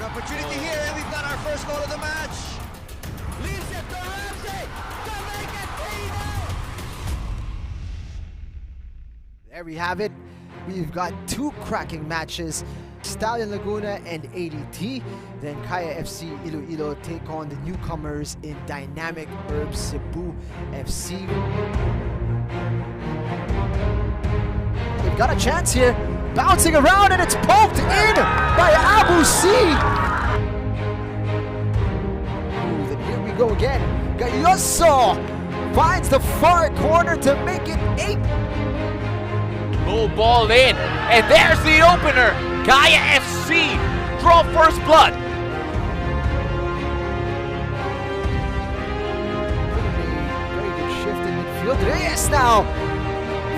Opportunity here, and we've got our first goal of the match. Leaves it to Ramsey to make it 3-0. There we have it. We've got two cracking matches. Stallion Laguna and ADT. Then Kaya FC Iloilo take on the newcomers in Dynamic Herb Cebu FC. They've got a chance here. Bouncing around, and it's poked in by Abu C. Then here we go again. Gayoso finds the far corner to make it 8. Low ball in, and there's the opener. Gaia FC draw first blood. Very good shift in midfield. Reyes now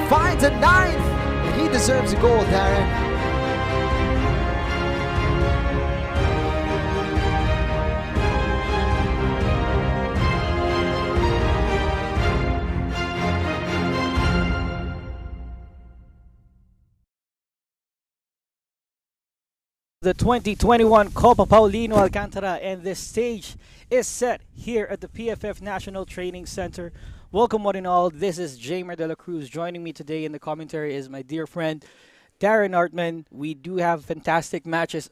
finds a 9th. He deserves a goal, Darren. The 2021 Copa Paulino Alcantara, and this stage is set here at the PFF National Training Center. Welcome one and all. This is Jamer De La Cruz. Joining me today in the commentary is my dear friend Darren Artman. We do have fantastic matches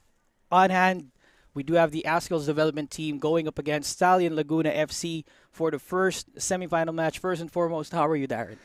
on hand. We do have the Azkals development team going up against Stallion Laguna FC for the first semifinal match. First and foremost, how are you, Darren?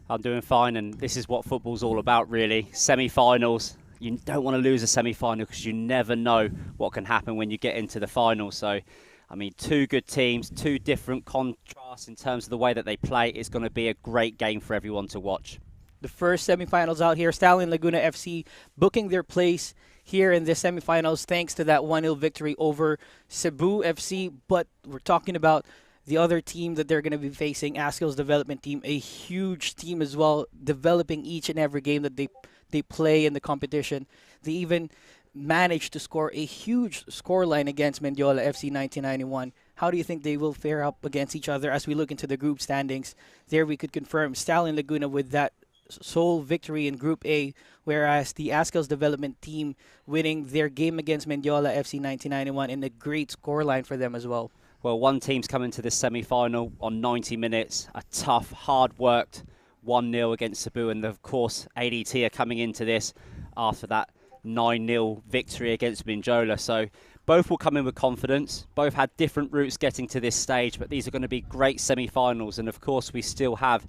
I'm doing fine, and this is what football's all about, really. Semi-finals. You don't want to lose a semi-final because you never know what can happen when you get into the final. So, I mean, two good teams, two different contrasts in terms of the way that they play. It's going to be a great game for everyone to watch. The first semifinals out here, Stallion Laguna FC booking their place here in the semifinals thanks to that 1-0 victory over Cebu FC. But we're talking about the other team that they're going to be facing, Azkals development team, a huge team as well, developing each and every game that they play in the competition. They even managed to score a huge scoreline against Mendiola FC 1991. How do you think they will fare up against each other as we look into the group standings? There we could confirm Stallion Laguna with that sole victory in Group A, whereas the Azkals development team winning their game against Mendiola FC 1991 in a great scoreline for them as well. Well, one team's coming to this semi-final on 90 minutes, a tough, hard-worked 1-0 against Cebu, and of course ADT are coming into this after that 9-0 victory against Minjola. So both will come in with confidence. Both had different routes getting to this stage, but these are going to be great semi-finals. And of course we still have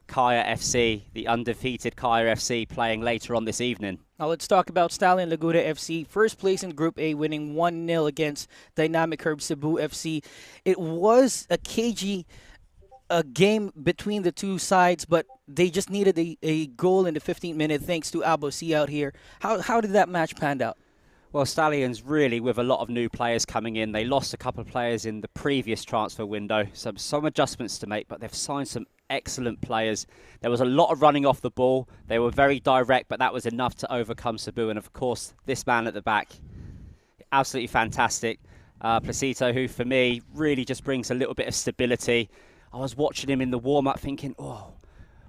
Kaya FC, the undefeated Kaya FC, playing later on this evening. Now let's talk about Stallion Laguna FC. First place in Group A, winning 1-0 against Dynamic Herb Cebu FC. It was a cagey game between the two sides, but they just needed a goal in the 15th minute thanks to Abosi out here. How did that match pan out? Well, Stallions really with a lot of new players coming in. They lost a couple of players in the previous transfer window, so some adjustments to make, but they've signed some excellent players. There was a lot of running off the ball. They were very direct, but that was enough to overcome Cebu. And of course, this man at the back, absolutely fantastic. Placito, who for me really just brings a little bit of stability. I was watching him in the warm-up thinking, oh,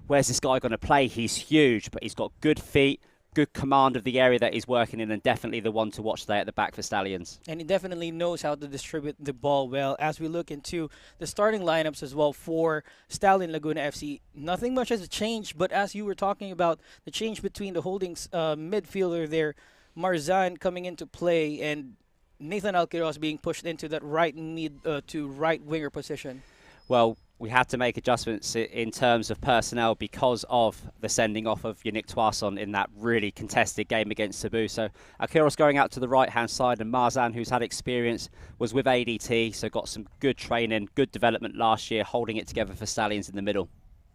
where's this guy going to play? He's huge, but he's got good feet, good command of the area that he's working in, and definitely the one to watch today at the back for Stallions. And he definitely knows how to distribute the ball well. As we look into the starting lineups as well for Stallion Laguna FC, nothing much has changed, but as you were talking about the change between the holdings midfielder there, Marzan coming into play, and Nathan Alquiros being pushed into that right mid to right winger position. Well, we had to make adjustments in terms of personnel because of the sending off of Yannick Toisson in that really contested game against Cebu. So Alquiros going out to the right-hand side, and Marzan, who's had experience, was with ADT, so got some good training, good development last year, holding it together for Stallions in the middle.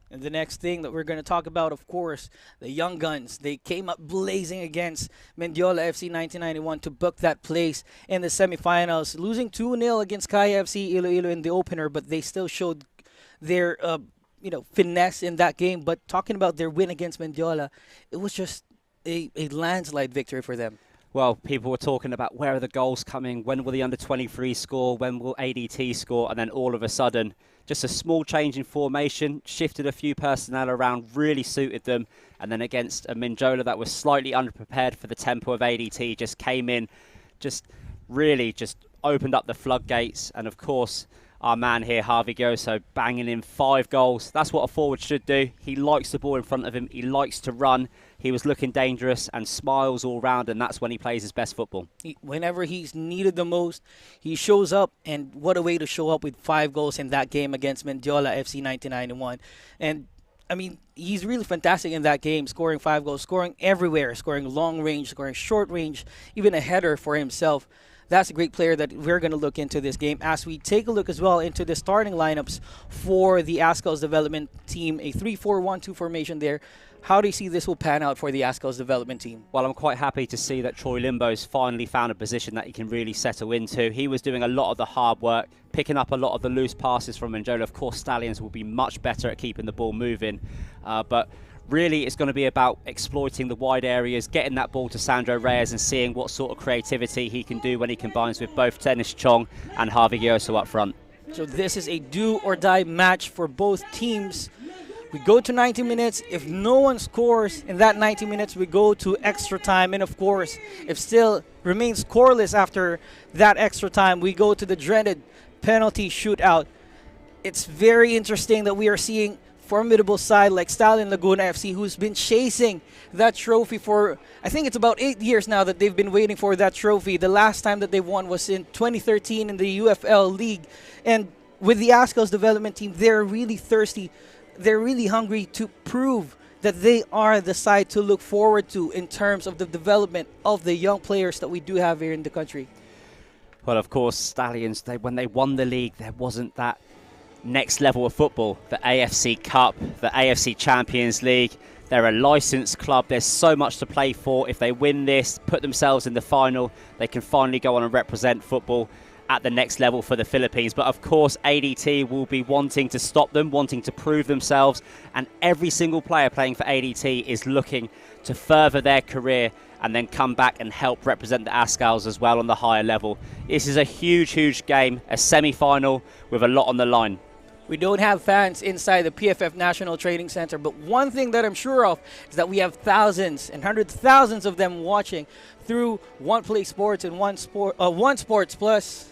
And the next thing that we're going to talk about, of course, the Young Guns. They came up blazing against Mendiola FC 1991 to book that place in the semifinals, losing 2-0 against Kaya FC Iloilo in the opener, but they still showed their finesse in that game. But talking about their win against Mendiola, it was just a landslide victory for them. Well, people were talking about where are the goals coming, when will the under-23 score, when will ADT score, and then all of a sudden, just a small change in formation, shifted a few personnel around, really suited them, and then against a Minjola that was slightly underprepared for the tempo of ADT, just came in, just really just opened up the floodgates. And of course, our man here, Harvey Gioso, banging in 5 goals. That's what a forward should do. He likes the ball in front of him. He likes to run. He was looking dangerous and smiles all round, and that's when he plays his best football. Whenever he's needed the most, he shows up, and what a way to show up with 5 goals in that game against Mendiola FC 1991. And I mean, he's really fantastic in that game, scoring 5 goals, scoring everywhere, scoring long range, scoring short range, even a header for himself. That's a great player that we're going to look into this game as we take a look as well into the starting lineups for the Azkals development team, a 3-4-1-2 formation there. How do you see this will pan out for the Azkals development team? Well, I'm quite happy to see that Troy Limbo's finally found a position that he can really settle into. He was doing a lot of the hard work, picking up a lot of the loose passes from Mendiola. Of course, Stallions will be much better at keeping the ball moving, but really it's going to be about exploiting the wide areas, getting that ball to Sandro Reyes and seeing what sort of creativity he can do when he combines with both Dennis Chong and Harvey Gioso up front. So this is a do-or-die match for both teams. We go to 90 minutes. If no one scores in that 90 minutes, we go to extra time. And of course, if still remains scoreless after that extra time, we go to the dreaded penalty shootout. It's very interesting that we are seeing formidable side like Stallion Laguna FC, who's been chasing that trophy for, I think it's about 8 years now that they've been waiting for that trophy. The last time that they won was in 2013 in the UFL League. And with the Azkals development team, they're really thirsty. They're really hungry to prove that they are the side to look forward to in terms of the development of the young players that we do have here in the country. Well, of course, Stallions, when they won the league, there wasn't that next level of football. The AFC Cup, the AFC Champions League. They're a licensed club. There's so much to play for. If they win this, put themselves in the final, they can finally go on and represent football at the next level for the Philippines. But of course, ADT will be wanting to stop them, wanting to prove themselves, and every single player playing for ADT is looking to further their career and then come back and help represent the Azkals as well on the higher level. This is a huge, huge game, a semi-final with a lot on the line. We don't have fans inside the PFF National Training Center, but one thing that I'm sure of is that we have thousands and hundreds of thousands of them watching through One Play Sports and One Sports Plus.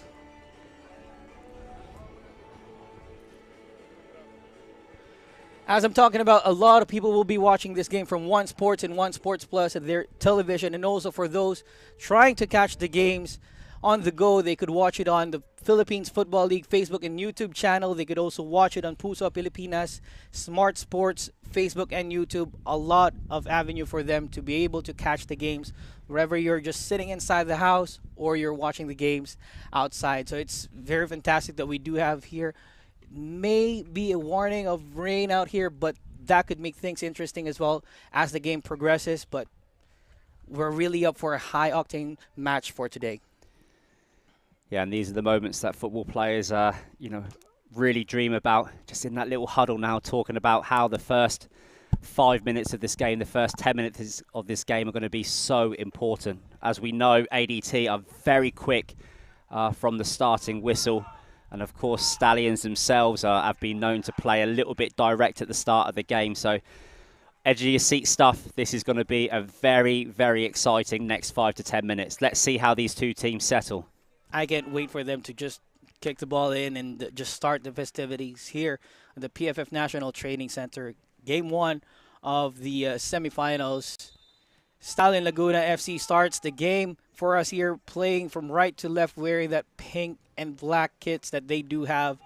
As I'm talking about, a lot of people will be watching this game from One Sports and One Sports Plus and their television, and also for those trying to catch the games on the go, they could watch it on the Philippines Football League Facebook and YouTube channel. They could also watch it on Puso Pilipinas, Smart Sports, Facebook and YouTube. A lot of avenue for them to be able to catch the games wherever you're just sitting inside the house or you're watching the games outside. So it's very fantastic that we do have here. May be a warning of rain out here, but that could make things interesting as well as the game progresses. But we're really up for a high-octane match for today. Yeah, and these are the moments that football players, really dream about. Just in that little huddle now, talking about how the first 5 minutes of this game, the first 10 minutes of this game are going to be so important. As we know, ADT are very quick from the starting whistle. And of course, Stallions themselves have been known to play a little bit direct at the start of the game. So edge of your seat stuff. This is going to be a very, very exciting next 5 to 10 minutes. Let's see how these two teams settle. I can't wait for them to just kick the ball in and just start the festivities here at the PFF National Training Center. Game 1 of the semifinals. Stallion Laguna FC starts the game for us here, playing from right to left, wearing that pink and black kits that they do have.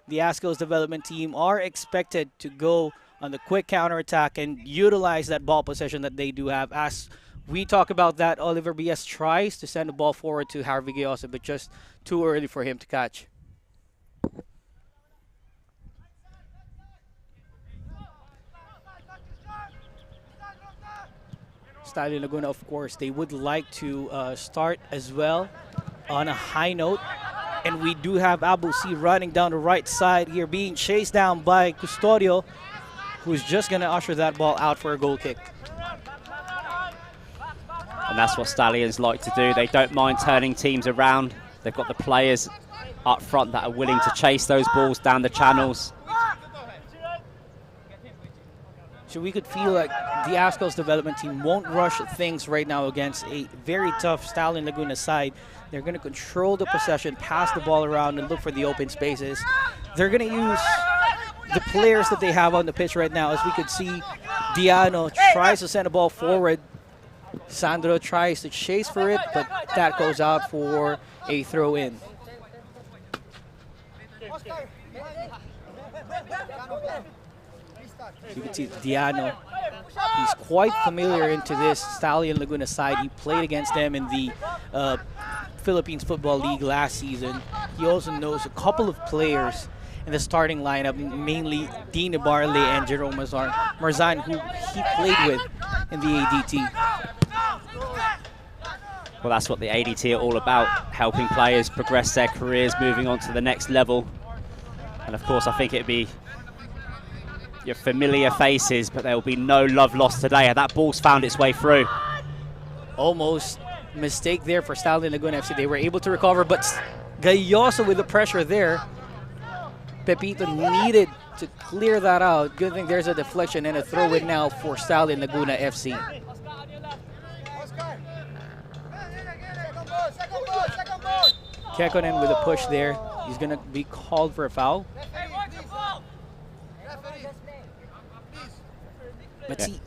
The Azkals development team are expected to go on the quick counterattack and utilize that ball possession that they do have. As we talk about that, Oliver B.S. tries to send the ball forward to Harvey Gioso, but just too early for him to catch. Stallion Laguna, of course, they would like to start as well on a high note. And we do have Abu C running down the right side here, being chased down by Custodio, who's just going to usher that ball out for a goal kick. And that's what Stallions like to do. They don't mind turning teams around. They've got the players up front that are willing to chase those balls down the channels. So we could feel like the Azkals development team won't rush things right now against a very tough Stallion Laguna side. They're going to control the possession, pass the ball around, and look for the open spaces. They're going to use the players that they have on the pitch right now. As we could see, Diano tries to send the ball forward. Sandro tries to chase for it, but that goes out for a throw-in. You can see Diano. He's quite familiar into this Stallion Laguna side. He played against them in the Philippines Football League last season. He also knows a couple of players in the starting lineup, mainly Dina Barley and Jerome Marzan, who he played with in the ADT. Well, that's what the ADT are all about, helping players progress their careers, moving on to the next level. And of course, I think it'd be your familiar faces, but there will be no love lost today. That ball's found its way through. Almost mistake there for Stallion Laguna FC. They were able to recover, but Gayoso with the pressure there. Pepito needed to clear that out. Good thing there's a deflection and a throw-in now for Stallion Laguna FC. Kekkonen with a push there. He's going to be called for a foul. But see,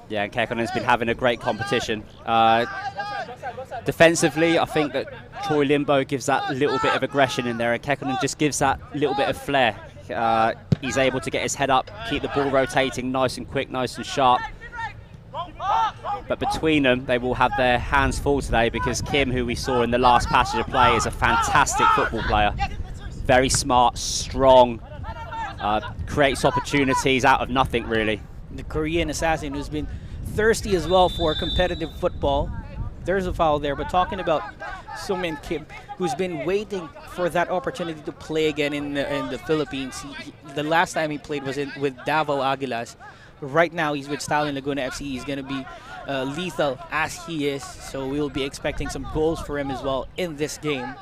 yeah, and Kekkonen's been having a great competition. Defensively, I think that Troy Limbo gives that little bit of aggression in there, and Kekkonen just gives that little bit of flair. He's able to get his head up, keep the ball rotating nice and quick, nice and sharp. But between them, they will have their hands full today, because Kim, who we saw in the last passage of play, is a fantastic football player. Very smart, strong, creates opportunities out of nothing, really. The Korean assassin who's been thirsty as well for competitive football. There's a foul there, but talking about Sumin Kim, who's been waiting for that opportunity to play again in the Philippines. The last time he played was with Davao Aguilas. Right now he's with Stallion Laguna FC. He's going to be lethal as he is, so we'll be expecting some goals for him as well in this game.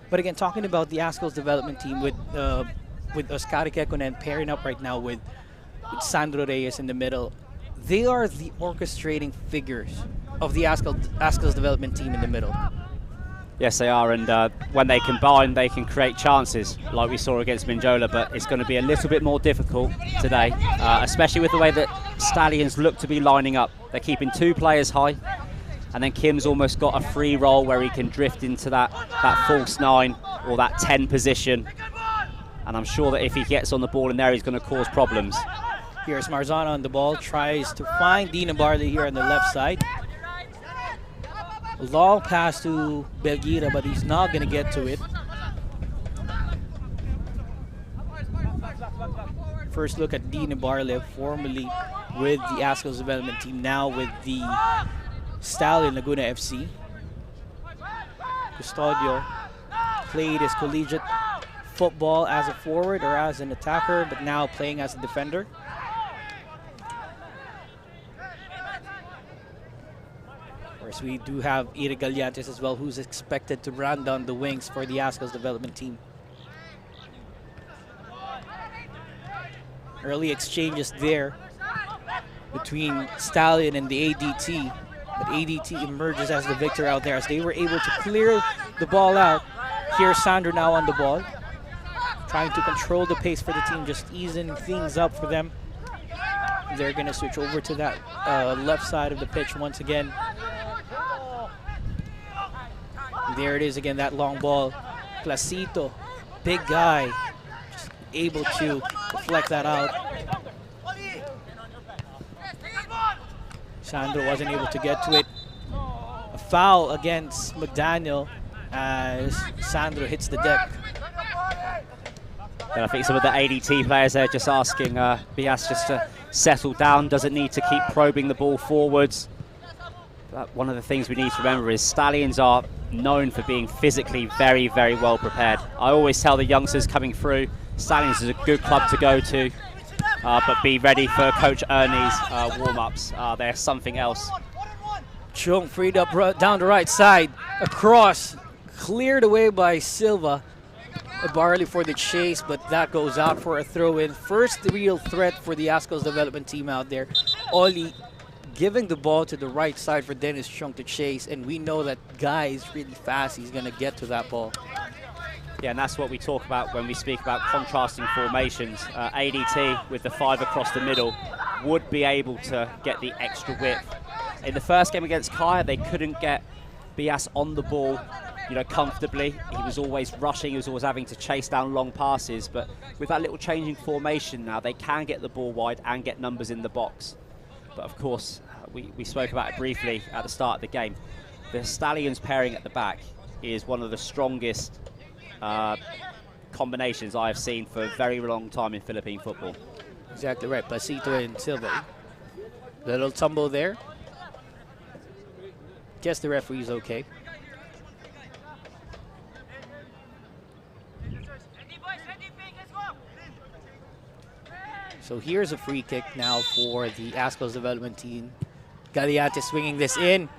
But again, talking about the Azkals development team with Oscar Kekkonen pairing up right now with Sandro Reyes in the middle, they are the orchestrating figures of the Azkals development team in the middle. Yes, they are, and when they combine, they can create chances, like we saw against Minjola, but it's going to be a little bit more difficult today, especially with the way that Stallions look to be lining up. They're keeping two players high, and then Kim's almost got a free roll where he can drift into that false 9 or that 10 position, and I'm sure that if he gets on the ball in there, he's going to cause problems. Here's Marzana on the ball, tries to find Dina Barley here on the left side. Long pass to Belgira, but he's not going to get to it. First look at Dina Barley, formerly with the Azkals development team, now with the Stallion Laguna FC. Custodio played his collegiate football as a forward or as an attacker, but now playing as a defender. We do have Ira Gallantes as well, who's expected to run down the wings for the Azkals development team. Early exchanges there between Stallion and the ADT, but ADT emerges as the victor out there as they were able to clear the ball out. Here's Sandro now on the ball, trying to control the pace for the team, just easing things up for them. They're going to switch over to that left side of the pitch once again. There it is again, that long ball. Placito, big guy, just able to deflect that out. Sandro wasn't able to get to it. A foul against McDaniel as Sandro hits the deck. And I think some of the ADT players there just asking Bias just to settle down, doesn't need to keep probing the ball forwards. But one of the things we need to remember is Stallions are known for being physically very, very well prepared. I always tell the youngsters coming through, Stallions is a good club to go to, but be ready for Coach Ernie's warm-ups. They're something else. Chung freed up down the right side, across, cleared away by Silva. Barley for the chase, but that goes out for a throw-in. First real threat for the Azkals development team out there. Oli giving the ball to the right side for Dennis Chung to chase, and we know that Guy is really fast. He's going to get to that ball. Yeah, and that's what we talk about when we speak about contrasting formations. ADT with the 5 across the middle would be able to get the extra width. In the first game against Kaya, they couldn't get Bias on the ball, comfortably. He was always rushing, he was always having to chase down long passes, but with that little changing formation now, they can get the ball wide and get numbers in the box. But of course, we spoke about it briefly at the start of the game. The Stallions pairing at the back is one of the strongest combinations I have seen for a very long time in Philippine football. Exactly right. Placito and Silva. Little tumble there. Guess the referee's okay. So here's a free kick now for the Azkals development team. Galiante swinging this in.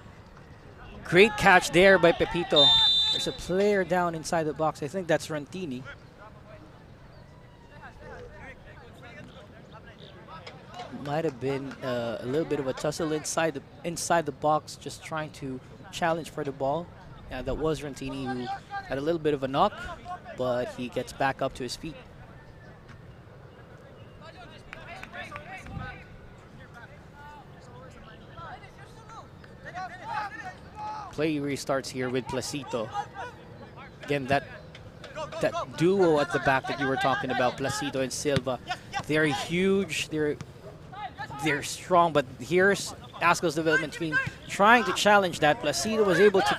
Great catch there by Pepito. There's a player down inside the box. I think that's Rantini. Might have been a little bit of a tussle inside the box, just trying to challenge for the ball. Yeah, that was Rantini, who had a little bit of a knock, but he gets back up to his feet. Play restarts here with Placito. Again, that duo at the back that you were talking about, Placito and Silva, they're huge, they're strong, but here's Azkals development team trying to challenge that. Placito was able to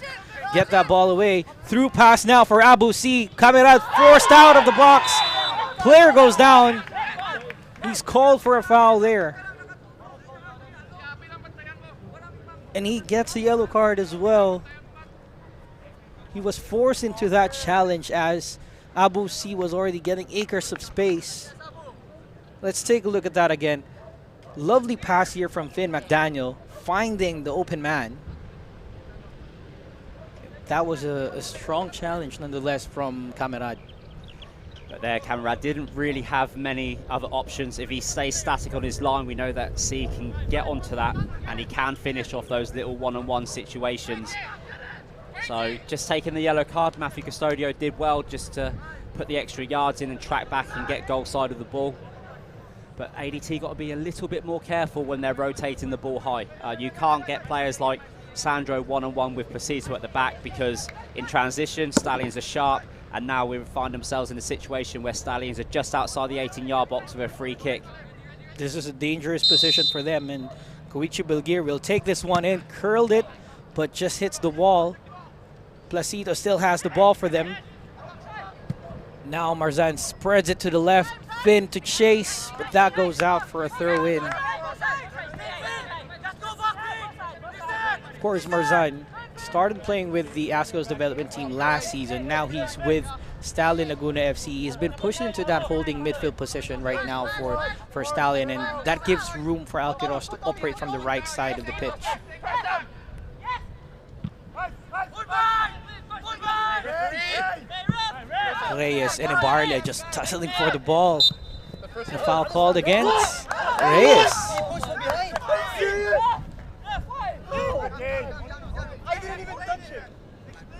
get that ball away. Through pass now for Abu C. Camerat forced out of the box. Player goes down. He's called for a foul there. And he gets a yellow card as well. He was forced into that challenge as Abu C was already getting acres of space. Let's take a look at that again. Lovely pass here from Finn McDaniel, finding the open man. That was a strong challenge nonetheless from Camerad. But there, Camerad didn't really have many other options. If he stays static on his line, we know that C can get onto that and he can finish off those little one-on-one situations. So just taking the yellow card, Matthew Custodio did well just to put the extra yards in and track back and get goal side of the ball. But ADT got to be a little bit more careful when they're rotating the ball high. You can't get players like Sandro one-on-one with Placito at the back, because in transition, Stallions are sharp, and now we find themselves in a situation where Stallions are just outside the 18-yard box with a free kick. This is a dangerous position for them, and Koichi Belgir will take this one in, curled it, but just hits the wall. Placito still has the ball for them. Now Marzan spreads it to the left. Finn to chase, but that goes out for a throw in. Of course, Marzan started playing with the Azkals development team last season. Now he's with Stallion Laguna FC. He's been pushed into that holding midfield position right now for Stallion, and that gives room for Alcantara to operate from the right side of the pitch. Reyes and Ibarle just tussling for the ball. And a foul called against Reyes.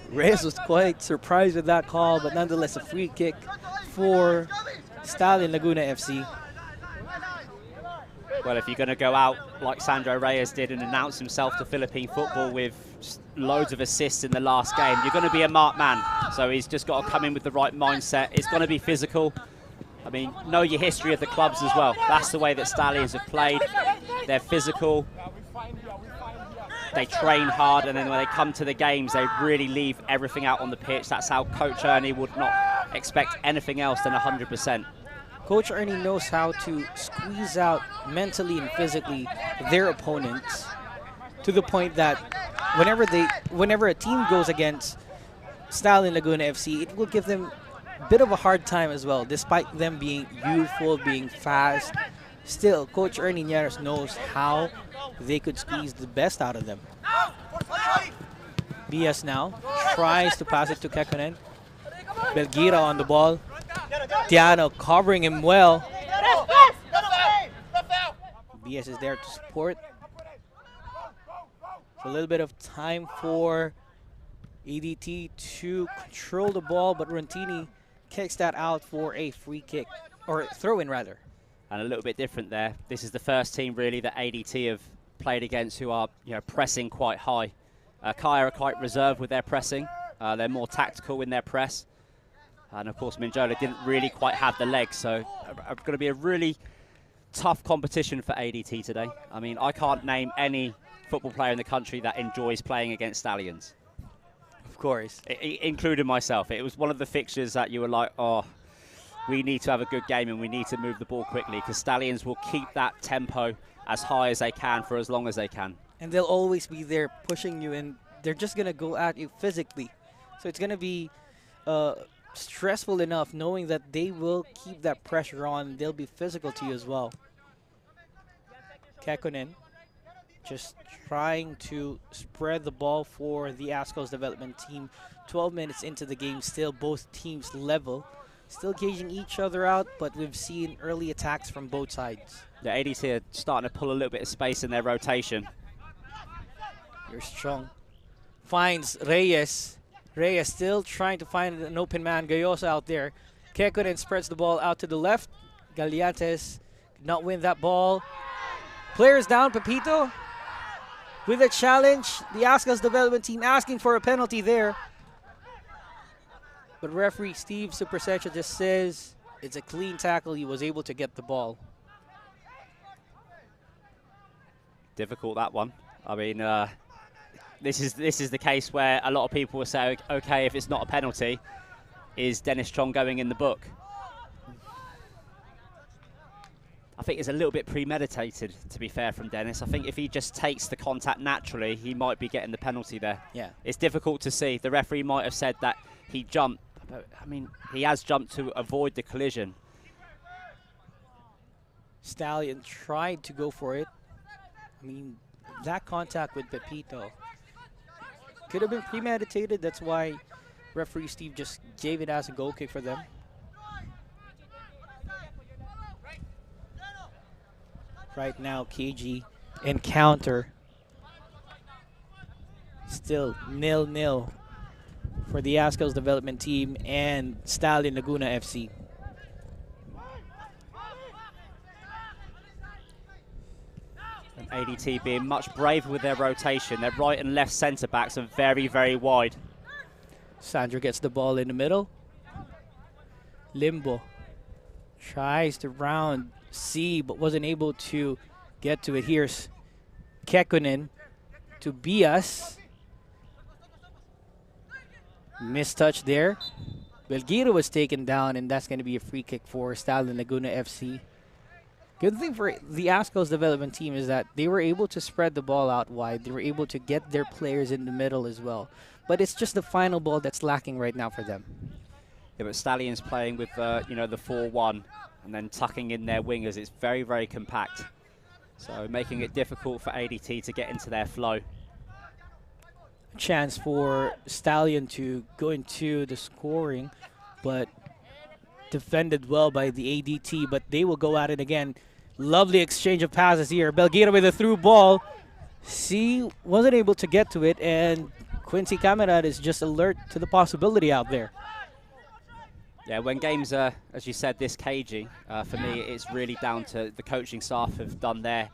Reyes was quite surprised with that call, but nonetheless a free kick for Stallion Laguna FC. Well, if you're going to go out like Sandro Reyes did and announce himself to Philippine football with loads of assists in the last game, you're going to be a marked man. So he's just got to come in with the right mindset. It's going to be physical. I mean, know your history of the clubs as well. That's the way that Stallions have played. They're physical. They train hard, and then when they come to the games, they really leave everything out on the pitch. That's how Coach Ernie would not expect anything else than 100%. Coach Ernie knows how to squeeze out mentally and physically their opponents, to the point that whenever a team goes against Stallion Laguna FC, it will give them a bit of a hard time as well, despite them being youthful, being fast. Still, Coach Ernie Nieres knows how they could squeeze the best out of them. BS now tries to pass it to Kekkonen. Belgira on the ball. Tiano covering him well. Diaz is there to support. So a little bit of time for ADT to control the ball, but Rantini kicks that out for a free kick, or throw-in rather. And a little bit different there. This is the first team really that ADT have played against who are pressing quite high. Kaya are quite reserved with their pressing. They're more tactical in their press. And of course Minjola didn't really quite have the legs, so it's going to be a really tough competition for ADT today. I mean, I can't name any football player in the country that enjoys playing against Stallions. Of course. Including myself. It was one of the fixtures that you were like, oh, we need to have a good game and we need to move the ball quickly, because Stallions will keep that tempo as high as they can for as long as they can. And they'll always be there pushing you, and they're just going to go at you physically. So it's going to be stressful enough knowing that they will keep that pressure on. They'll be physical to you as well. Kekkonen just trying to spread the ball for the Azkals development team. 12 minutes into the game, still both teams level. Still gauging each other out, but we've seen early attacks from both sides. The ADT are starting to pull a little bit of space in their rotation. You're strong. Finds Reyes. Reyes still trying to find an open man. Gayosa out there. Kekkonen spreads the ball out to the left. Galiantes could not win that ball. Players down, Pepito. With a challenge, the Azkals development team asking for a penalty there. But referee Steve Supersecha just says it's a clean tackle. He was able to get the ball. Difficult, that one. I mean, this is the case where a lot of people will say, okay, if it's not a penalty, is Dennis Chong going in the book? I think it's a little bit premeditated, to be fair, from Dennis. I think if he just takes the contact naturally, he might be getting the penalty there. Yeah. It's difficult to see. The referee might have said that he jumped, but I mean, he has jumped to avoid the collision. Stallion tried to go for it. I mean, that contact with Pepito could have been premeditated. That's why referee Steve just gave it as a goal kick for them. Right now, KG encounter. Still 0-0 for the Azkals development team and Stallion Laguna FC. And ADT being much braver with their rotation. Their right and left centre backs are very, very wide. Sandro gets the ball in the middle. Limbo tries to round C, but wasn't able to get to it. Here's Kekkonen to Bias. Missed touch there. Belgiro was taken down, and that's going to be a free kick for Stallion Laguna FC. Good thing for the Azkals development team is that they were able to spread the ball out wide. They were able to get their players in the middle as well. But it's just the final ball that's lacking right now for them. Yeah, but Stallions playing with the 4-1 and then tucking in their wingers. It's very, very compact. So making it difficult for ADT to get into their flow. Chance for Stallion to go into the scoring, but defended well by the ADT, but they will go at it again. Lovely exchange of passes here. Belgiro with a through ball. C wasn't able to get to it, and Quincy Camarad is just alert to the possibility out there. Yeah, when games are, as you said, this cagey, for me, it's really down to the coaching staff have done their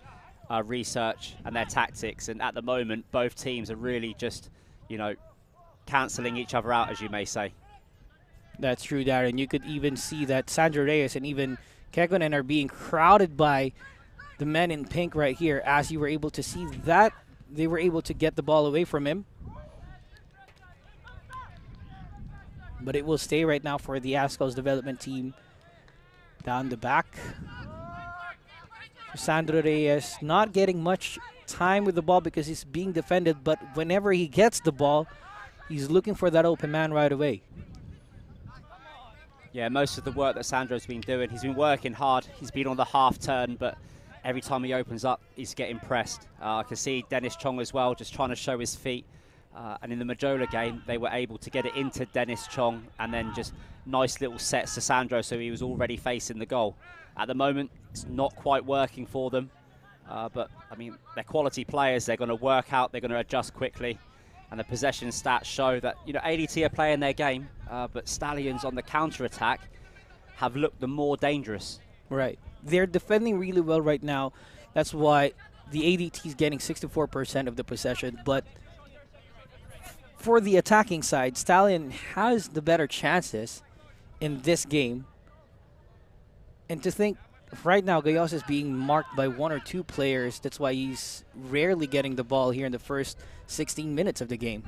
research and their tactics. And at the moment, both teams are really just, cancelling each other out, as you may say. That's true, Darren. You could even see that Sandro Reyes and even Kekkonen are being crowded by the men in pink right here. As you were able to see that, they were able to get the ball away from him. But it will stay right now for the Azkals development team. Down the back. Sandro Reyes not getting much time with the ball because he's being defended, but whenever he gets the ball, he's looking for that open man right away. Yeah, most of the work that Sandro's been doing, he's been working hard. He's been on the half turn, but every time he opens up, he's getting pressed. I can see Dennis Chong as well, just trying to show his feet. And in the Majola game, they were able to get it into Dennis Chong and then just nice little sets to Sandro, so he was already facing the goal. At the moment, it's not quite working for them. But, I mean, they're quality players. They're going to work out. They're going to adjust quickly. And the possession stats show that, you know, ADT are playing their game, but Stallions on the counter-attack have looked the more dangerous. Right. They're defending really well right now. That's why the ADT is getting 64% of the possession. But for the attacking side, Stallion has the better chances in this game. And to think, right now, Gayos is being marked by 1 or 2 players. That's why he's rarely getting the ball here in the first 16 minutes of the game.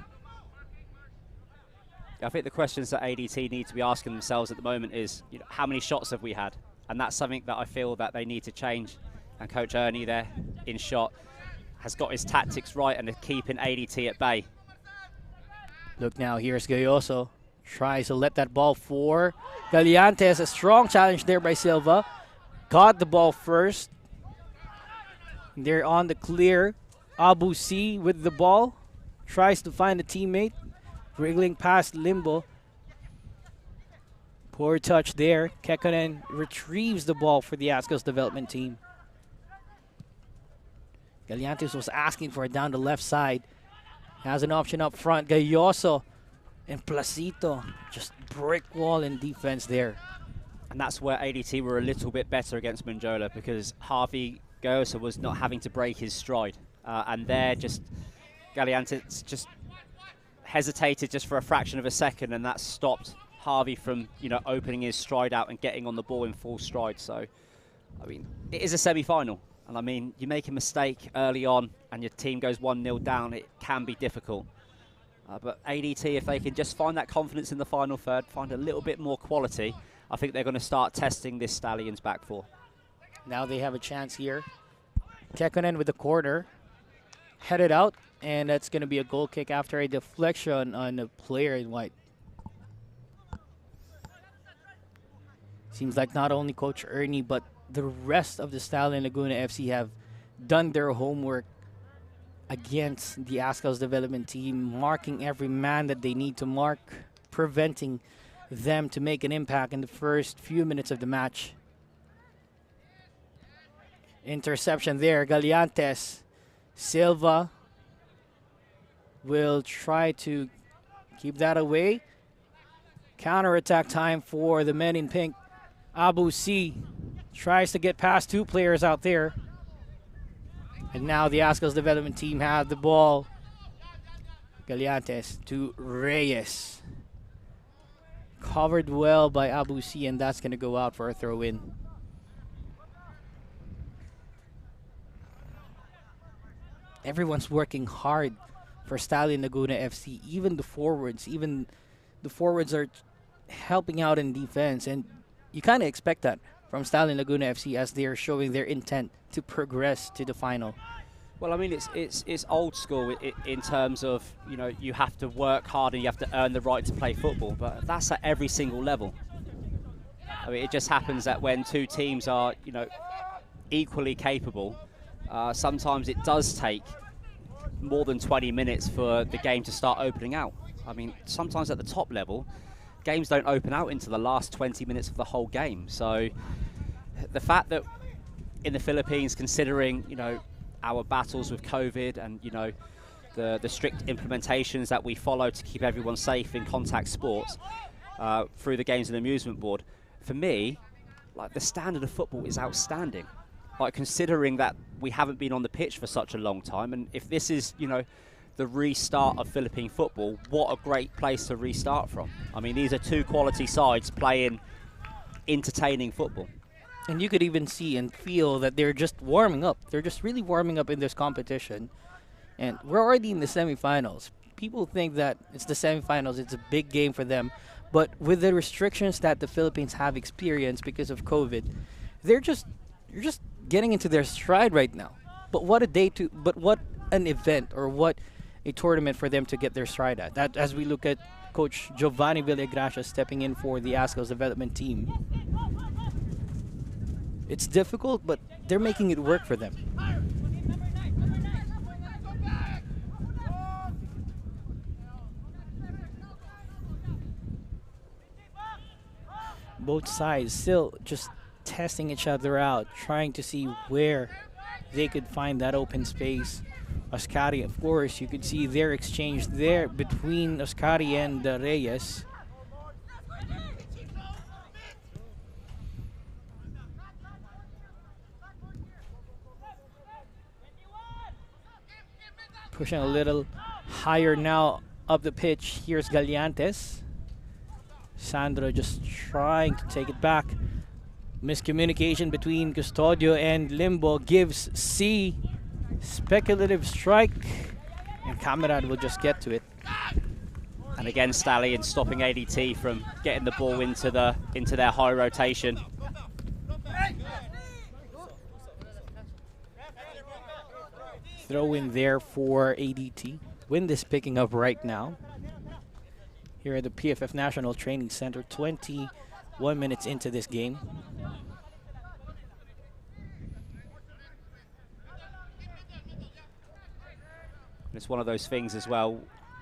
I think the questions that ADT need to be asking themselves at the moment is, you know, how many shots have we had? And that's something that I feel that they need to change. And Coach Ernie there in shot has got his tactics right and is keeping ADT at bay. Look now, here's Gayoso. Tries to let that ball for Galiantes. A strong challenge there by Silva. Got the ball first. They're on the clear. Abu C with the ball. Tries to find a teammate. Wriggling past Limbo. Poor touch there. Kekkonen retrieves the ball for the Azkals development team. Galiantes was asking for it down the left side. Has an option up front. Gayoso and Placito. Just brick wall in defense there. And that's where ADT were a little bit better against Munjola, because Harvey Gayoso was not having to break his stride. And there just Galiantes just hesitated just for a fraction of a second, and that stopped Harvey from, you know, opening his stride out and getting on the ball in full stride. So, I mean, it is a semi-final. And I mean, you make a mistake early on and your team goes 1-0 down, it can be difficult. But ADT, if they can just find that confidence in the final third, find a little bit more quality, I think they're going to start testing this Stallions back four. Now they have a chance here. Kekkonen with the corner. Headed out, and that's going to be a goal kick after a deflection on a player in white. Seems like not only Coach Ernie, but the rest of the Stallion Laguna FC have done their homework against the Azkals development team, marking every man that they need to mark, preventing them to make an impact in the first few minutes of the match. Interception there, Galiantes. Silva will try to keep that away. Counter-attack time for the men in pink. Abu C tries to get past 2 players out there. And now the Azkals development team have the ball. Galiantes to Reyes. Covered well by Abu C, and that's going to go out for a throw-in. Everyone's working hard for Stallion Laguna FC. Even the forwards are helping out in defense, and you kind of expect that from Stallion Laguna FC as they're showing their intent to progress to the final. Well, I mean, it's old school in terms of, you know, you have to work hard and you have to earn the right to play football, but that's at every single level. I mean, it just happens that when 2 teams are, you know, equally capable, sometimes it does take more than 20 minutes for the game to start opening out. I mean, sometimes at the top level, games don't open out into the last 20 minutes of the whole game. So the fact that in the Philippines, considering, you know, our battles with COVID and, you know, the strict implementations that we follow to keep everyone safe in contact sports through the Games and Amusement Board, for me, like, the standard of football is outstanding. Like, considering that we haven't been on the pitch for such a long time, and if this is, you know, the restart of Philippine football, what a great place to restart from. I mean, these are 2 quality sides playing entertaining football. And you could even see and feel that they're just warming up. They're just really warming up in this competition. And we're already in the semifinals. People think that it's the semifinals, it's a big game for them. But with the restrictions that the Philippines have experienced because of COVID, you're just getting into their stride right now. But what an event, or what a tournament for them to get their stride at. That, as we look at Coach Giovanni Villagracia stepping in for the Azkals development team. It's difficult, but they're making it work for them. Both sides still just testing each other out, trying to see where they could find that open space. Ascari, of course, you could see their exchange there between Ascari and Reyes. Pushing a little higher now up the pitch. Here's Gallantes. Sandro just trying to take it back. Miscommunication between Custodio and Limbo gives C. Speculative strike. And Camarad will just get to it. And again, Stallion stopping ADT from getting the ball into their high rotation. Throw in there for ADT. Wind is picking up right now. Here at the PFF National Training Center, 21 minutes into this game. It's one of those things as well,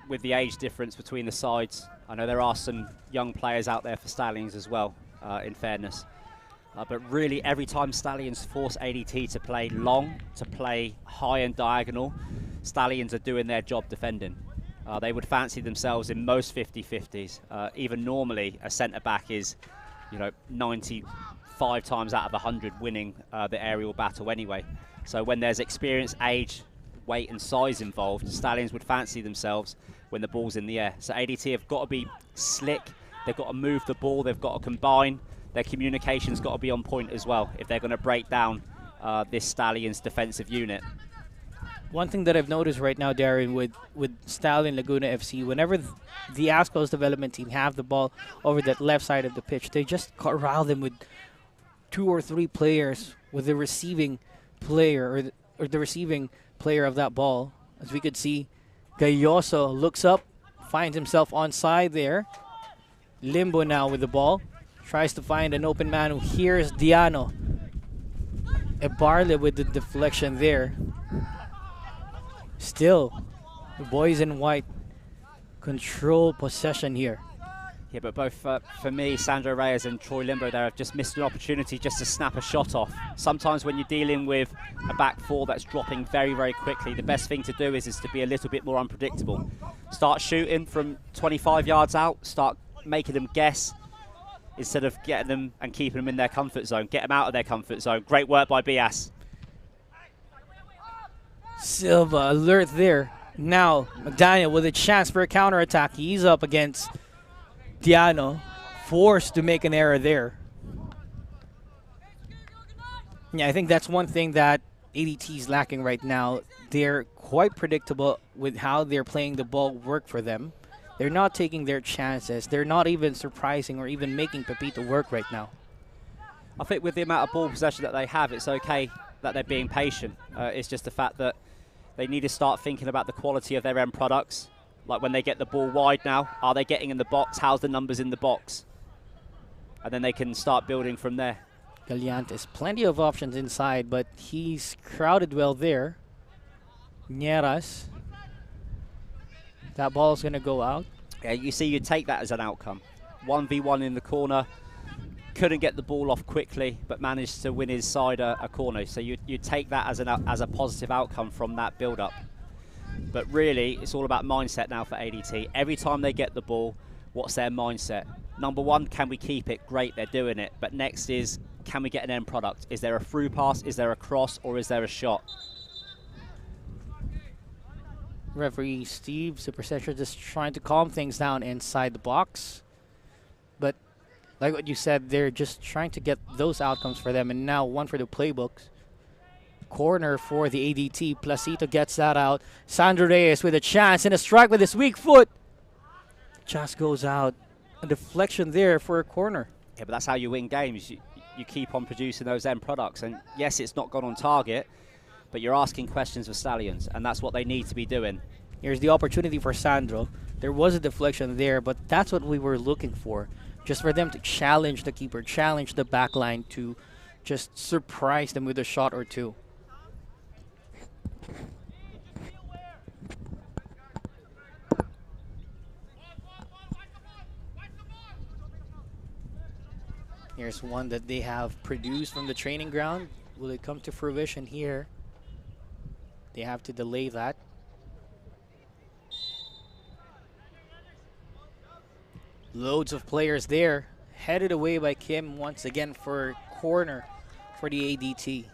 with the age difference between the sides. I know there are some young players out there for Stallions as well, in fairness. But really, every time Stallions force ADT to play long, to play high and diagonal, Stallions are doing their job defending. They would fancy themselves in most 50-50s. Even normally, a centre-back is, 95 times out of 100 winning the aerial battle anyway. So when there's experience, age, weight and size involved, Stallions would fancy themselves when the ball's in the air. So ADT have got to be slick, they've got to move the ball, they've got to combine, their communication's got to be on point as well if they're going to break down this Stallions defensive unit. One thing that I've noticed right now, Darren, with Stallion Laguna FC, whenever the Azkals development team have the ball over that left side of the pitch, they just corral them with 2 or 3 players with the receiving player or the receiving player of that ball. As we could see, Gayoso looks up, finds himself onside there. Limbo now with the ball. Tries to find an open man who hears Diano. Ebarle with the deflection there. Still, the boys in white control possession here. Yeah, but both, for me, Sandro Reyes and Troy Limbo there have just missed an opportunity just to snap a shot off. Sometimes when you're dealing with a back four that's dropping very, very quickly, the best thing to do is to be a little bit more unpredictable. Start shooting from 25 yards out, start making them guess instead of getting them and keeping them in their comfort zone. Get them out of their comfort zone. Great work by Bias. Silva alert there. Now, McDaniel with a chance for a counterattack. He's up against Diano, forced to make an error there. Yeah, I think that's one thing that ADT is lacking right now. They're quite predictable with how they're playing the ball work for them. They're not taking their chances. They're not even surprising or even making Pepito work right now. I think with the amount of ball possession that they have, it's okay that they're being patient. It's just the fact that they need to start thinking about the quality of their end products. Like when they get the ball wide now, are they getting in the box? How's the numbers in the box? And then they can start building from there. Gallantes, plenty of options inside, but he's crowded well there. Nieras. That ball's going to go out. Yeah, you see, you take that as an outcome. 1v1 in the corner. Couldn't get the ball off quickly, but managed to win his side a corner. So you take that as a positive outcome from that build-up. But really, it's all about mindset now for ADT. Every time they get the ball, what's their mindset? Number one, can we keep it? Great, they're doing it. But next is, can we get an end product? Is there a through pass? Is there a cross? Or is there a shot? Referee Steve Supercession just trying to calm things down inside the box. But like what you said, they're just trying to get those outcomes for them. And now one for the playbooks. Corner for the ADT. Placito gets that out. Sandro Reyes with a chance and a strike with his weak foot. Just goes out. A deflection there for a corner. Yeah, but that's how you win games. You keep on producing those end products. And yes, it's not gone on target, but you're asking questions of Stallions, and that's what they need to be doing. Here's the opportunity for Sandro. There was a deflection there, but that's what we were looking for. Just for them to challenge the keeper, challenge the back line to just surprise them with a shot or two. Here's one that they have produced from the training ground. Will it come to fruition here They have to delay that. Loads of players there. Headed away by Kim once again for corner for the ADT.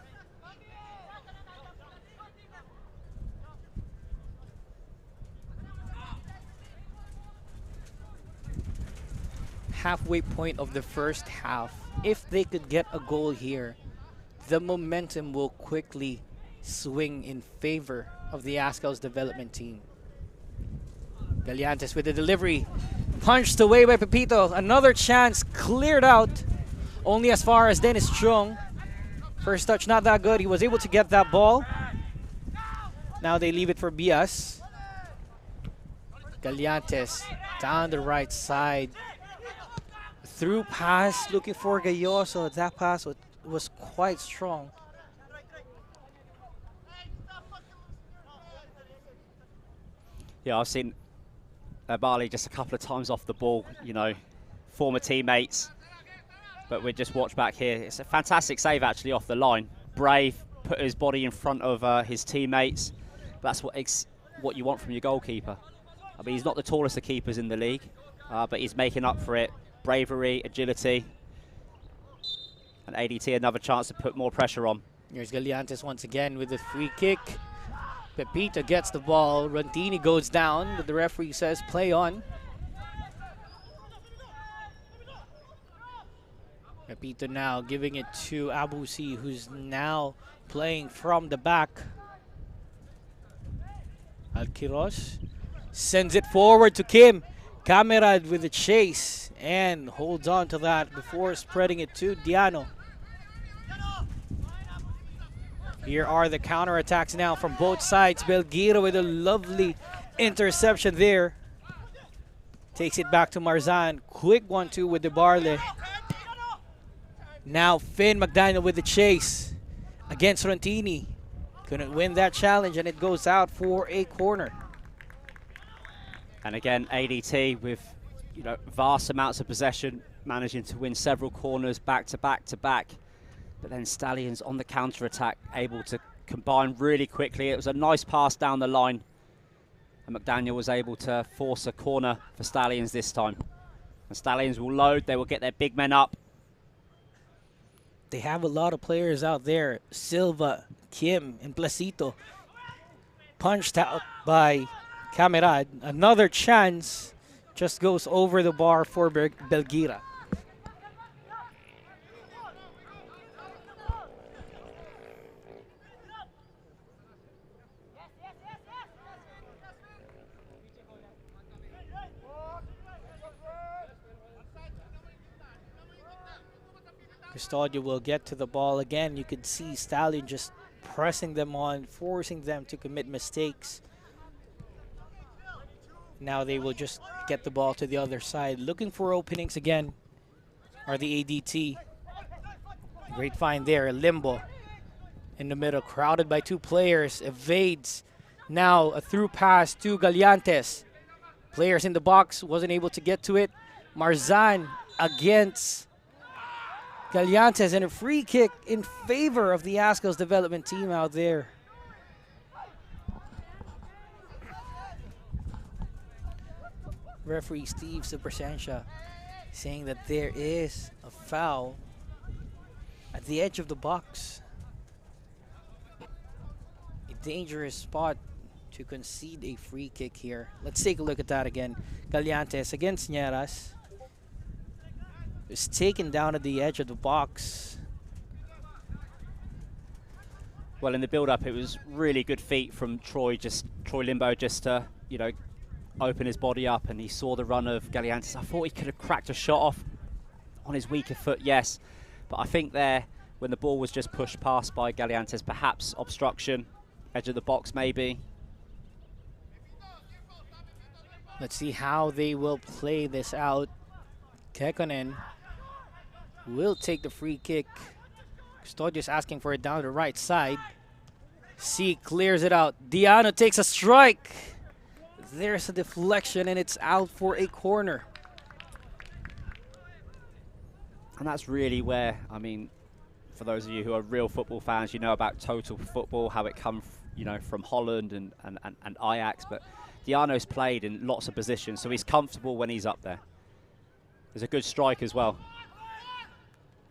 Halfway point of the first half. If they could get a goal here, the momentum will quickly swing in favor of the Azkals development team. Gallantes with the delivery. Punched away by Pepito. Another chance cleared out. Only as far as Dennis Chung. First touch not that good. He was able to get that ball. Now they leave it for Bias. Gallantes down the right side. Through pass looking for Gayoso. That pass was quite strong. Yeah, I've seen Bali just a couple of times off the ball, you know, former teammates. But we just watch back here. It's a fantastic save actually off the line. Brave, put his body in front of his teammates. That's what you want from your goalkeeper. I mean, he's not the tallest of keepers in the league, but he's making up for it. Bravery, agility. And ADT another chance to put more pressure on. Here's Gallantes once again with the free kick. Pepito gets the ball. Rantini goes down, but the referee says play on. Pepito now giving it to Abusi, who's now playing from the back. Alquiros sends it forward to Kim. Camerad with the chase and holds on to that before spreading it to Diano. Here are the counterattacks now from both sides. Belgira with a lovely interception there. Takes it back to Marzan. Quick 1-2 with DeBarle. Now Finn McDaniel with the chase against Rantini. Couldn't win that challenge and it goes out for a corner. And again, ADT with, you know, vast amounts of possession, managing to win several corners back to back to back. But then Stallions on the counter-attack, able to combine really quickly. It was a nice pass down the line. And McDaniel was able to force a corner for Stallions this time. And Stallions will load, they will get their big men up. They have a lot of players out there. Silva, Kim, and Placito. Punched out by Camerad. Another chance just goes over the bar for Belgira. Custodio will get to the ball again. You could see Stallion just pressing them on, forcing them to commit mistakes. Now they will just get the ball to the other side. Looking for openings again are the ADT. Great find there. Limbo in the middle, crowded by two players. Evades. Now a through pass to Gallantes. Players in the box, wasn't able to get to it. Marzan against Gallantes, and a free kick in favor of the Azkals development team out there. Referee Steve Supersentia saying that there is a foul at the edge of the box. A dangerous spot to concede a free kick here. Let's take a look at that again. Gallantes against Nieras. Is taken down at the edge of the box. Well, in the build-up, it was really good feet from Troy Limbo just to, you know, open his body up, and he saw the run of Gallantes. I thought he could have cracked a shot off on his weaker foot, yes. But I think there, when the ball was just pushed past by Gallantes, perhaps obstruction, edge of the box maybe. Let's see how they will play this out. Kekkonen will take the free kick. Custodio's asking for it down the right side. C clears it out. Diano takes a strike. There's a deflection and it's out for a corner. And that's really where, I mean, for those of you who are real football fans, you know about total football, how it you know, from Holland and Ajax, but Diano's played in lots of positions, so he's comfortable when he's up there. There's a good strike as well.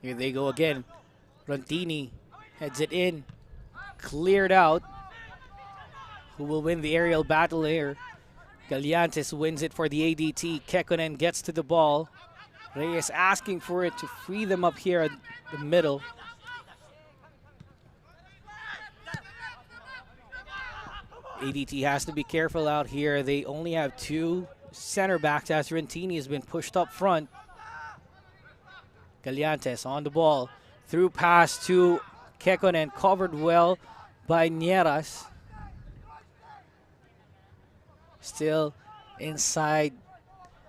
Here they go again. Rontini heads it in. Cleared out. Who will win the aerial battle here? Galliantes wins it for the ADT. Kekkonen gets to the ball. Reyes asking for it to free them up here at the middle. ADT has to be careful out here. They only have 2 center backs as Rontini has been pushed up front. Galliantes on the ball. Through pass to Kekkonen, covered well by Nieras. Still inside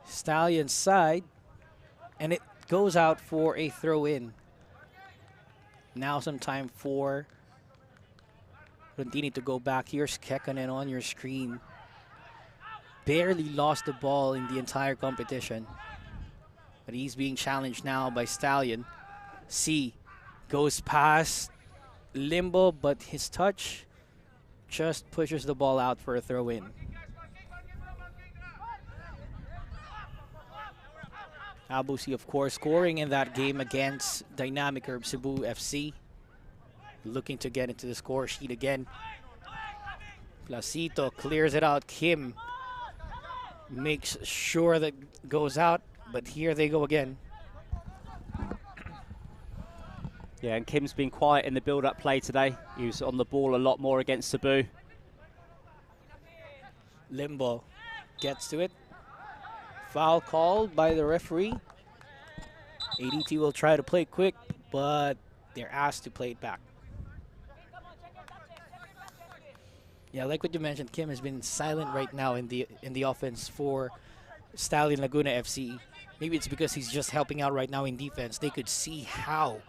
Stallion's side. And it goes out for a throw-in. Now some time for Rontini to go back. Here's Kekkonen on your screen. Barely lost the ball in the entire competition. But he's being challenged now by Stallion. C goes past Limbo, but his touch just pushes the ball out for a throw-in. Abusi, of course, scoring in that game against Dynamic Herb Cebu FC. Looking to get into the score sheet again. Placito clears it out. Kim makes sure that goes out, but here they go again. Yeah, and Kim's been quiet in the build-up play today. He was on the ball a lot more against Cebu. Limbo gets to it. Foul called by the referee. ADT will try to play quick, but they're asked to play it back. Yeah, like what you mentioned, Kim has been silent right now in the offense for Stallion Laguna FC. Maybe it's because he's just helping out right now in defense. They could see how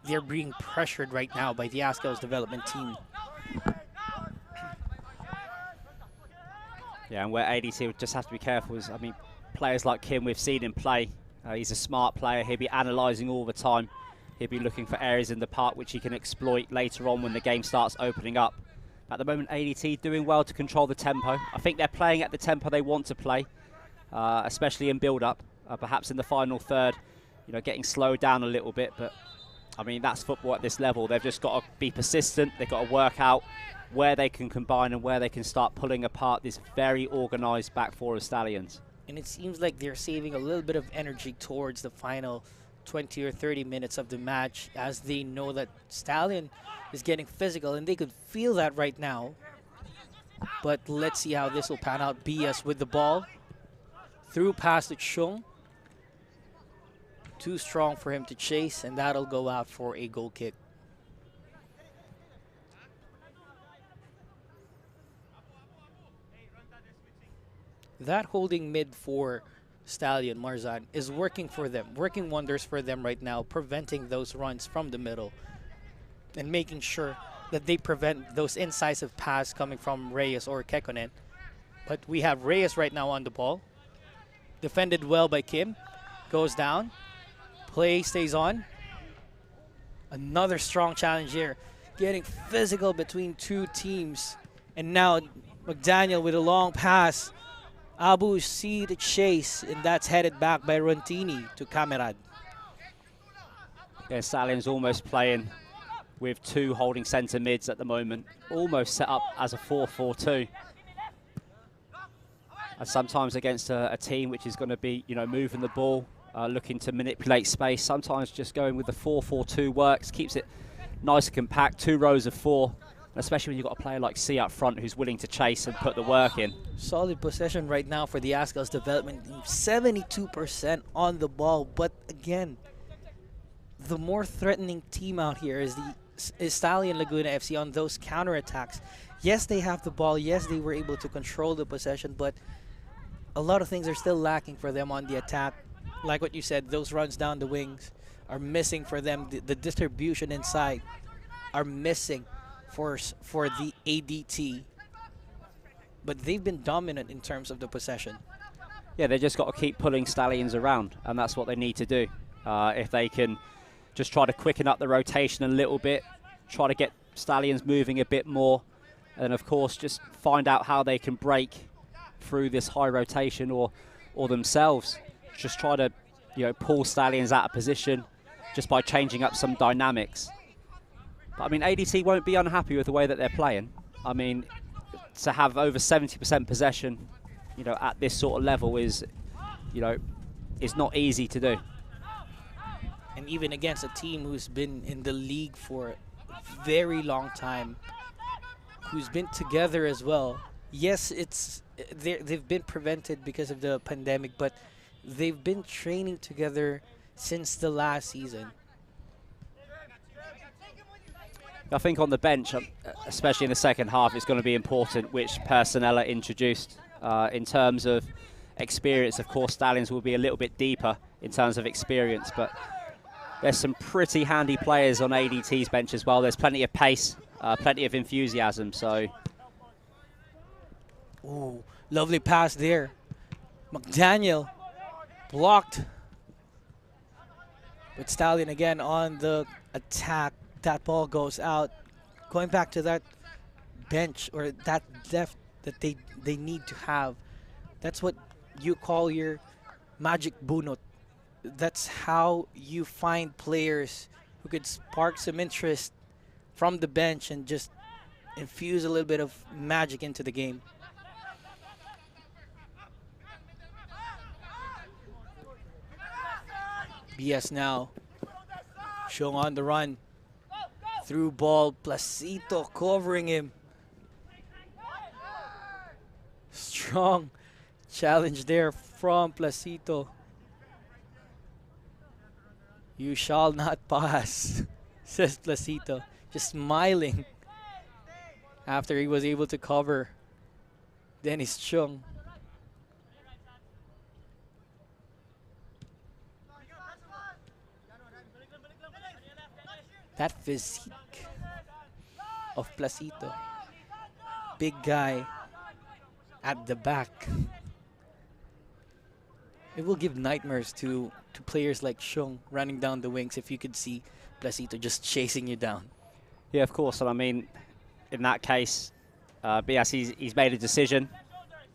they're being pressured right now by the Azkals development team. Yeah, and where ADT would just have to be careful is, I mean, players like Kim, we've seen him play. He's a smart player. He'll be analysing all the time. He'll be looking for areas in the park which he can exploit later on when the game starts opening up. At the moment, ADT doing well to control the tempo. I think they're playing at the tempo they want to play, especially in build-up. Perhaps in the final third, you know, getting slowed down a little bit. But, I mean, that's football at this level. They've just got to be persistent. They've got to work out where they can combine and where they can start pulling apart this very organised back four of Stallions. And it seems like they're saving a little bit of energy towards the final 20 or 30 minutes of the match, as they know that Stallion is getting physical, and they could feel that right now. But let's see how this will pan out. BS with the ball. Through pass to Chung. Too strong for him to chase, and that'll go out for a goal kick. That holding mid for Stallion, Marzan, is working for them, working wonders for them right now, preventing those runs from the middle and making sure that they prevent those incisive passes coming from Reyes or Kekkonen. But we have Reyes right now on the ball. Defended well by Kim. Goes down. Play stays on. Another strong challenge here. Getting physical between two teams. And now McDaniel with a long pass. Abu see the chase, and that's headed back by Rontini to Camerad. Yeah, Stallion's almost playing with two holding centre mids at the moment. Almost set up as a 4-4-2. And sometimes against a team which is going to be, you know, moving the ball, looking to manipulate space. Sometimes just going with the 4-4-2 works, keeps it nice and compact, 2 rows of 4. Especially when you've got a player like C up front who's willing to chase and put the work in. Solid possession right now for the Azkals development team. 72% on the ball. But again, the more threatening team out here is Stallion Laguna FC on those counterattacks. Yes, they have the ball. Yes, they were able to control the possession. But a lot of things are still lacking for them on the attack. Like what you said, those runs down the wings are missing for them. The distribution inside are missing for the ADT, but they've been dominant in terms of the possession. Yeah, they just got to keep pulling Stallions around, and that's what they need to do. If they can just try to quicken up the rotation a little bit, try to get Stallions moving a bit more, And of course, just find out how they can break through this high rotation or themselves. Just try to, pull Stallions out of position just by changing up some dynamics. But I mean, ADT won't be unhappy with the way that they're playing. I mean, to have over 70% possession, at this sort of level is not easy to do. And even against a team who's been in the league for a very long time, who's been together as well. Yes, they've been prevented because of the pandemic, but they've been training together since the last season. I think on the bench, especially in the second half, it's going to be important which personnel are introduced. In terms of experience, of course, Stallions will be a little bit deeper in terms of experience, but there's some pretty handy players on ADT's bench as well. There's plenty of pace, plenty of enthusiasm. So, ooh, lovely pass there. McDaniel blocked. But Stallion again on the attack. That ball goes out. Going back to that bench or that depth that they need to have. That's what you call your magic bunot. That's how you find players who could spark some interest from the bench and just infuse a little bit of magic into the game. BS now. Showing on the run. Through ball. Placito covering him. Strong challenge there from Placito. You shall not pass, says Placito, just smiling after he was able to cover Dennis Chung. That physique of Placito. Big guy at the back. It will give nightmares to players like Shung running down the wings if you could see Placito just chasing you down. Yeah, of course. And I mean, in that case, BS, he's made a decision.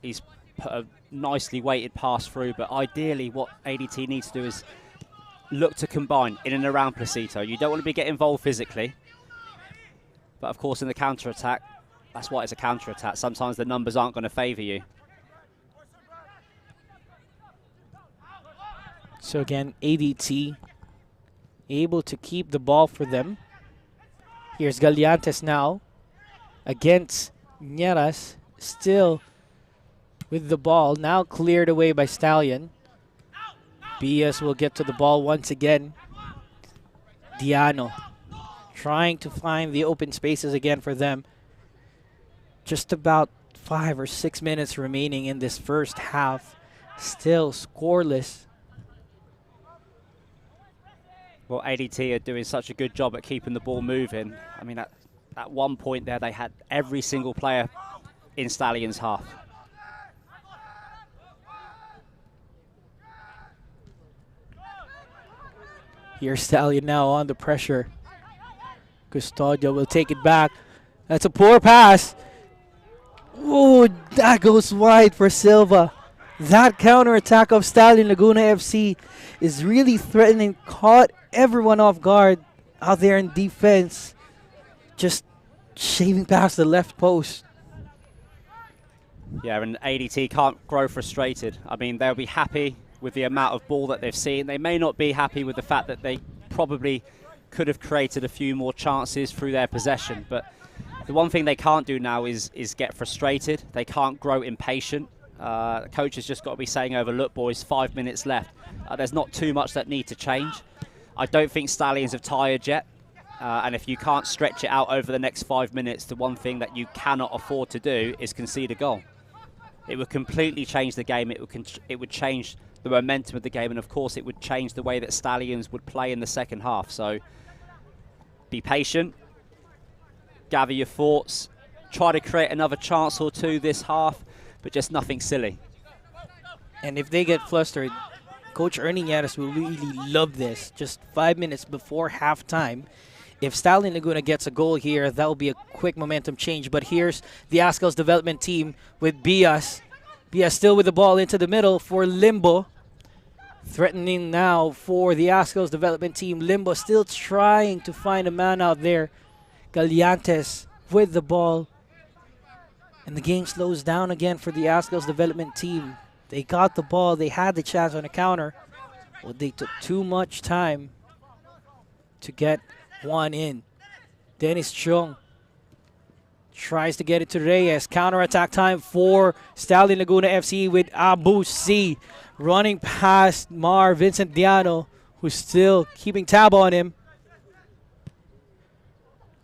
He's put a nicely weighted pass through, but ideally what ADT needs to do is look to combine in and around Placito. You don't want to get involved physically, but of course in the counter-attack, that's why it's a counter-attack. Sometimes the numbers aren't going to favour you. So again, ADT able to keep the ball for them. Here's Galiantes now against Nieras, still with the ball, now cleared away by Stallion. BS will get to the ball once again. Diano trying to find the open spaces again for them. Just about 5 or 6 minutes remaining in this first half. Still scoreless. Well, ADT are doing such a good job at keeping the ball moving. I mean, at one point there, they had every single player in Stallion's half. Here's Stallion now on the pressure. Custodio will take it back. That's a poor pass. Oh, that goes wide for Silva. That counterattack of Stallion Laguna FC is really threatening. Caught everyone off guard out there in defense. Just shaving past the left post. Yeah, and ADT can't grow frustrated. I mean, they'll be happy with the amount of ball that they've seen. They may not be happy with the fact that they probably could have created a few more chances through their possession. But the one thing they can't do now is get frustrated. They can't grow impatient. The coach has just got to be saying over, look, boys, 5 minutes left. There's not too much that need to change. I don't think Stallions have tired yet. And if you can't stretch it out over the next 5 minutes, the one thing that you cannot afford to do is concede a goal. It would completely change the game. It would change the momentum of the game. And, of course, it would change the way that Stallions would play in the second half. So be patient. Gather your thoughts. Try to create another chance or two this half, but just nothing silly. And if they get flustered, Coach Ernie Nieras will really love this. Just 5 minutes before halftime, If Stallion Laguna gets a goal here, that will be a quick momentum change. But here's the Azkals development team with Bias. Bias still with the ball into the middle for Limbo. Threatening now for the Azkals development team. Limbo still trying to find a man out there. Galiantes with the ball. And the game slows down again for the Azkals development team. They got the ball. They had the chance on a counter. But they took too much time to get one in. Dennis Chung tries to get it to Reyes. Counter-attack time for Stallion Laguna FC with Abu C running past Mar Vincent Diano, who's still keeping tab on him.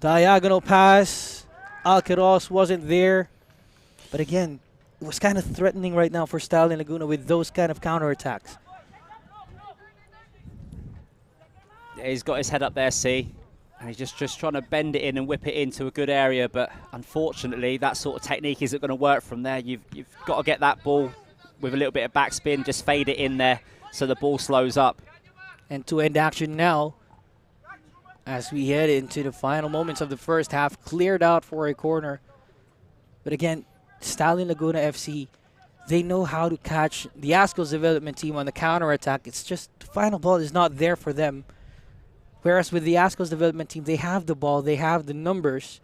Diagonal pass. Alcaraz wasn't there. But again, it was kind of threatening right now for Stallion Laguna with those kind of counter-attacks. Yeah, he's got his head up there, C. And he's just trying to bend it in and whip it into a good area. But unfortunately, that sort of technique isn't going to work from there. You've got to get that ball with a little bit of backspin, just fade it in there so the ball slows up. And to end action now, as we head into the final moments of the first half, cleared out for a corner. But again, Stallion Laguna FC, they know how to catch the Azkals development team on the counter-attack. It's just the final ball is not there for them. Whereas with the Azkals development team, they have the ball, they have the numbers,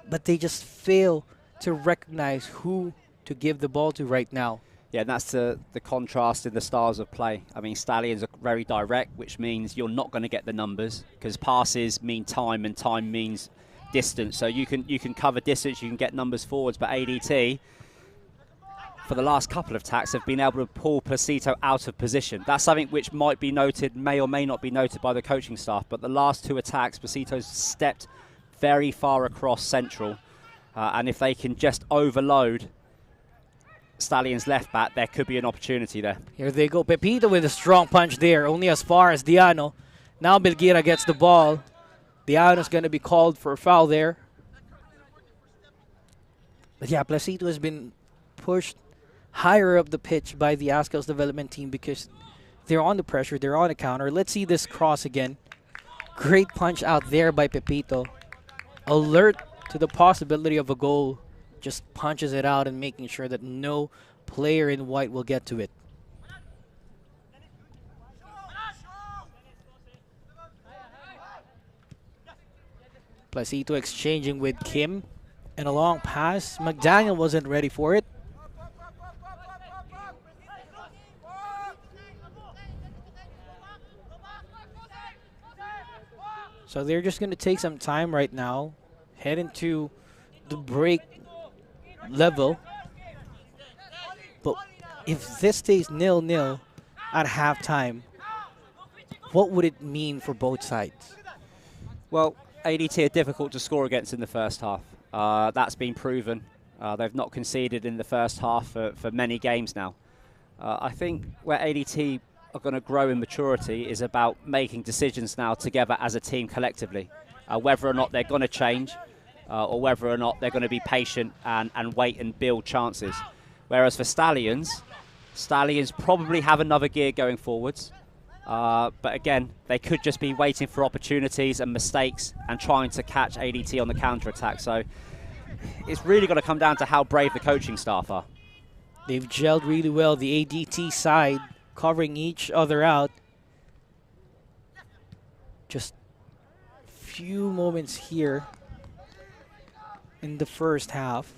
but they just fail to recognize who to give the ball to right now. Yeah, and that's the contrast in the styles of play. I mean, Stallions are very direct, which means you're not going to get the numbers because passes mean time and time means distance. So you can cover distance, you can get numbers forwards, but ADT, for the last couple of attacks, have been able to pull Placito out of position. That's something which might be noted, may or may not be noted by the coaching staff, but the last two attacks, Placito's stepped very far across central, and if they can just overload Stallion's left back, there could be an opportunity there. Here they go. Pepito with a strong punch there, only as far as Diano. Now Belgira gets the ball. Diano's going to be called for a foul there. But yeah, Placito has been pushed higher up the pitch by the Azkals development team because they're on the pressure, they're on the counter. Let's see this cross again. Great punch out there by Pepito. Alert to the possibility of a goal. Just punches it out and making sure that no player in white will get to it. Placito exchanging with Kim. And a long pass. McDaniel wasn't ready for it. So they're just going to take some time right now. Head into the break level. But if this stays 0-0 at halftime, what would it mean for both sides? Well, ADT are difficult to score against in the first half. That's been proven. They've not conceded in the first half for many games now. I think where ADT are going to grow in maturity is about making decisions now together as a team collectively. Whether or not they're going to change or whether or not they're going to be patient and wait and build chances. Whereas for Stallions probably have another gear going forwards. But again, they could just be waiting for opportunities and mistakes and trying to catch ADT on the counter-attack. So it's really going to come down to how brave the coaching staff are. They've gelled really well, the ADT side, covering each other out. Just few moments here in the first half.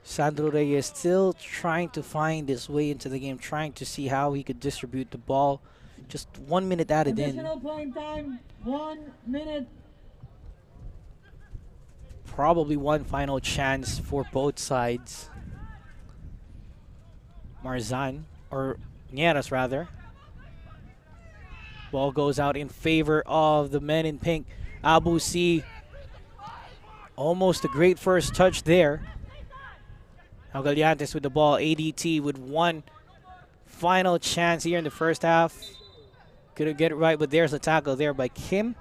Sandro Reyes still trying to find his way into the game, trying to see how he could distribute the ball. Just 1 minute added in. Additional playing time, 1 minute. Probably one final chance for both sides. Marzan, or Nieras rather. Ball goes out in favor of the men in pink. Abu C. Almost a great first touch there. Now Galiantes with the ball. ADT with one final chance here in the first half. Couldn't get it right, but there's a tackle there by Kim.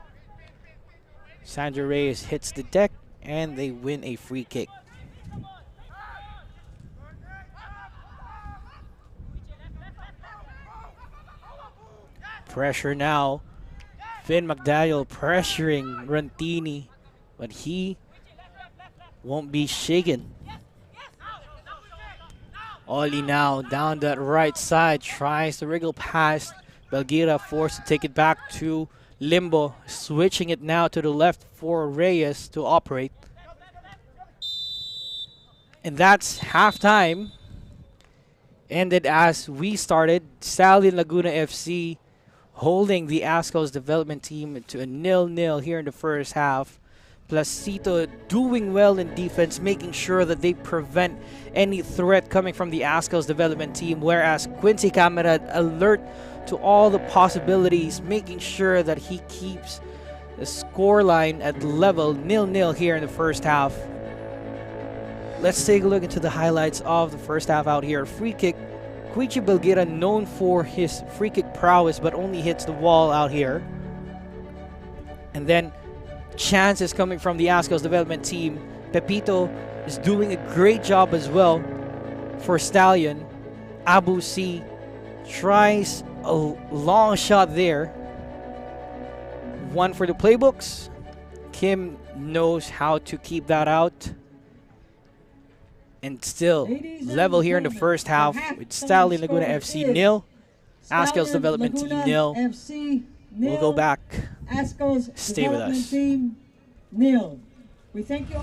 Sandro Reyes hits the deck, and they win a free kick. Pressure now Finn McDaniel pressuring Rantini, but he won't be shaken. Oli now down that right side, tries to wriggle past. Belgira forced to take it back to Limbo, switching it now to the left for Reyes to operate. And that's halftime. Ended as we started. Stallion Laguna FC holding the Azkals development team to a 0-0 here in the first half. Placito doing well in defense, making sure that they prevent any threat coming from the Azkals development team, whereas Quincy Camarad alert to all the possibilities, making sure that he keeps the scoreline at level 0-0 here in the first half. Let's take a look into the highlights of the first half out here. Free kick. Koichi Belgira known for his free kick prowess, but only hits the wall out here. And then chances coming from the Azkals development team. Pepito is doing a great job as well for Stallion. Abu C tries a long shot there. One for the playbooks. Kim knows how to keep that out. And still level here in the first half with Stallion Laguna FC 0. Azkals development team 0. We'll go back. Stay with us. Team, 0. We thank you.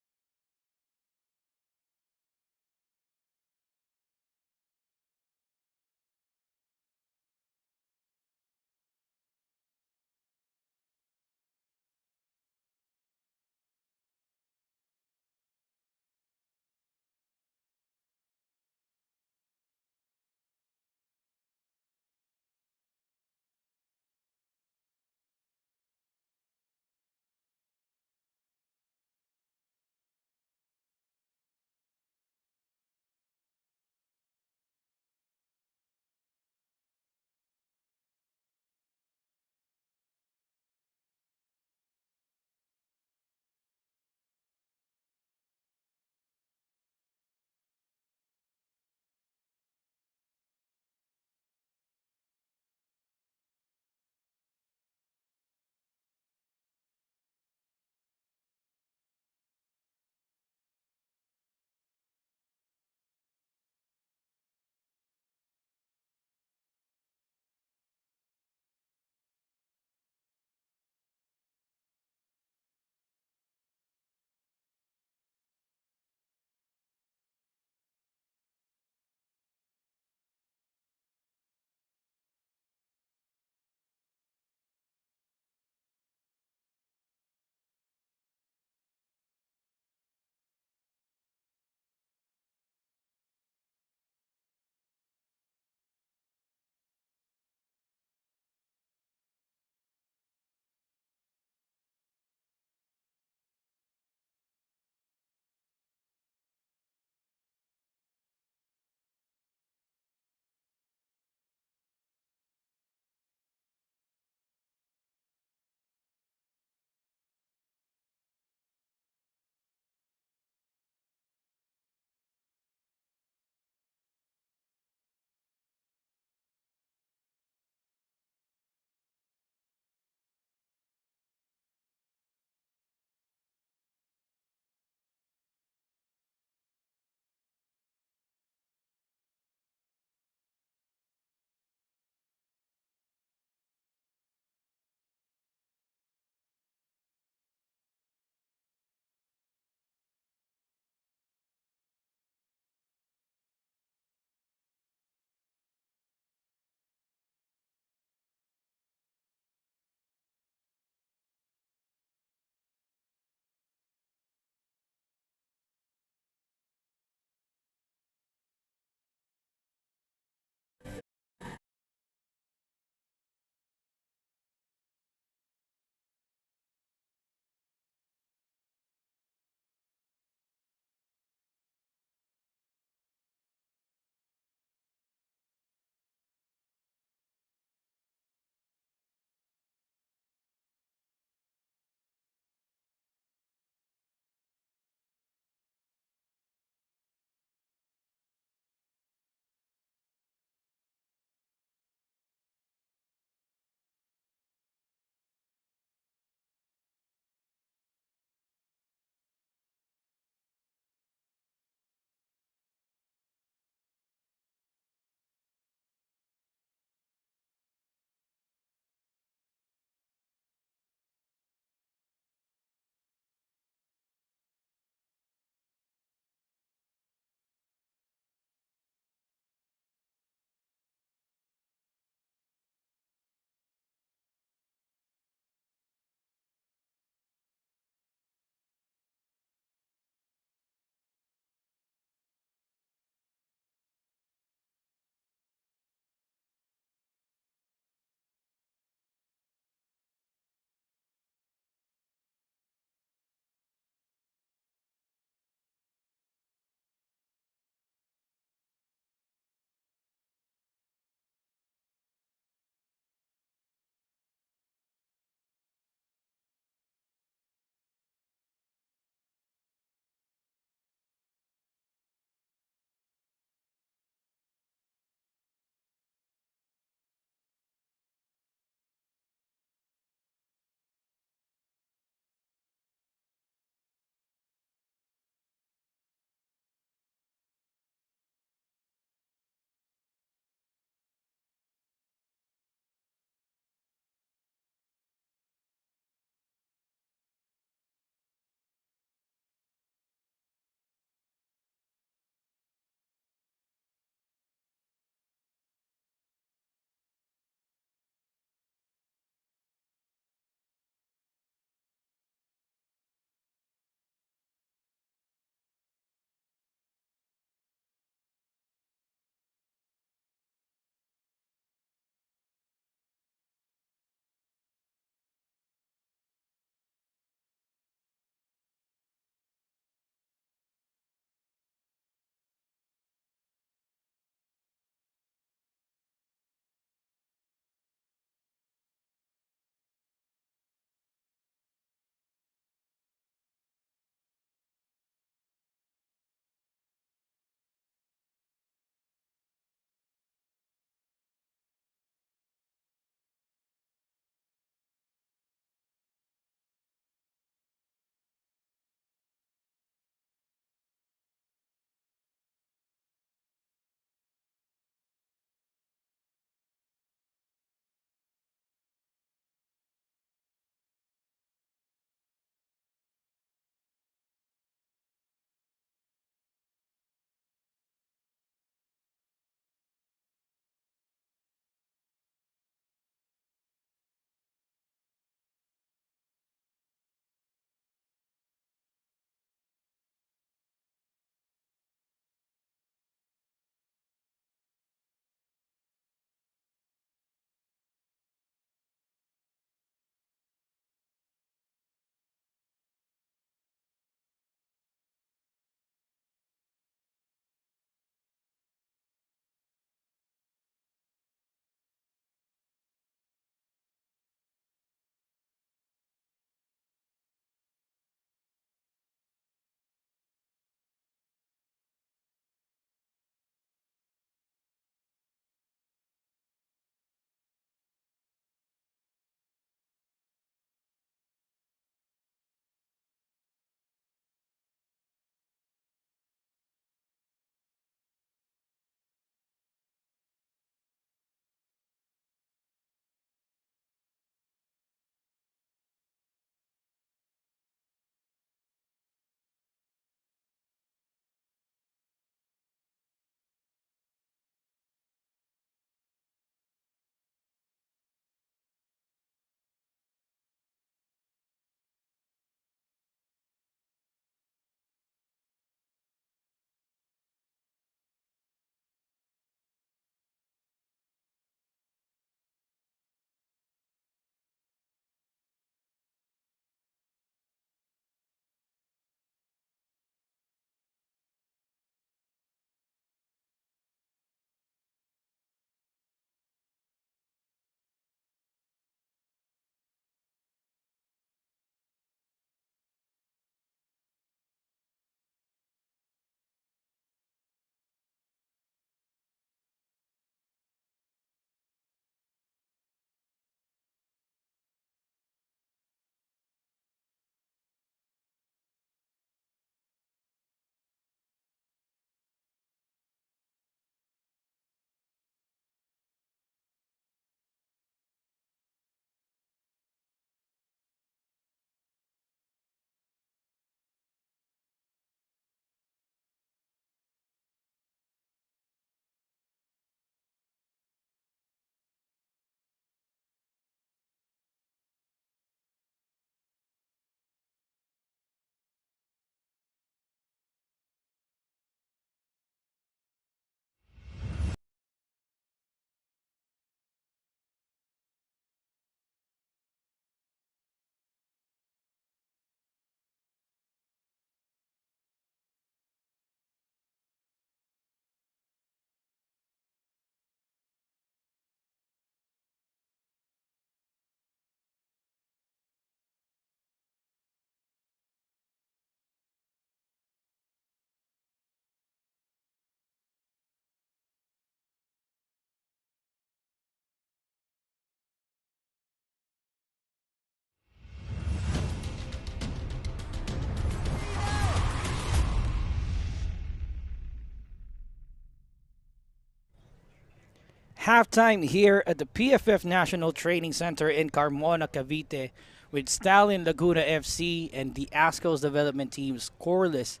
Halftime here at the PFF National Training Center in Carmona, Cavite, with Stallion Laguna FC and the Azkals development team scoreless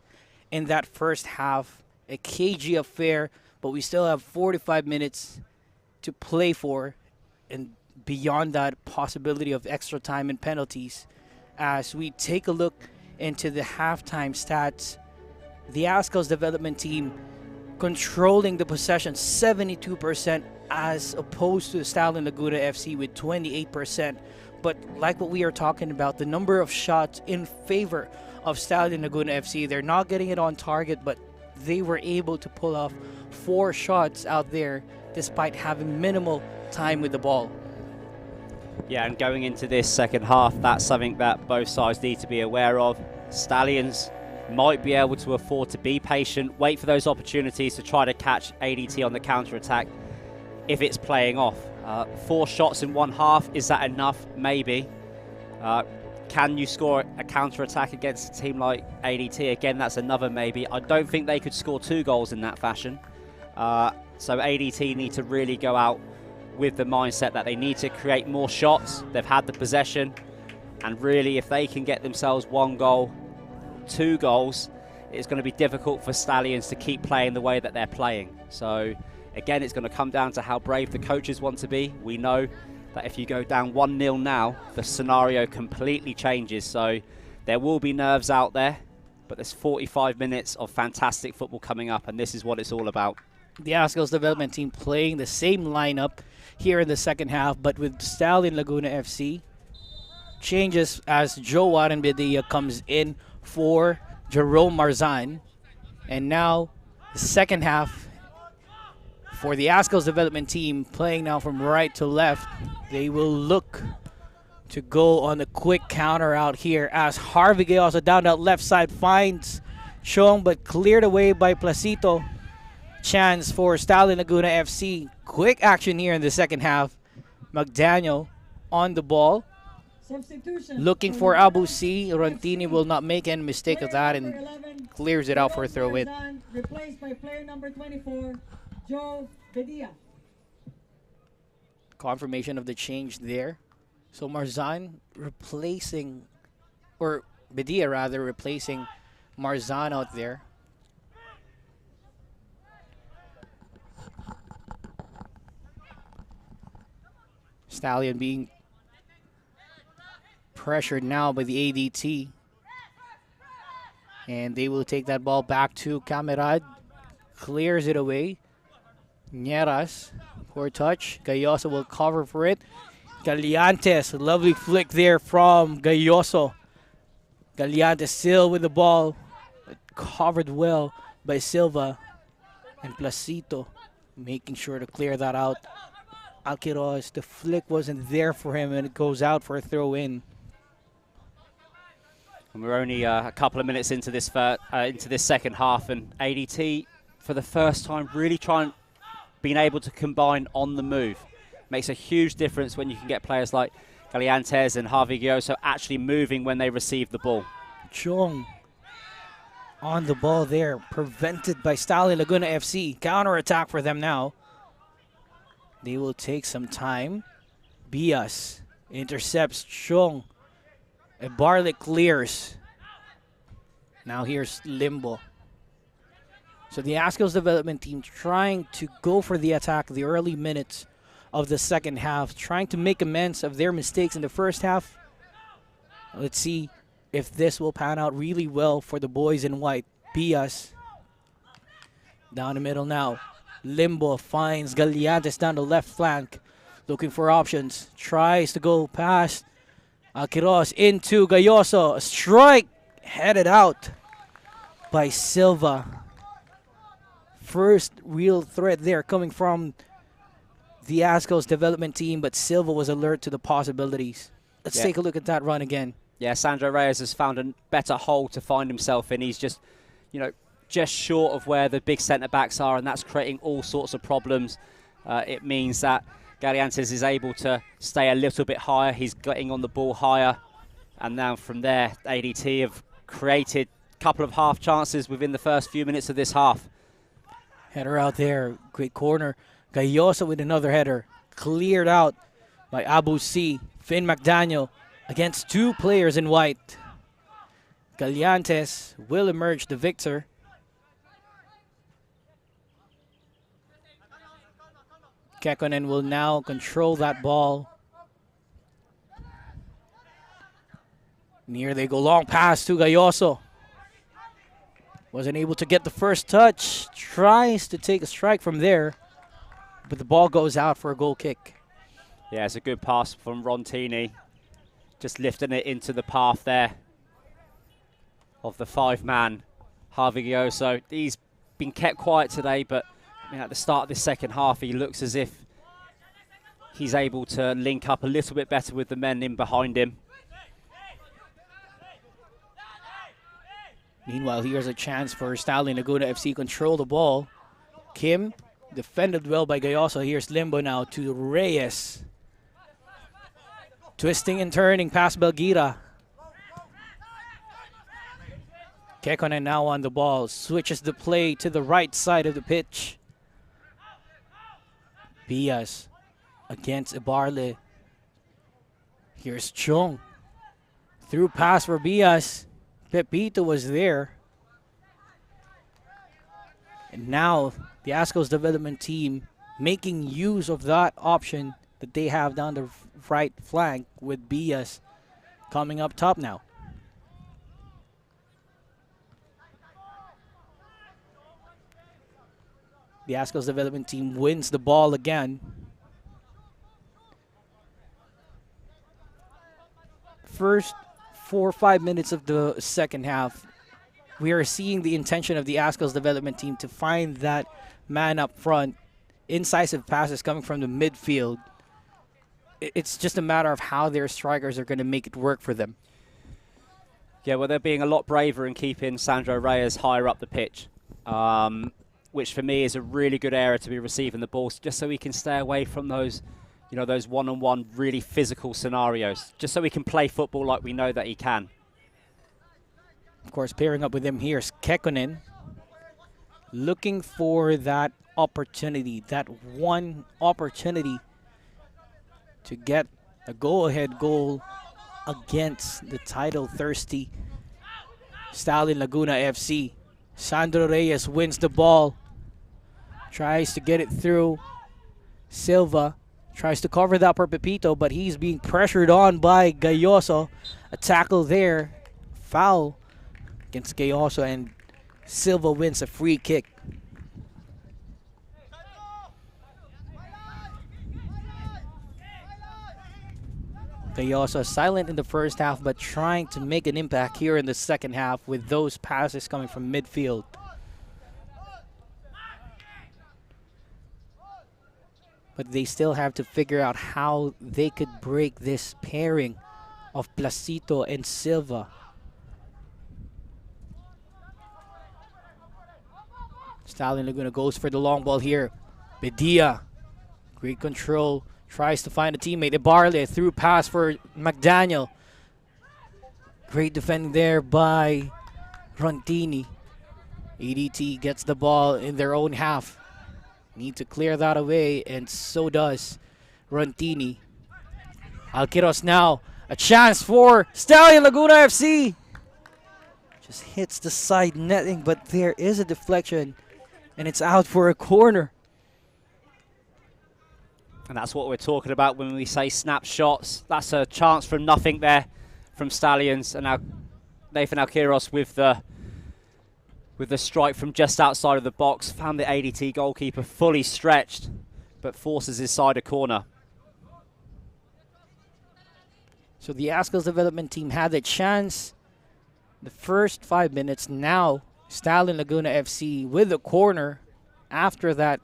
in that first half. A cagey affair, but we still have 45 minutes to play for, and beyond that, possibility of extra time and penalties. As we take a look into the halftime stats, the Azkals development team controlling the possession 72% as opposed to Stallion Laguna FC with 28%. But like what we are talking about, the number of shots in favor of Stallion Laguna FC, they're not getting it on target, but they were able to pull off 4 shots out there despite having minimal time with the ball. Yeah, and going into this second half, that's something that both sides need to be aware of. Stallions might be able to afford to be patient, wait for those opportunities to try to catch ADT on the counter-attack if it's playing off. 4 shots in one half, is that enough? Maybe. Can you score a counter-attack against a team like ADT? Again, that's another maybe. I don't think they could score 2 goals in that fashion. So ADT need to really go out with the mindset that they need to create more shots. They've had the possession, and really if they can get themselves 1 goal, 2 goals, it's going to be difficult for Stallions to keep playing the way that they're playing. So again, it's going to come down to how brave the coaches want to be. We know that if you go down 1-0 now, the scenario completely changes. So there will be nerves out there, but there's 45 minutes of fantastic football coming up, and this is what it's all about. The Azkals development team playing the same lineup here in the second half, but with Stallion Laguna FC. Changes as Joe Warenbedia comes in for Jerome Marzan. And now the second half for the Azkals development team, playing now from right to left. They will look to go on a quick counter out here as Harvey Gayoso down that left side finds Chong, but cleared away by Placito. Chance for Stallion Laguna FC. Quick action here in the second half. McDaniel on the ball. Looking for Abu C. Rontini will not make any mistake of that and clears it out for a throw-in. Replaced by player number 24, Joe Bedia. Confirmation of the change there. So Marzan replacing, or Bedia rather, replacing Marzan out there. Stallion being pressured now by the ADT. And they will take that ball back to Camerad. Clears it away. Nieras, poor touch. Gayoso will cover for it. Galiantes, lovely flick there from Gayoso. Galiantes still with the ball. Covered well by Silva. And Placito making sure to clear that out. Alquiros, the flick wasn't there for him, and it goes out for a throw-in. And we're only a couple of minutes into this second half, and ADT, for the first time, really being able to combine on the move. Makes a huge difference when you can get players like Galiantes and Harvey Gayoso actually moving when they receive the ball. Chong on the ball there, prevented by Stallion Laguna FC. Counter-attack for them now. They will take some time. Bias intercepts Chong. A Barlick clears. Now here's Limbo. So the Azkals development team trying to go for the attack the early minutes of the second half, trying to make amends of their mistakes in the first half. Let's see if this will pan out really well for the boys in white. Bias down the middle now. Limbo finds Galiantes down the left flank, looking for options. Tries to go past Alquiros into Gayoso. A strike headed out by Silva. First real threat there coming from the Azkals development team, but Silva was alert to the possibilities. Let's take a look at that run again. Yeah, Sandro Reyes has found a better hole to find himself in. He's just, just short of where the big centre-backs are, and that's creating all sorts of problems. It means that Galiantes is able to stay a little bit higher. He's getting on the ball higher. And now from there, ADT have created a couple of half chances within the first few minutes of this half. Header out there. Great corner Gayosa with another header. Cleared out by Abu C. Finn McDaniel against 2 players in white. Gallantes will emerge the victor. Kekkonen will now control that ball. And here they go, long pass to Gayoso. Wasn't able to get the first touch. Tries to take a strike from there, but the ball goes out for a goal kick. Yeah, it's a good pass from Rontini. Just lifting it into the path there of the 5-man Harvey Gayoso. He's been kept quiet today, but I mean, at the start of this second half, he looks as if he's able to link up a little bit better with the men in behind him. Meanwhile, here's a chance for Stallion Laguna FC control the ball. Kim defended well by Gayoso. Here's Limbo now to Reyes. Twisting and turning past Belgira. Kekkonen now on the ball. Switches the play to the right side of the pitch. Bias against Ibarle. Here's Chong. Through pass for Bias. Pepito was there. And now the Azkals development team making use of that option that they have down the right flank with Bias coming up top now. The Azkals development team wins the ball again. First 4 or 5 minutes of the second half, we are seeing the intention of the Azkals development team to find that man up front. Incisive passes coming from the midfield. It's just a matter of how their strikers are going to make it work for them. Yeah, well, they're being a lot braver in keeping Sandro Reyes higher up the pitch, which for me is a really good area to be receiving the balls, just so he can stay away from those, you know, those one-on-one really physical scenarios, just so he can play football like we know that he can. Of course, pairing up with him here is Kekkonen, looking for that opportunity, that one opportunity to get a go-ahead goal against the title-thirsty Stallion Laguna FC. Sandro Reyes wins the ball, tries to get it through. Silva tries to cover that for Pepito, but he's being pressured on by Gayoso. A tackle there, foul against Gayoso, and Silva wins a free kick. Gayoso silent in the first half, but trying to make an impact here in the second half with those passes coming from midfield. But they still have to figure out how they could break this pairing of Placito and Silva. Stallion Laguna goes for the long ball here. Bedia, great control. Tries to find a teammate. Ibarle through pass for McDaniel. Great defending there by Rontini. ADT gets the ball in their own half. Need to clear that away, and so does Rontini. Alquiros now. A chance for Stallion Laguna FC. Just hits the side netting, but there is a deflection, and it's out for a corner. And that's what we're talking about when we say snapshots. That's a chance from nothing there from Stallions. And now Nathan Alquiros with the strike from just outside of the box. Found the ADT goalkeeper fully stretched, but forces his side a corner. So the Azkals development team had a chance the first 5 minutes. Now Stallion Laguna FC with a corner after that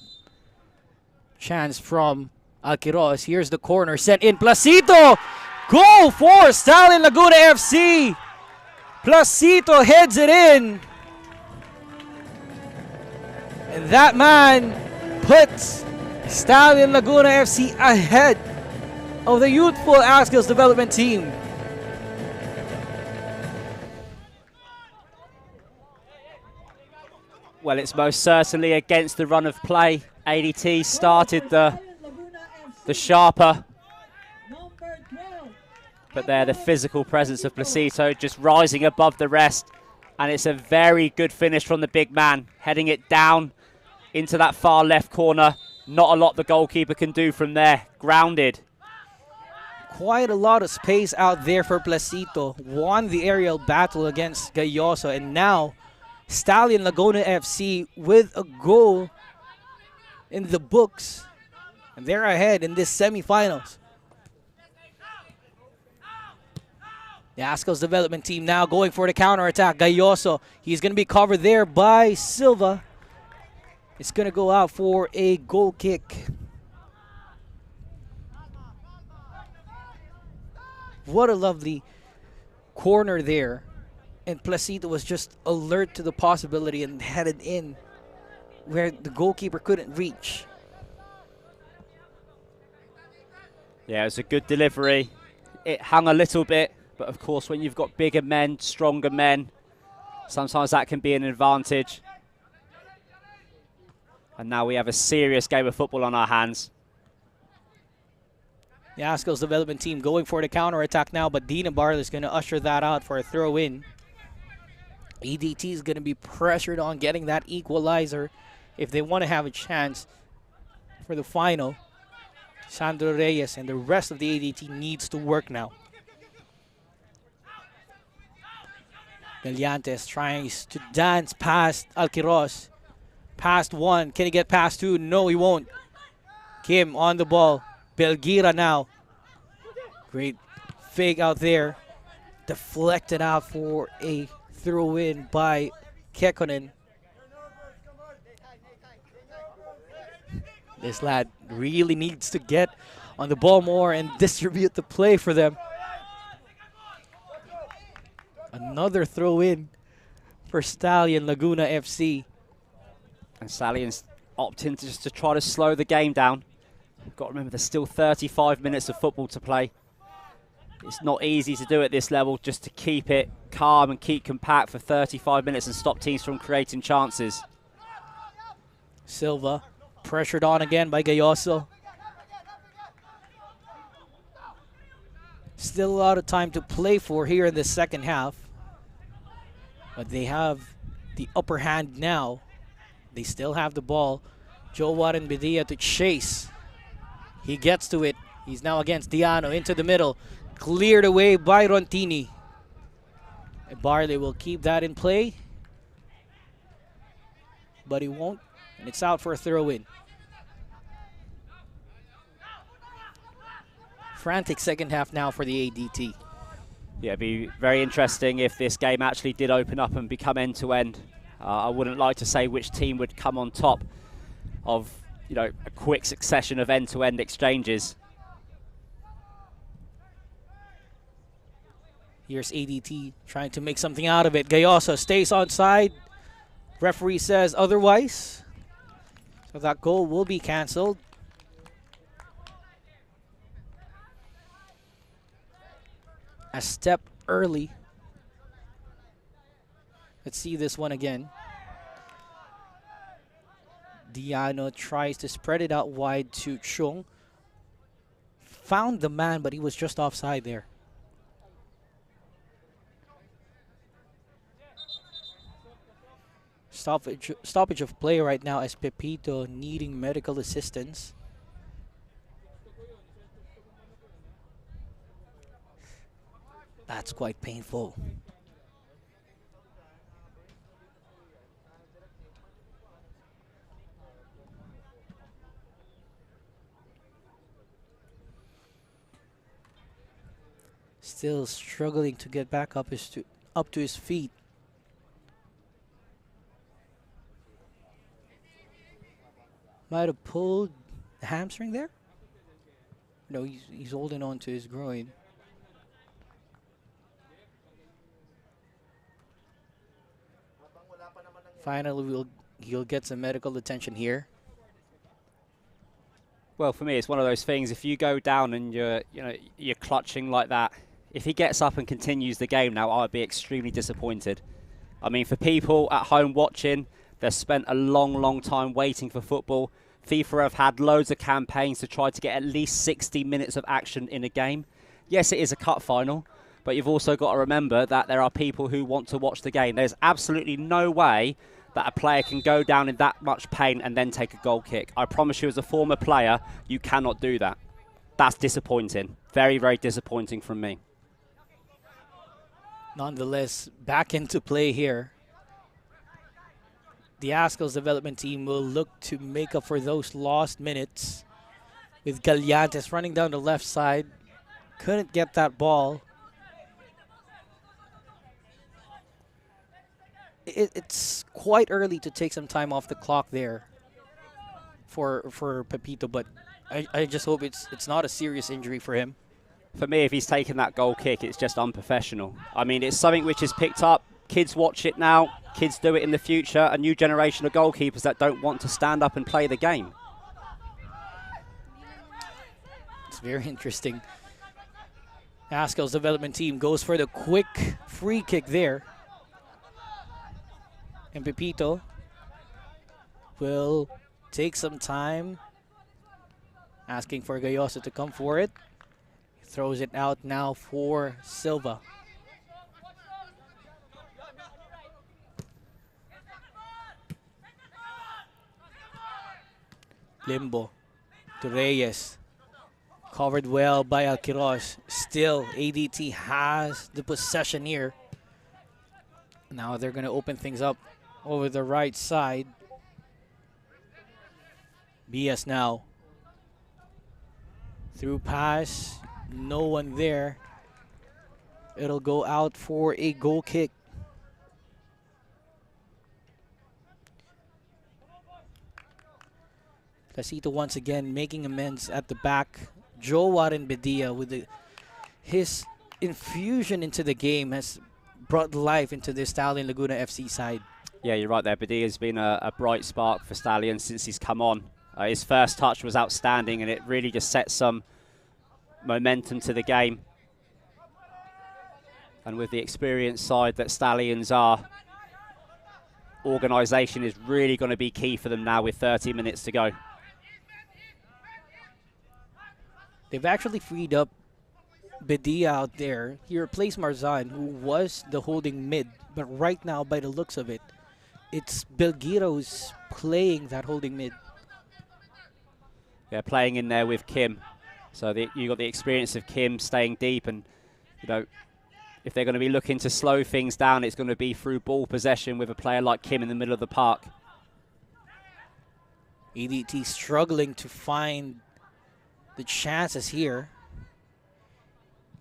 chance from Alquiros. Here's the corner sent in. Placito! Goal for Stallion Laguna FC! Placito heads it in. And that man puts Stallion Laguna FC ahead of the youthful Azkals development team. Well, it's most certainly against the run of play ADT started the Stallion Laguna FC, sharper, number 12. but there the physical presence of Placito just rising above the rest. And it's a very good finish from the big man, heading it down into that far left corner. Not a lot the goalkeeper can do from there. Grounded. Quite a lot of space out there for Placito. Won the aerial battle against Gayoso, and now Stallion Laguna FC with a goal in the books. And they're ahead in this semifinals. The Azkals development team now going for the counterattack. Gayoso, he's going to be covered there by Silva. It's going to go out for a goal kick. What a lovely corner there. And Placito was just alert to the possibility and headed in where the goalkeeper couldn't reach. Yeah, it was a good delivery. It hung a little bit, but of course when you've got bigger men, stronger men, sometimes that can be an advantage. And now we have a serious game of football on our hands. The Azkals development team going for the counter-attack now, but Dina Barley is going to usher that out for a throw-in. EDT is going to be pressured on getting that equalizer if they want to have a chance for the final. Sandro Reyes and the rest of the ADT needs to work now. Galiantes tries to dance past Alquiros. Past one. Can he get past two? No, he won't. Kim on the ball. Belgira now. Great fake out there. Deflected out for a throw-in by Kekkonen. This lad really needs to get on the ball more and distribute the play for them. Another throw-in for Stallion Laguna FC. And Stallion's opting just to try to slow the game down. Got to remember there's still 35 minutes of football to play. It's not easy to do at this level, just to keep it calm and keep compact for 35 minutes and stop teams from creating chances. Silva pressured on again by Gayoso. Still a lot of time to play for here in the second half. But they have the upper hand now. They still have the ball. Joe Warren Bedia to chase. He gets to it. He's now against Diano into the middle. Cleared away by Rontini. Barley will keep that in play. But he won't. And it's out for a throw-in. Frantic second half now for the ADT. Yeah, it'd be very interesting if this game actually did open up and become end-to-end. I wouldn't like to say which team would come on top of, you know, a quick succession of end-to-end exchanges. Here's ADT trying to make something out of it. Gayoso stays on side. Referee says otherwise. So that goal will be canceled. A step early. Let's see this one again. Diano tries to spread it out wide to Chung. Found the man, but he was just offside there. Stoppage of play right now as Pepito needing medical assistance. That's quite painful. Still struggling to get back up to his feet. Might have pulled the hamstring there. No, he's holding on to his groin. Finally, he'll get some medical attention here. Well, for me, it's one of those things. If you go down and you're clutching like that, if he gets up and continues the game now, I'd be extremely disappointed. I mean, for people at home watching, they've spent a long, long time waiting for football. FIFA have had loads of campaigns to try to get at least 60 minutes of action in a game. Yes, it is a cup final, but you've also got to remember that there are people who want to watch the game. There's absolutely no way that a player can go down in that much pain and then take a goal kick. I promise you, as a former player, you cannot do that. That's disappointing. Very, very disappointing from me. Nonetheless, back into play here. The Azkals development team will look to make up for those lost minutes with Gallantes running down the left side. Couldn't get that ball. It's quite early to take some time off the clock there for Pepito, but I just hope it's not a serious injury for him. For me, if he's taken that goal kick, it's just unprofessional. I mean, it's something which is picked up. Kids watch it now. Kids do it in the future. A new generation of goalkeepers that don't want to stand up and play the game. It's very interesting. Azkals development team goes for the quick free kick there. And Pepito will take some time, asking for Gayoso to come for it. Throws it out now for Silva. Limbo to Reyes. Covered well by Alquiros. Still, ADT has the possession here. Now they're going to open things up over the right side. BS now. Through pass. No one there. It'll go out for a goal kick. Placito once again making amends at the back. Joe Warren Bedia with his infusion into the game has brought life into the Stallion Laguna FC side. Yeah, you're right there. Bedia's been a bright spark for Stallion since he's come on. His first touch was outstanding, and it really just set some momentum to the game. And with the experienced side that Stallions are, organisation is really going to be key for them now with 30 minutes to go. They've actually freed up Bedia out there. He replaced Marzan, who was the holding mid. But right now, by the looks of it, it's Belgira who's playing that holding mid. Yeah, playing in there with Kim. So you got the experience of Kim staying deep, and you know, if they're going to be looking to slow things down, it's going to be through ball possession with a player like Kim in the middle of the park. ADT struggling to find the chances here.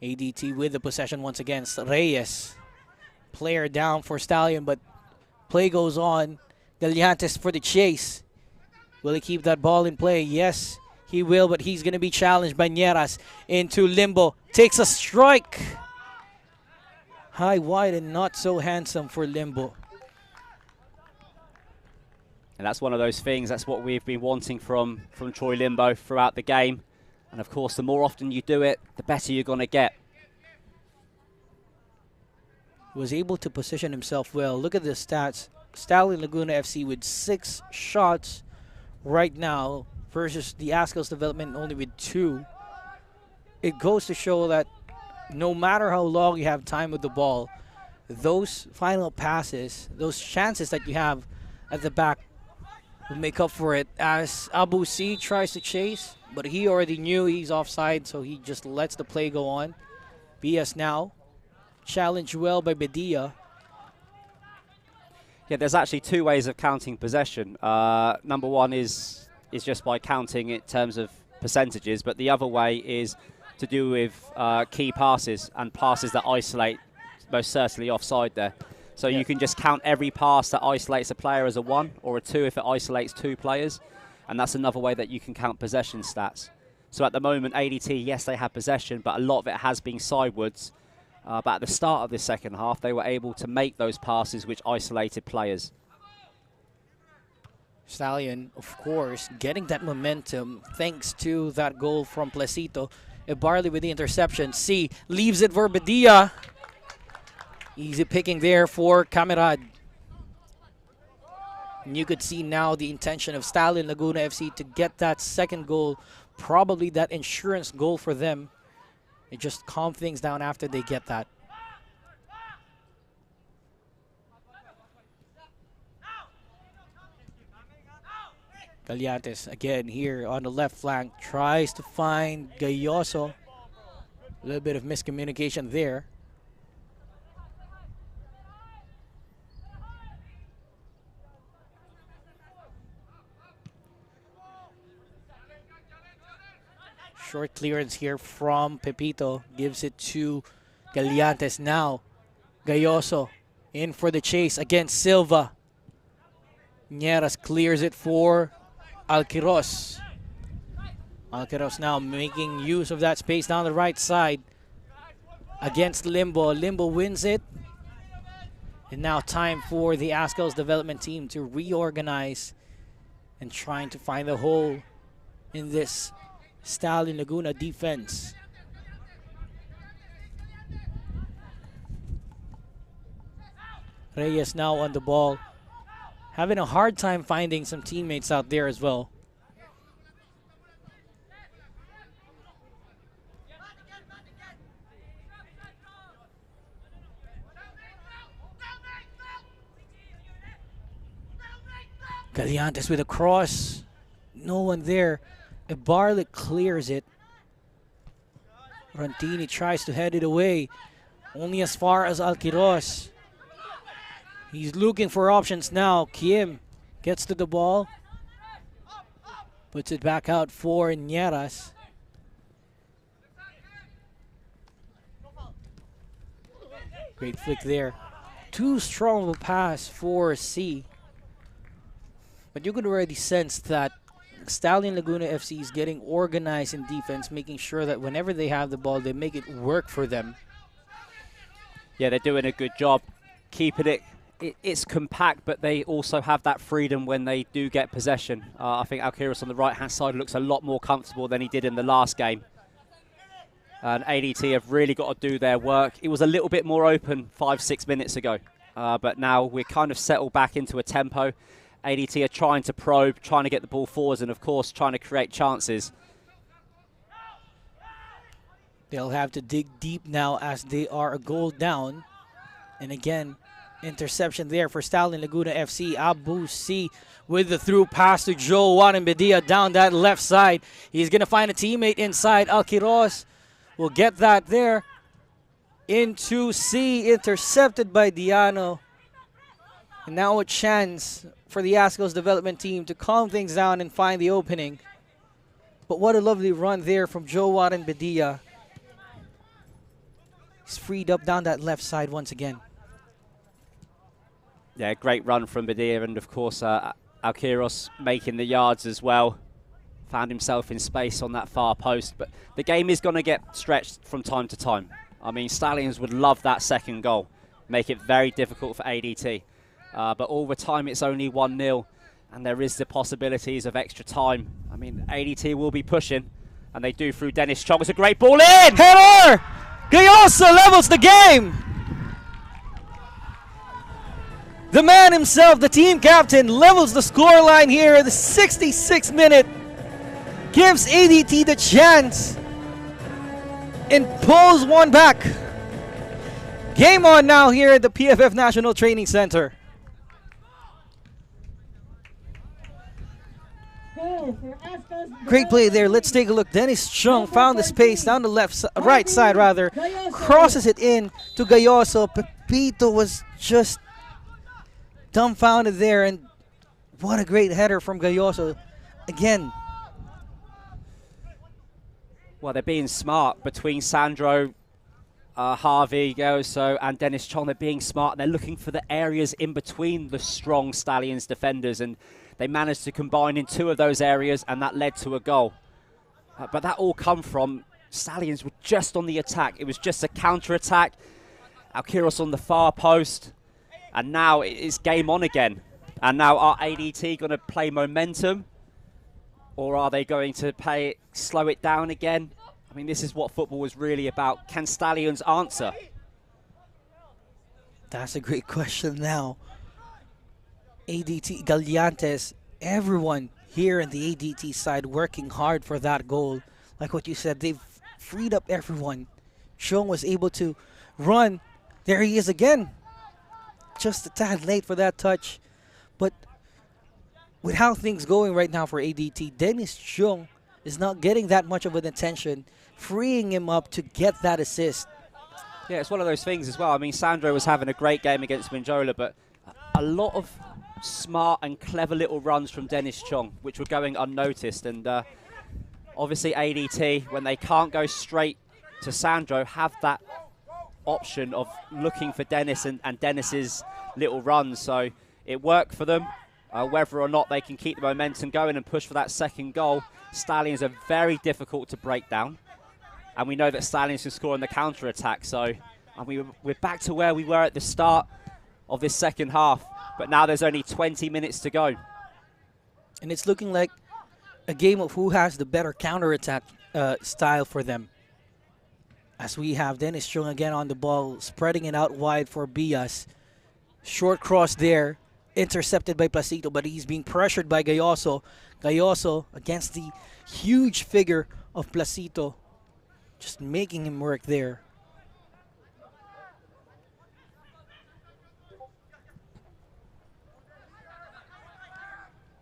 ADT with the possession once again. Reyes, player down for Stallion, but play goes on. Gallantes for the chase. Will he keep that ball in play? Yes, he will, but he's going to be challenged by Nieras into Limbo. Takes a strike. High, wide, and not so handsome for Limbo. And that's one of those things. That's what we've been wanting from Troy Limbo throughout the game. And of course, the more often you do it, the better you're going to get. Was able to position himself well. Look at the stats. Stallion Laguna FC with 6 shots right now versus the Azkals development only with 2. It goes to show that no matter how long you have time with the ball, those final passes, those chances that you have at the back will make up for it, as Abu C tries to chase, but he already knew he's offside, so he just lets the play go on. BS now. Challenged well by Bedia. Yeah, there's actually 2 ways of counting possession. Number one is just by counting in terms of percentages, but the other way is to do with key passes and passes that isolate, most certainly offside there. So you can just count every pass that isolates a player as a 1 or a 2 if it isolates 2 players. And that's another way that you can count possession stats. So at the moment, ADT, yes, they have possession, but a lot of it has been sidewards. But at the start of the second half, they were able to make those passes which isolated players. Stallion, of course, getting that momentum thanks to that goal from Placito. Barley with the interception. C leaves it for Bedia. Easy picking there for Camerad. And you could see now the intention of Stallion Laguna FC to get that second goal, probably that insurance goal for them. They just calm things down after they get that. Gallantes again here on the left flank, tries to find Gayoso. A little bit of miscommunication there. Short clearance here from Pepito. Gives it to Gallantes now. Gayoso in for the chase against Silva. Nieras clears it for Alquiros. Alquiros now making use of that space down the right side against Limbo. Limbo wins it. And now time for the Azkals development team to reorganize and trying to find a hole in this Stallion Laguna defense. Reyes now on the ball. Having a hard time finding some teammates out there as well. Gallantes with a cross. No one there. Ibarlik clears it. Rantini tries to head it away. Only as far as Alquiros. He's looking for options now. Kim gets to the ball. Puts it back out for Nieras. Great flick there. Too strong of a pass for C. But you could already sense that Stallion Laguna FC is getting organized in defense, making sure that whenever they have the ball, they make it work for them. Yeah, they're doing a good job keeping it. It's compact, but they also have that freedom when they do get possession. I think Alquiros on the right-hand side looks a lot more comfortable than he did in the last game. And ADT have really got to do their work. It was a little bit more open 5-6 minutes ago, but now we're kind of settled back into a tempo. ADT are trying to probe, trying to get the ball forwards, and of course trying to create chances. They'll have to dig deep now as they are a goal down. And again, interception there for Stallion Laguna FC. Abu C with the through pass to Joe Warambedia down that left side. He's going to find a teammate inside. Alquiros will get that there. Into C, intercepted by Diano. And now a chance for the Azkals development team to calm things down and find the opening. But what a lovely run there from Joe Warambedia. He's freed up down that left side once again. Yeah, great run from Badia, and of course Alquiros making the yards as well. Found himself in space on that far post, but the game is going to get stretched from time to time. I mean, Stallions would love that second goal, make it very difficult for ADT. But all the time it's only 1-0, and there is the possibilities of extra time. I mean, ADT will be pushing, and they do through Dennis Chong. It's a great ball in! Header! Gayoso levels the game! The man himself, the team captain, levels the scoreline here at the 66th minute. Gives ADT the chance and pulls one back. Game on now here at the PFF National Training Center. Great play there. Let's take a look. Dennis Chung found the space down the right side rather. Crosses it in to Gayoso. Pepito was just dumbfounded there, and what a great header from Gayoso. Again. Well, they're being smart between Sandro, Harvey, Gayoso, and Dennis Chong. They're being smart. They're looking for the areas in between the strong Stallions defenders, and they managed to combine in 2 of those areas, and that led to a goal. But that all come from Stallions were just on the attack. It was just a counter-attack. Alquiros on the far post. And now it's game on again. And now are ADT going to play momentum? Or are they going to slow it down again? I mean, this is what football was really about. Can Stallions answer? That's a great question now. ADT, Galliantes, everyone here in the ADT side working hard for that goal. Like what you said, they've freed up everyone. Chong was able to run. There he is again. Just a tad late for that touch. But with how things going right now for ADT, Dennis Chong is not getting that much of an attention, freeing him up to get that assist. Yeah, it's one of those things as well. I mean, Sandro was having a great game against Minjola, but a lot of smart and clever little runs from Dennis Chong, which were going unnoticed. And obviously ADT, when they can't go straight to Sandro, have that option of looking for Dennis and Dennis's little runs. So it worked for them. Whether or not they can keep the momentum going and push for that second goal, Stallions are very difficult to break down. And we know that Stallions can score on the counter-attack. So we're back to where we were at the start of this second half. But now there's only 20 minutes to go. And it's looking like a game of who has the better counter-attack style for them. As we have Dennis Chong again on the ball, spreading it out wide for Bias. Short cross there, intercepted by Placito, but he's being pressured by Gayoso. Gayoso against the huge figure of Placito, just making him work there.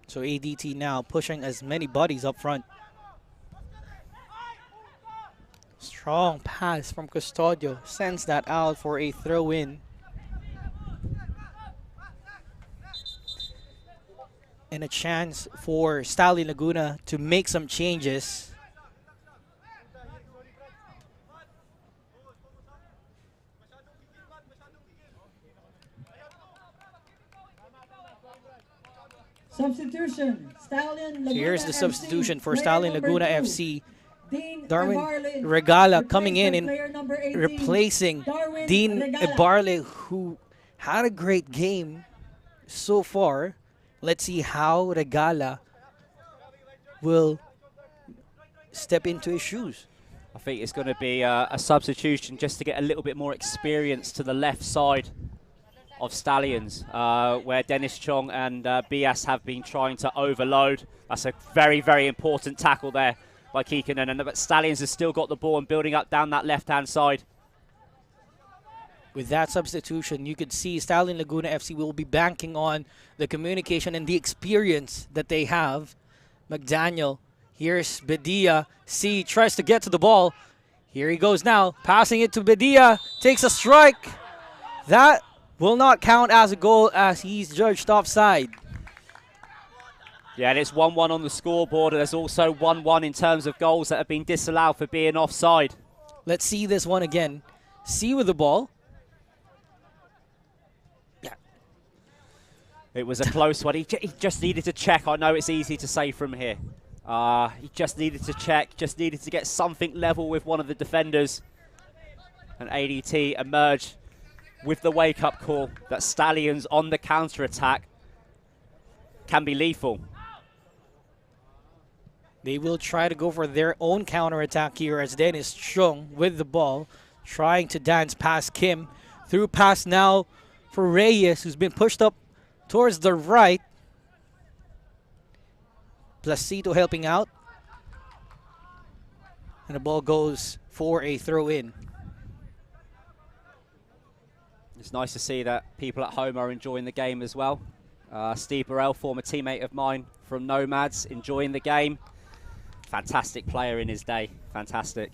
So ADT now pushing as many bodies up front. Strong pass from Custodio. Sends that out for a throw-in. And a chance for Stallion Laguna to make some changes. Substitution, Stallion Laguna. So here's the FC, substitution for player Stallion number Laguna 2, FC. Dean Darwin Ebarle, Regala replaced coming in by and player number 18, replacing Darwin Dean Regala. Ebarle, who had a great game so far. Let's see how Regala will step into his shoes. I think it's going to be a substitution just to get a little bit more experience to the left side of Stallions, where Dennis Chong and Bias have been trying to overload. That's a very, very important tackle there by Kikkonen, but Stallions has still got the ball and building up down that left-hand side. With that substitution, you could see Stallion Laguna FC will be banking on the communication and the experience that they have. McDaniel, here's Bedia. C tries to get to the ball. Here he goes now, passing it to Bedia. Takes a strike. That will not count as a goal as he's judged offside. Yeah, and it's 1-1 on the scoreboard. There's also 1-1 in terms of goals that have been disallowed for being offside. Let's see this one again. C with the ball. It was a close one. He just needed to check. I know it's easy to say from here. He just needed to check, just needed to get something level with one of the defenders. And ADT emerged with the wake-up call that Stallions on the counter-attack can be lethal. They will try to go for their own counter-attack here as Dennis Chong with the ball, trying to dance past Kim. Through pass now for Reyes, who's been pushed up towards the right. Placito helping out. And the ball goes for a throw-in. It's nice to see that people at home are enjoying the game as well. Steve Burrell, former teammate of mine from Nomads, enjoying the game. Fantastic player in his day. Fantastic.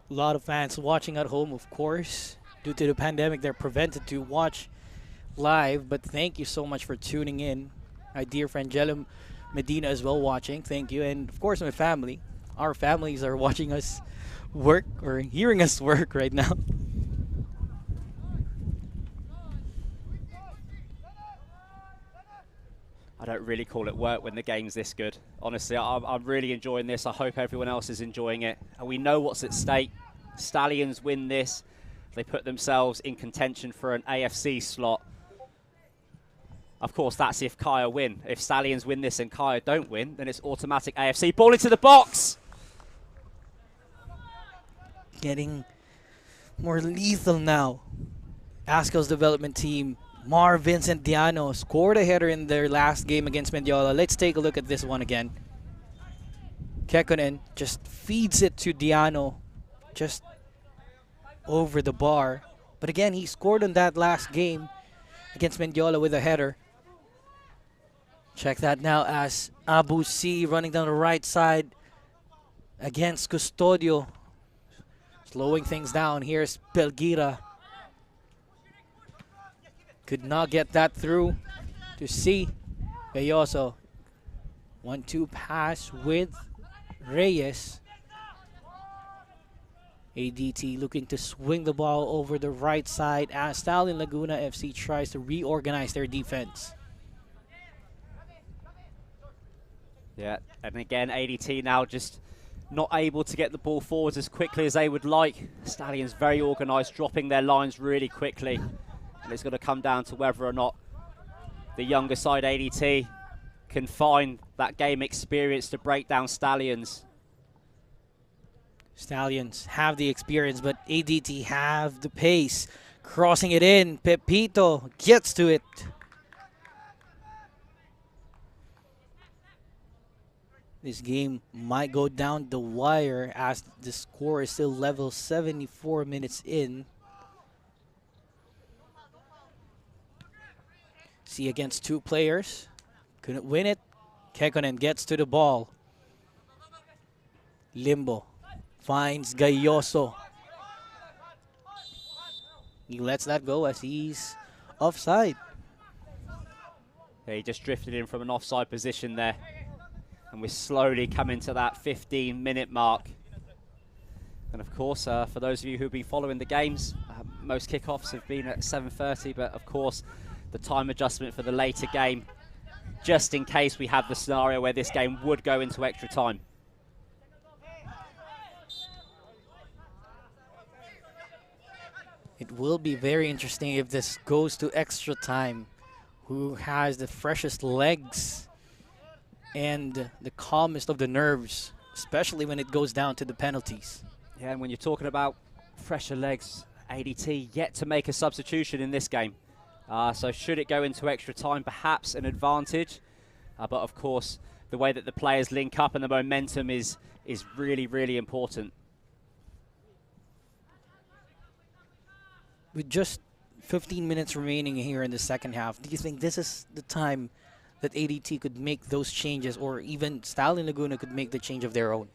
A lot of fans watching at home, of course. Due to the pandemic, they're prevented to watch live. But thank you so much for tuning in. My dear friend Jelum Medina as well watching. Thank you. And of course, my family. Our families are watching us work or hearing us work right now. I don't really call it work when the game's this good. Honestly, I'm really enjoying this. I hope everyone else is enjoying it. And we know what's at stake. Stallions win this. They put themselves in contention for an AFC slot. Of course, that's if Kaya win. If Stallions win this and Kaya don't win, then it's automatic AFC. Ball into the box! Getting more lethal now. Azkals development team Mar Vincent Diano scored a header in their last game against Mendiola. Let's take a look at this one again. Kekkonen just feeds it to Diano just over the bar. But again, he scored in that last game against Mendiola with a header. Check that now as Abu C running down the right side against Custodio. Slowing things down. Here's Pelgira. Could not get that through to C. Gayoso. 1-2 pass with Reyes. ADT looking to swing the ball over the right side as Stallion Laguna FC tries to reorganize their defense. Yeah, and again, ADT now just not able to get the ball forwards as quickly as they would like. Stallions very organised, dropping their lines really quickly. And it's going to come down to whether or not the younger side, ADT, can find that game experience to break down Stallions. Stallions have the experience, but ADT have the pace. Crossing it in, Pepito gets to it. This game might go down the wire as the score is still level 74 minutes in. See against two players. Couldn't win it. Kekkonen gets to the ball. Limbo finds Gayoso. He lets that go as he's offside. Yeah, he just drifted in from an offside position there. And we're slowly coming to that 15-minute mark. And of course, for those of you who've been following the games, most kickoffs have been at 7:30, but of course, the time adjustment for the later game, just in case we have the scenario where this game would go into extra time. It will be very interesting if this goes to extra time. Who has the freshest legs and the calmest of the nerves, especially when it goes down to the penalties. Yeah, and when you're talking about fresher legs, ADT yet to make a substitution in this game. So should it go into extra time, perhaps an advantage. But of course, the way that the players link up and the momentum is really, really important. With just 15 minutes remaining here in the second half, do you think this is the time that ADT could make those changes, or even Stallion Laguna could make the change of their own?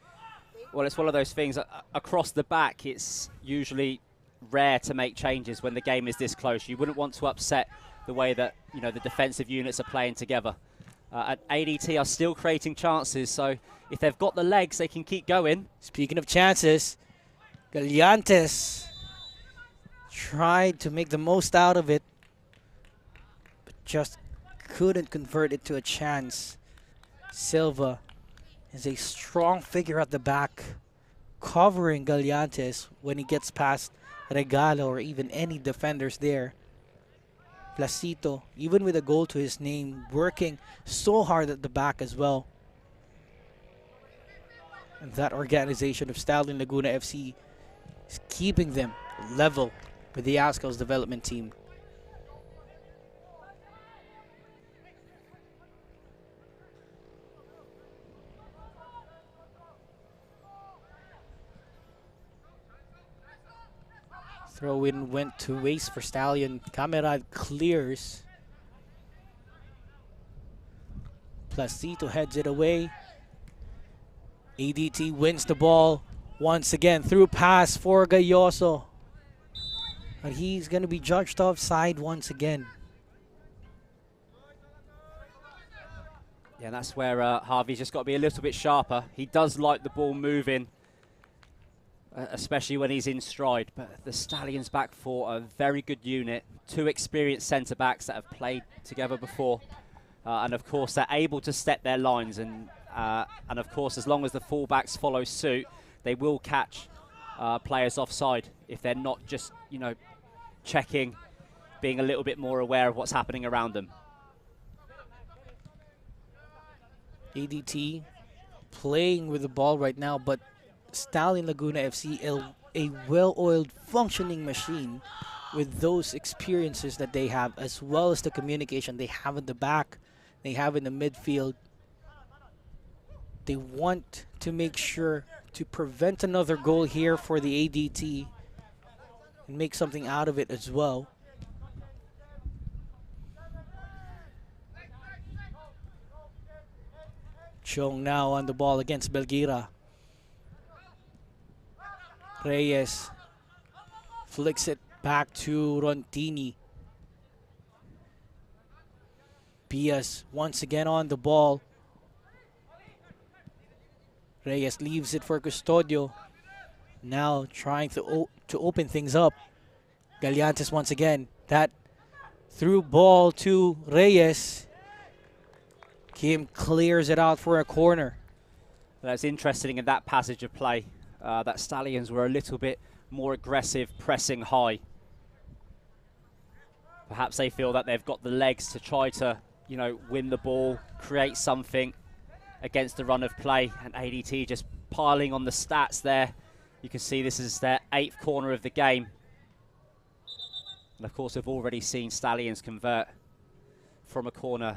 Well, it's one of those things. Across the back, it's usually rare to make changes when the game is this close. You wouldn't want to upset the way that the defensive units are playing together. And ADT are still creating chances, so if they've got the legs, they can keep going. Speaking of chances, Gallantes tried to make the most out of it, but just couldn't convert it to a chance. Silva is a strong figure at the back, covering Gallantes when he gets past Regalo or even any defenders there. Placito, even with a goal to his name, working so hard at the back as well. And that organization of Stallion Laguna FC is keeping them level with the Azkals development team. Throw-in went to waste for Stallion. Camerad clears. Placito heads it away. ADT wins the ball once again through pass for Gayoso. But he's going to be judged offside once again. Yeah, that's where Harvey's just got to be a little bit sharper. He does like the ball moving, especially when he's in stride. But the Stallions back four are a very good unit. Two experienced centre-backs that have played together before. And of course, they're able to step their lines. And of course, as long as the full-backs follow suit, they will catch players offside if they're not just, checking, being a little bit more aware of what's happening around them. ADT playing with the ball right now, but Stallion Laguna FC, a well-oiled, functioning machine, with those experiences that they have, as well as the communication they have in the back, they have in the midfield, they want to make sure to prevent another goal here for the ADT and make something out of it as well. Chong now on the ball against Belgira. Reyes flicks it back to Rontini. Pias once again on the ball. Reyes leaves it for Custodio. Now trying to open things up. Gallantes once again. That through ball to Reyes. Kim clears it out for a corner. That's interesting in that passage of play. That Stallions were a little bit more aggressive, pressing high. Perhaps they feel that they've got the legs to try to, you know, win the ball, create something against the run of play, and ADT just piling on the stats there. You can see this is their 8th corner of the game. And of course, we've already seen Stallions convert from a corner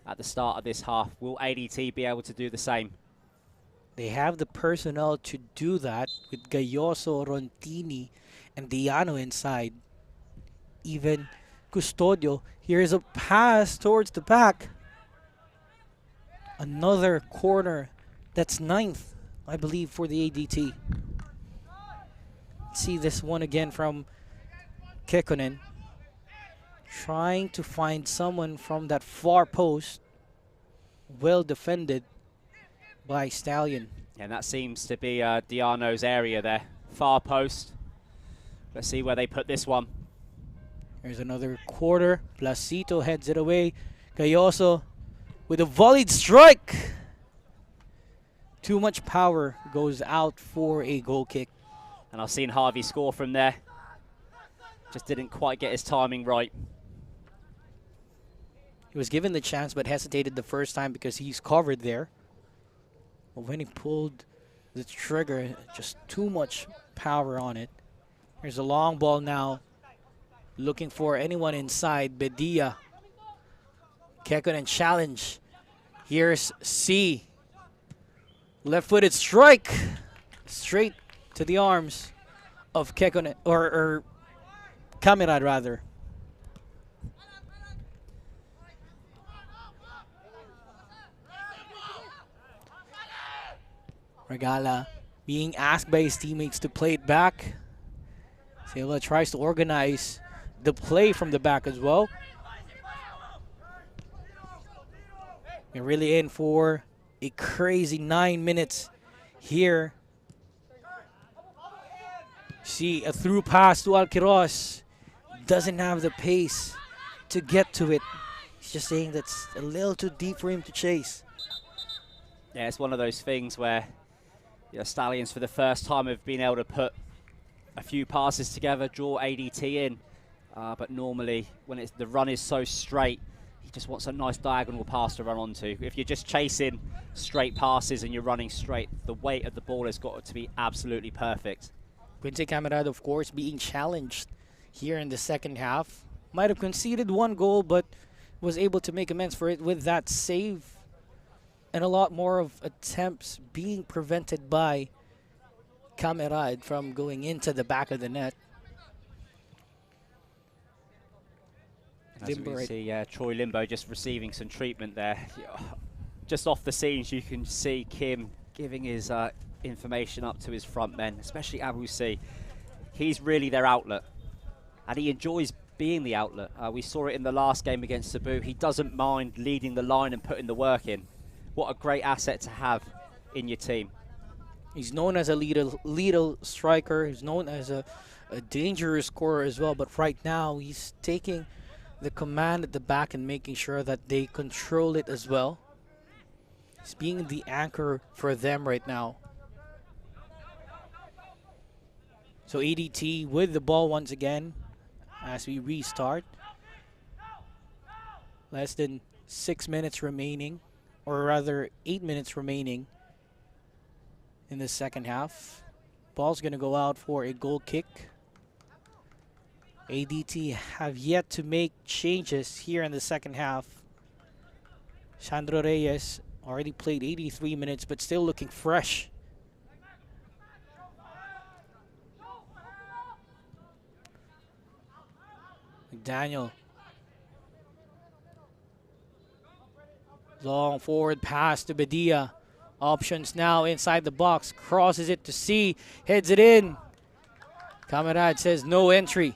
at the start of this half. Will ADT be able to do the same? They have the personnel to do that with Gayoso, Rontini, and Diano inside. Even Custodio. Here's a pass towards the back. Another corner. That's 9th, I believe, for the ADT. See this one again from Kekkonen. Trying to find someone from that far post. Well defended by Stallion. And that seems to be Diano's area there. Far post. Let's see where they put this one. Here's another quarter. Placito heads it away. Gayoso with a volleyed strike. Too much power goes out for a goal kick. And I've seen Harvey score from there. Just didn't quite get his timing right. He was given the chance but hesitated the first time because he's covered there. But when he pulled the trigger, just too much power on it. Here's a long ball now. Looking for anyone inside. Bedia. Kekkonen challenge. Here's C. Left-footed strike. Straight to the arms of Kekkonen, or Kamerad rather. Regala being asked by his teammates to play it back. Silva tries to organize the play from the back as well. We're really in for a crazy 9 minutes here. See a through pass to Alquiros. Doesn't have the pace to get to it. He's just saying that's a little too deep for him to chase. Yeah, it's one of those things where, you know, Stallions for the first time have been able to put a few passes together, draw ADT in. But normally, when the run is so straight, he just wants a nice diagonal pass to run onto. If you're just chasing straight passes and you're running straight, the weight of the ball has got to be absolutely perfect. Quincy Camarado, of course, being challenged here in the second half. Might have conceded one goal, but was able to make amends for it with that save. And a lot more of attempts being prevented by Camarade from going into the back of the net. As we can see, Troy Limbo just receiving some treatment there. Just off the scenes, you can see Kim giving his information up to his front men, especially Abu C. He's really their outlet, and he enjoys being the outlet. We saw it in the last game against Cebu. He doesn't mind leading the line and putting the work in. What a great asset to have in your team. He's known as a lethal striker. He's known as a dangerous scorer as well. But right now, he's taking the command at the back and making sure that they control it as well. He's being the anchor for them right now. So ADT with the ball once again as we restart. Less than 6 minutes remaining, or rather 8 minutes remaining in the second half. Ball's going to go out for a goal kick. ADT have yet to make changes here in the second half. Sandro Reyes already played 83 minutes, but still looking fresh. McDaniel. Long forward pass to Badia. Options now inside the box. Crosses it to C. Heads it in. Camarade says no entry.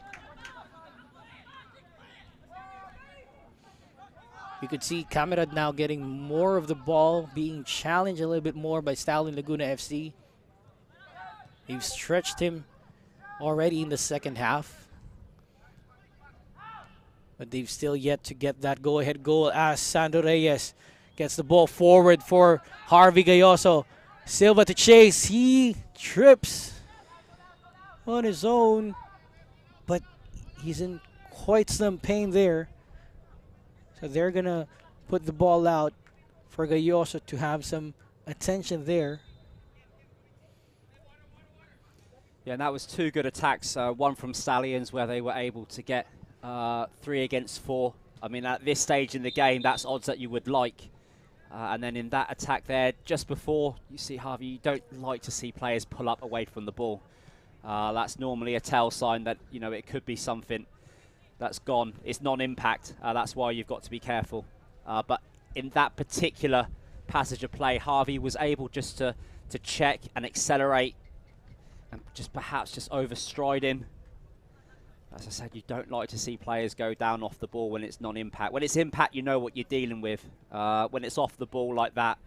You could see Camarade now getting more of the ball, being challenged a little bit more by Stallion Laguna FC. They've stretched him already in the second half. But they've still yet to get that go-ahead goal as Sandro Reyes gets the ball forward for Harvey Gayoso. Silva to chase. He trips on his own, but he's in quite some pain there. So they're going to put the ball out for Gayoso to have some attention there. Yeah, and that was two good attacks. One from Stallions where they were able to get 3 against 4. I mean, at this stage in the game, that's odds that you would like. And then in that attack there, just before you see Harvey, you don't like to see players pull up away from the ball. That's normally a tell sign that, you know, it could be something that's gone. It's non-impact. That's why you've got to be careful. But in that particular passage of play, Harvey was able just to check and accelerate and just perhaps just overstride him. As I said, you don't like to see players go down off the ball when it's non-impact. When it's impact, you know what you're dealing with. When it's off the ball like that,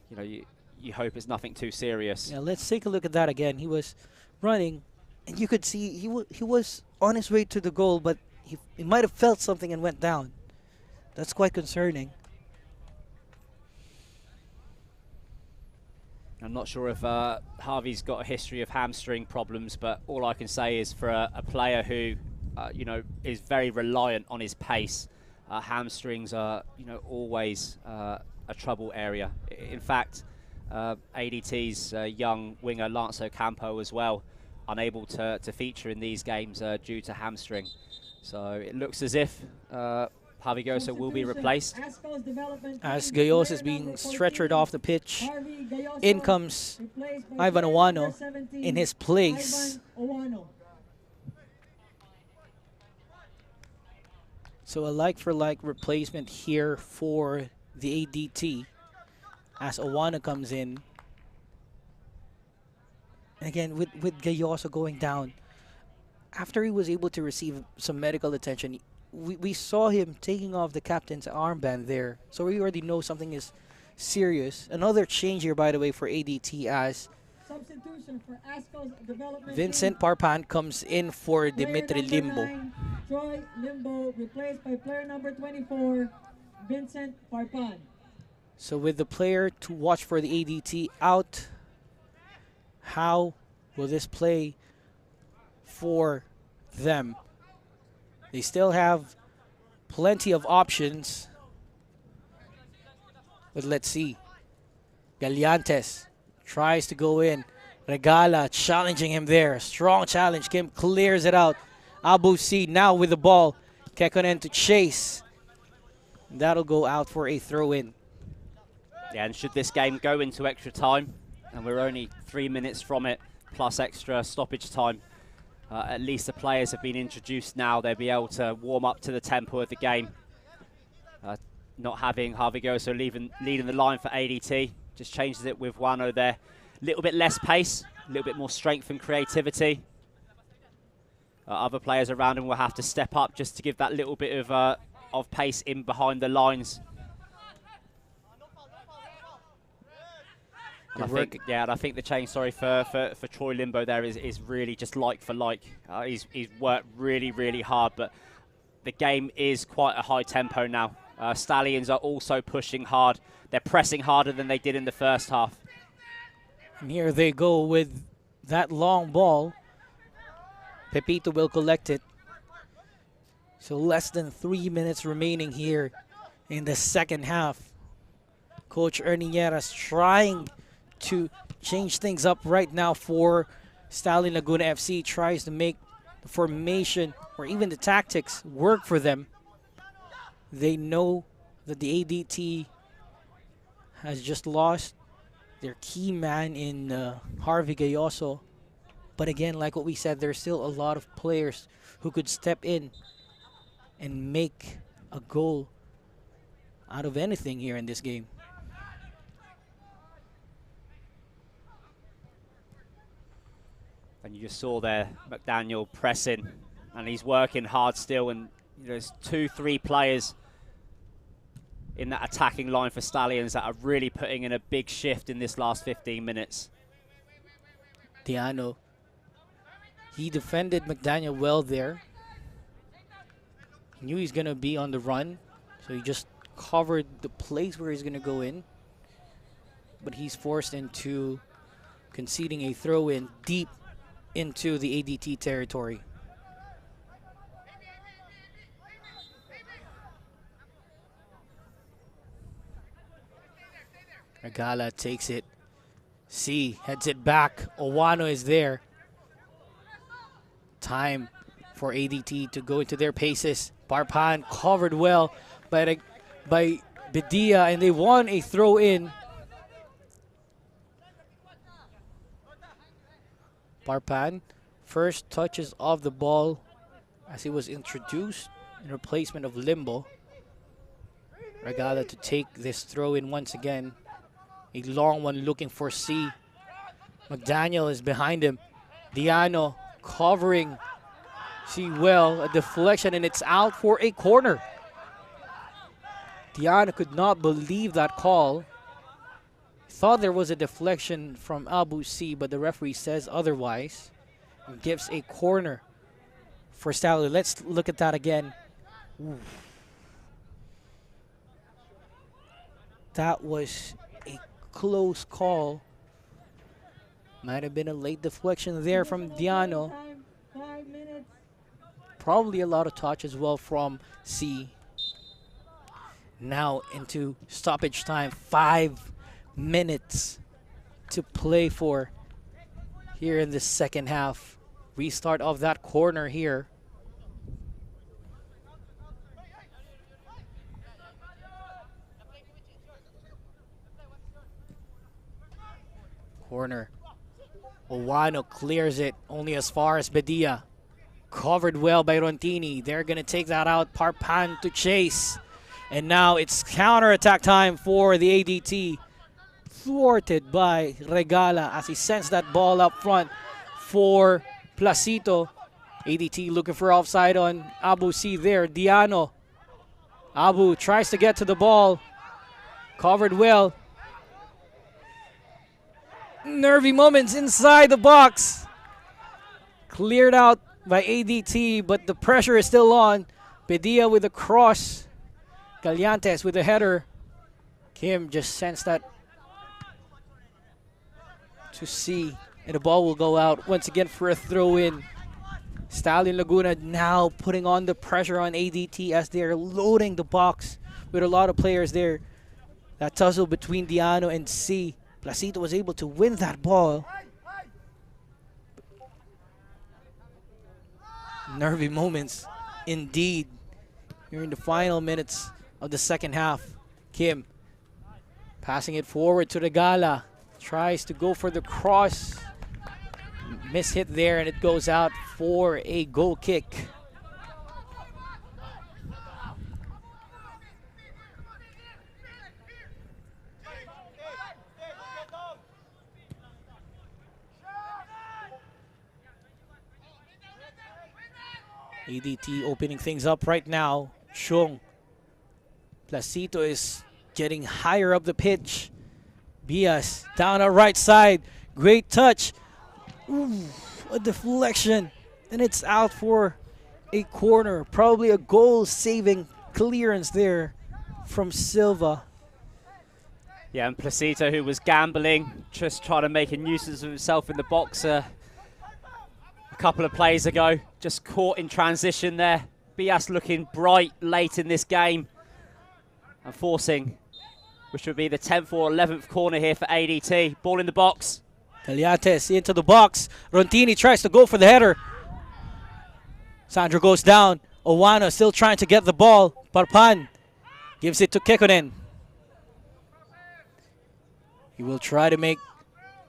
you know, you hope it's nothing too serious. Yeah, let's take a look at that again. He was running, and you could see he was on his way to the goal, but he might have felt something and went down. That's quite concerning. I'm not sure if Harvey's got a history of hamstring problems, but all I can say is for a player who, you know, is very reliant on his pace, hamstrings are, you know, always a trouble area. In fact, ADT's young winger Lance Ocampo as well, unable to feature in these games due to hamstring. So it looks as if Harvey Gayoso will be replaced. As Gayoso is being stretchered off the pitch, in comes Ivan Owano in his place. So a like-for-like replacement here for the ADT as Owano comes in. And again, with Gayoso going down, after he was able to receive some medical attention, we saw him taking off the captain's armband there. So we already know something is serious. Another change here, by the way, for ADT as Substitution for Azkals development. Vincent Parpan comes in for Dimitri Limbo. 9, Troy Limbo replaced by player number 24, Vincent Parpan. So with the player to watch for the ADT out, how will this play for them? They still have plenty of options. But let's see. Galiantes tries to go in. Regala challenging him there. Strong challenge. Kim clears it out. Abu C now with the ball. Kekkonen to chase. That'll go out for a throw-in. Yeah, and should this game go into extra time, and we're only 3 minutes from it, plus extra stoppage time, at least the players have been introduced now. They'll be able to warm up to the tempo of the game. Not having Harvey Gayoso leading the line for ADT. Just changes it with Wano there. A little bit less pace, a little bit more strength and creativity. Other players around him will have to step up just to give that little bit of pace in behind the lines. And I think the change, for Troy Limbo there is really just like for like. He's worked really, really hard, but the game is quite a high tempo now. Stallions are also pushing hard. They're pressing harder than they did in the first half. And here they go with that long ball. Pepito will collect it. So less than 3 minutes remaining here in the second half. Coach Ernie Lleras trying to change things up right now for Stallion Laguna FC. Tries to make the formation or even the tactics work for them, they know that the ADT has just lost their key man in Harvey Gayoso. But again, like what we said, there's still a lot of players who could step in and make a goal out of anything here in this game. And you just saw there McDaniel pressing, and he's working hard still, and there's 2-3 players in that attacking line for Stallions that are really putting in a big shift in this last 15 minutes. Diano, he defended McDaniel well there. He knew he's going to be on the run, so he just covered the place where he's going to go in. But he's forced into conceding a throw-in deep into the ADT territory. Regala takes it. C heads it back. Owano is there. Time for ADT to go into their paces. Parpan covered well by Bedia, and they won a throw-in. Parpan, first touches of the ball as he was introduced in replacement of Limbo. Regala to take this throw-in once again. A long one looking for C. McDaniel is behind him. Diano covering C well. A deflection, and it's out for a corner. Diano could not believe that call. Thought there was a deflection from Abu C, but the referee says otherwise and gives a corner for Stallion. Let's look at that again. Ooh. That was a close call. Might have been a late deflection there from Diano. 5 minutes. Probably a lot of touch as well from C. Now into stoppage time. 5 minutes to play for here in the second half. Restart of that corner here. Corner. Owano clears it only as far as Bedia. Covered well by Rontini. They're going to take that out. Parpan to chase. And now it's counter-attack time for the ADT. Thwarted by Regala as he sends that ball up front for Placito. ADT looking for offside on Abu C there. Diano. Abu tries to get to the ball. Covered well. Nervy moments inside the box. Cleared out by ADT, but the pressure is still on. Bedia with a cross. Gallantes with a header. Kim just sends that to C, and the ball will go out once again for a throw-in. Stallion Laguna now putting on the pressure on ADT as they're loading the box with a lot of players there. That tussle between Diano and C. Placito was able to win that ball. Nervy moments indeed here in the final minutes of the second half. Kim passing it forward to Regala. Tries to go for the cross. Miss hit there, and it goes out for a goal kick. ADT opening things up right now. Shung. Placito is getting higher up the pitch. Bias down our right side. Great touch. Ooh, a deflection. And it's out for a corner. Probably a goal-saving clearance there from Silva. Yeah, and Placito, who was gambling, just trying to make a nuisance of himself in the box a couple of plays ago. Just caught in transition there. Bias looking bright late in this game and forcing, which would be the 10th or 11th corner here for ADT. Ball in the box. Gallantes into the box. Rontini tries to go for the header. Sandro goes down. Owano still trying to get the ball. Parpan gives it to Kekkonen. He will try to make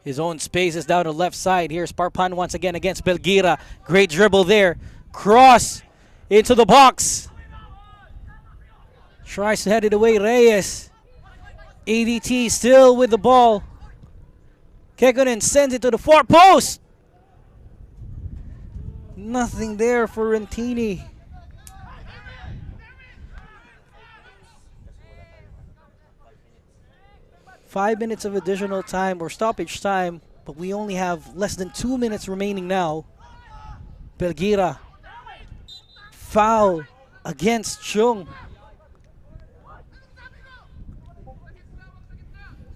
his own spaces down the left side. Here's Parpan once again against Belgira. Great dribble there. Cross into the box. Tries to head it away, Reyes. ADT still with the ball. Kekkonen sends it to the far post. Nothing there for Rentini. Five minutes of additional time or stoppage time, but we only have less than 2 minutes remaining now. Belgira. Foul against Chung.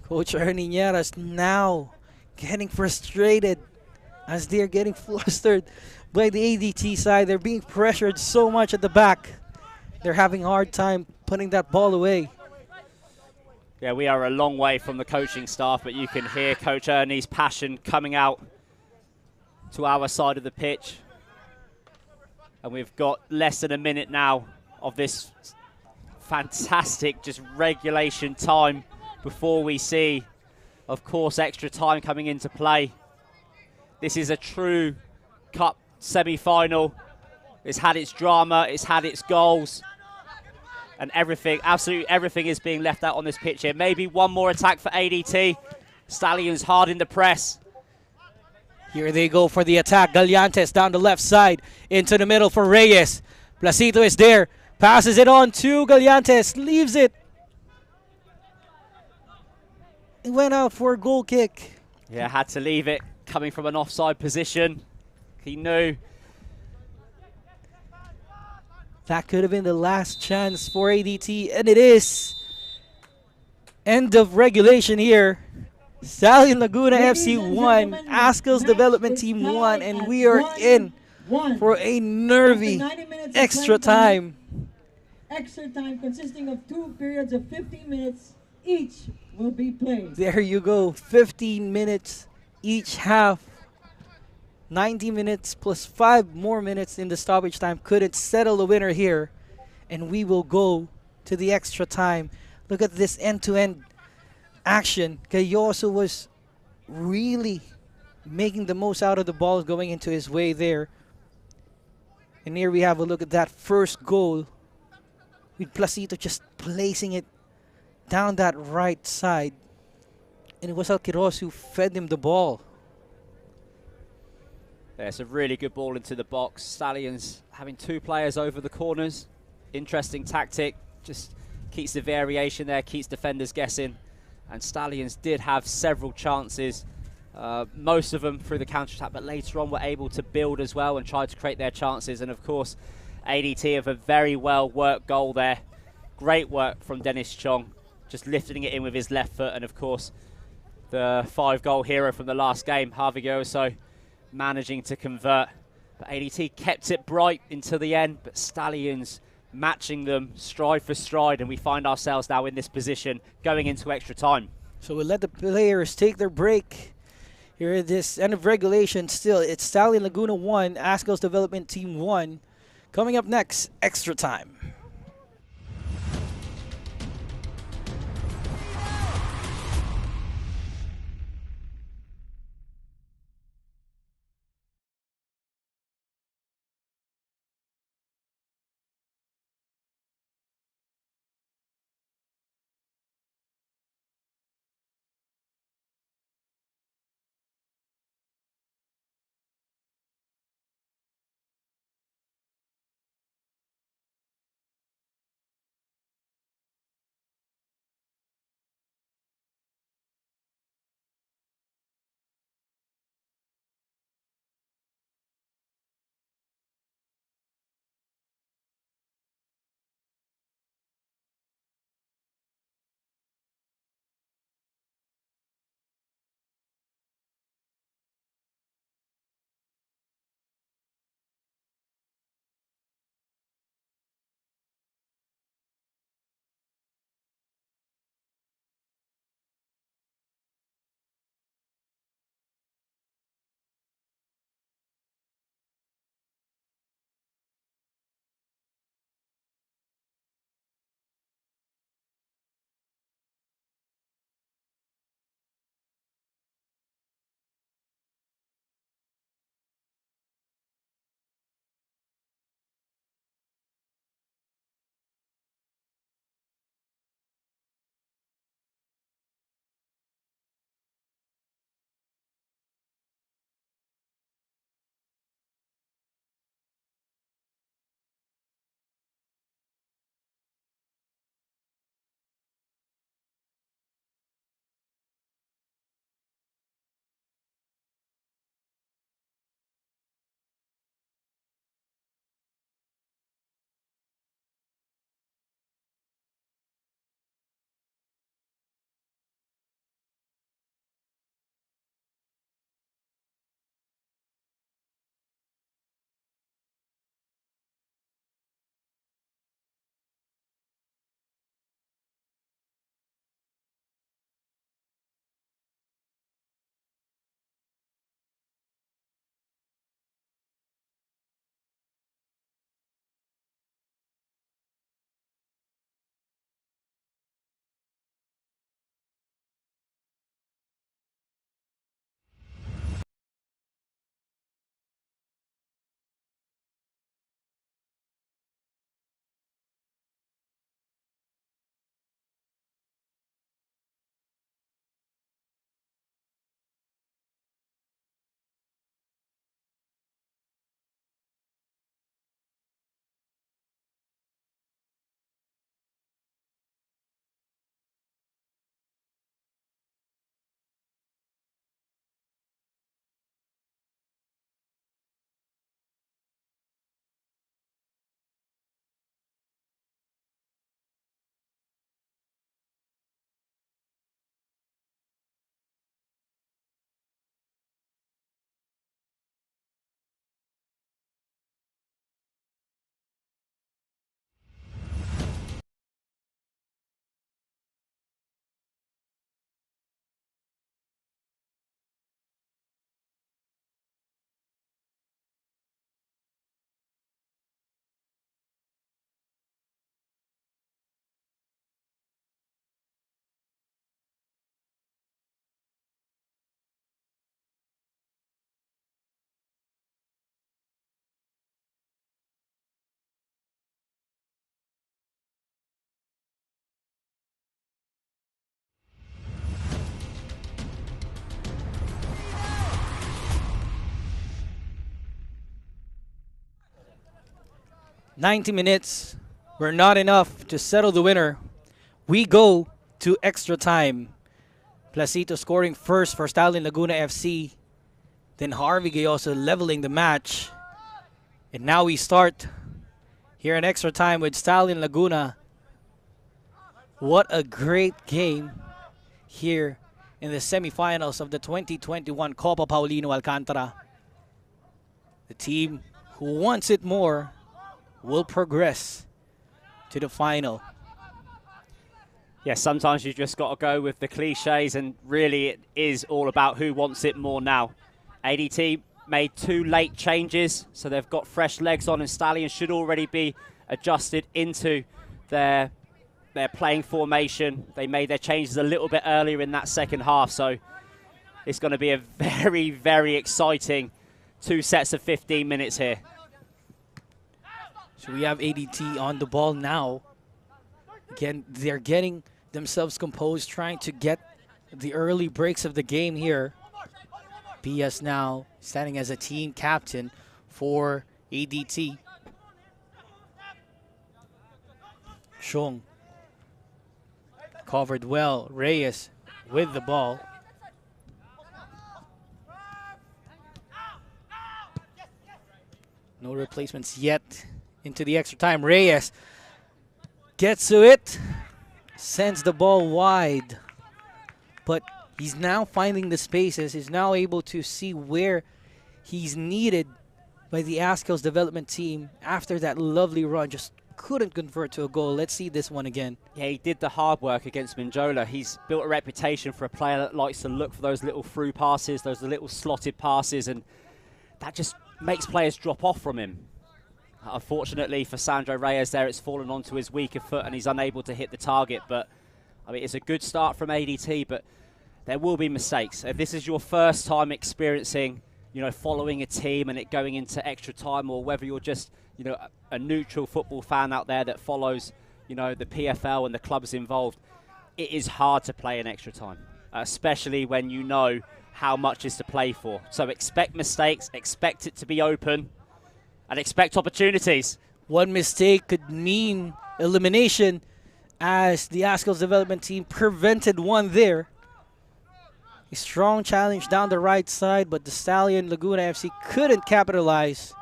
Coach Ernie Nieras now getting frustrated as they're getting flustered by the ADT side. They're being pressured so much at the back. They're having a hard time putting that ball away. Yeah, we are a long way from the coaching staff, but you can hear Coach Ernie's passion coming out to our side of the pitch. And we've got less than a minute now of this fantastic just regulation time before we see, of course, extra time coming into play. This is a true cup semi-final. It's had its drama, it's had its goals, and everything, absolutely everything is being left out on this pitch here. Maybe one more attack for ADT. Stallions hard in the press. Here they go for the attack. Gallantes down the left side into the middle for Reyes. Placito is there, passes it on to Gallantes, leaves it. It went out for a goal kick. Yeah, had to leave it coming from an offside position. He knew. That could have been the last chance for ADT, and it is. End of regulation here. Stallion Laguna FC 1, Azkals Development Team 1, and we are in for a nervy extra time. Extra time consisting of 2 periods of 15 minutes each will be played. There you go, 15 minutes each half. 90 minutes plus 5 more minutes in the stoppage time couldn't settle the winner here. And we will go to the extra time. Look at this end-to-end action. Cayoso was really making the most out of the balls going into his way there. And here we have a look at that first goal with Placito just placing it down that right side. And it was Alquiros who fed him the ball. Yeah, it's a really good ball into the box. Stallions having 2 players over the corners. Interesting tactic. Just keeps the variation there, keeps defenders guessing. And Stallions did have several chances, most of them through the counter-attack, but later on were able to build as well and try to create their chances. And of course, ADT have a very well-worked goal there. Great work from Dennis Chong, just lifting it in with his left foot. And of course, the 5-goal hero from the last game, Harvey Goso, managing to convert. But ADT kept it bright until the end, but Stallions matching them stride for stride, and we find ourselves now in this position going into extra time. So we'll let the players take their break. Here at this end of regulation still. It's Stallion Laguna 1, Azkals Development Team 1. Coming up next, extra time. 90 minutes were not enough to settle the winner. We go to extra time. Placito scoring first for Stallion Laguna FC. Then Harvey Gayoso leveling the match. And now we start here in extra time with Stallion Laguna. What a great game here in the semifinals of the 2021 Copa Paulino Alcantara. The team who wants it more will progress to the final. Yeah, sometimes you just got to go with the cliches, and really it is all about who wants it more now. ADT made 2 late changes, so they've got fresh legs on, and Stallion should already be adjusted into their playing formation. They made their changes a little bit earlier in that second half, so it's going to be a very, very exciting 2 sets of 15 minutes here. So we have ADT on the ball now. Again, they're getting themselves composed, trying to get the early breaks of the game here. BS now standing as a team captain for ADT. Xiong covered well. Reyes with the ball. No replacements yet into the extra time. Reyes gets to it, sends the ball wide, but he's now finding the spaces. He's now able to see where he's needed by the Azkals development team after that lovely run. Just couldn't convert to a goal. Let's see this one again. Yeah, he did the hard work against Minjola. He's built a reputation for a player that likes to look for those little through passes, those little slotted passes, and that just makes players drop off from him. Unfortunately for Sandro Reyes there, it's fallen onto his weaker foot and he's unable to hit the target. But I mean, it's a good start from ADT, but there will be mistakes. If this is your first time experiencing, following a team and it going into extra time, or whether you're just, a neutral football fan out there that follows, the PFL and the clubs involved, it is hard to play in extra time, especially when you know how much is to play for. So expect mistakes, expect it to be open, and expect opportunities. One mistake could mean elimination, as the Azkals development team prevented one there. A strong challenge down the right side, but the Stallion Laguna FC couldn't capitalize.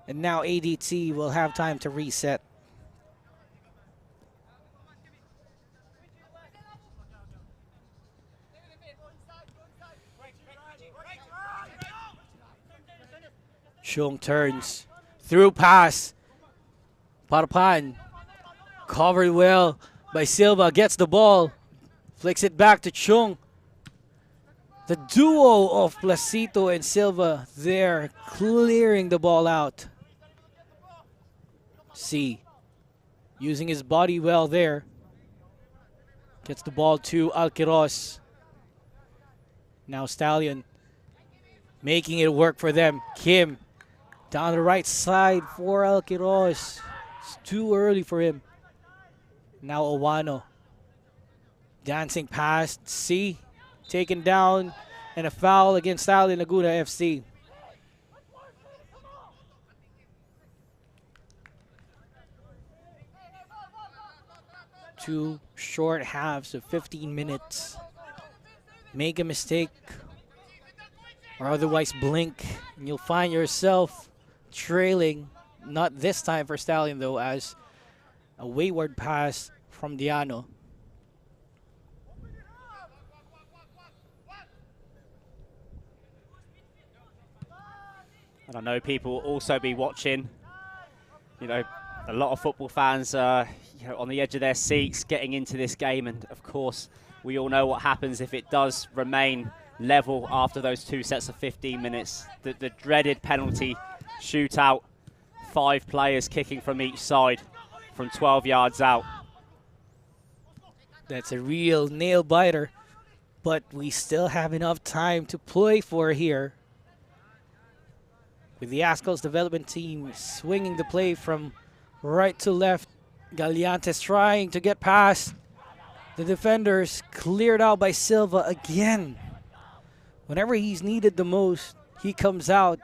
And now ADT will have time to reset. Xiong turns. Through pass. Parapan. Covered well by Silva. Gets the ball. Flicks it back to Xiong. The duo of Placito and Silva there, clearing the ball out. C using his body well there. Gets the ball to Alquiros. Now Stallion making it work for them. Kim down the right side for Alquiros. It's too early for him. Now Owano. Dancing past C. Taken down, and a foul against Stallion Laguna FC. Two short halves of 15 minutes. Make a mistake or otherwise blink, and you'll find yourself trailing. Not this time for Stallion, though, as a wayward pass from Diano. And I know people will also be watching. A lot of football fans are on the edge of their seats getting into this game. And, of course, we all know what happens if it does remain level after those 2 sets of 15 minutes. The dreaded penalty shootout. 5 players kicking from each side from 12 yards out. That's a real nail-biter. But we still have enough time to play for here. With the Azkals development team swinging the play from right to left. Galeantes trying to get past the defenders. Cleared out by Silva again. Whenever he's needed the most, he comes out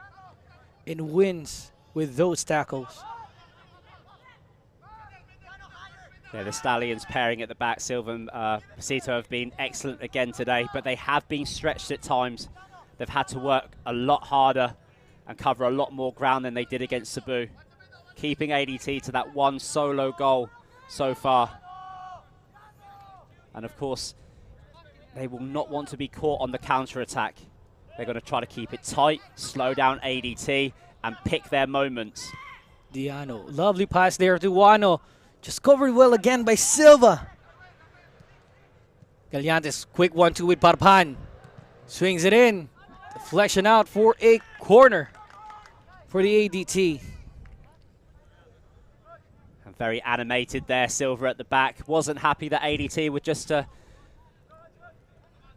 and wins with those tackles. Yeah, the Stallions pairing at the back, Silva and Pasito, have been excellent again today, but they have been stretched at times. They've had to work a lot harder and cover a lot more ground than they did against Cebu, keeping ADT to that one solo goal so far. And of course, they will not want to be caught on the counter-attack. They're going to try to keep it tight, slow down ADT, and pick their moments. Diano, lovely pass there to Wano. Just covered well again by Silva. Gallantes, quick 1-2 with Parpan. Swings it in. Deflection out for a corner for the ADT. And very animated there, Silva at the back. Wasn't happy that ADT were just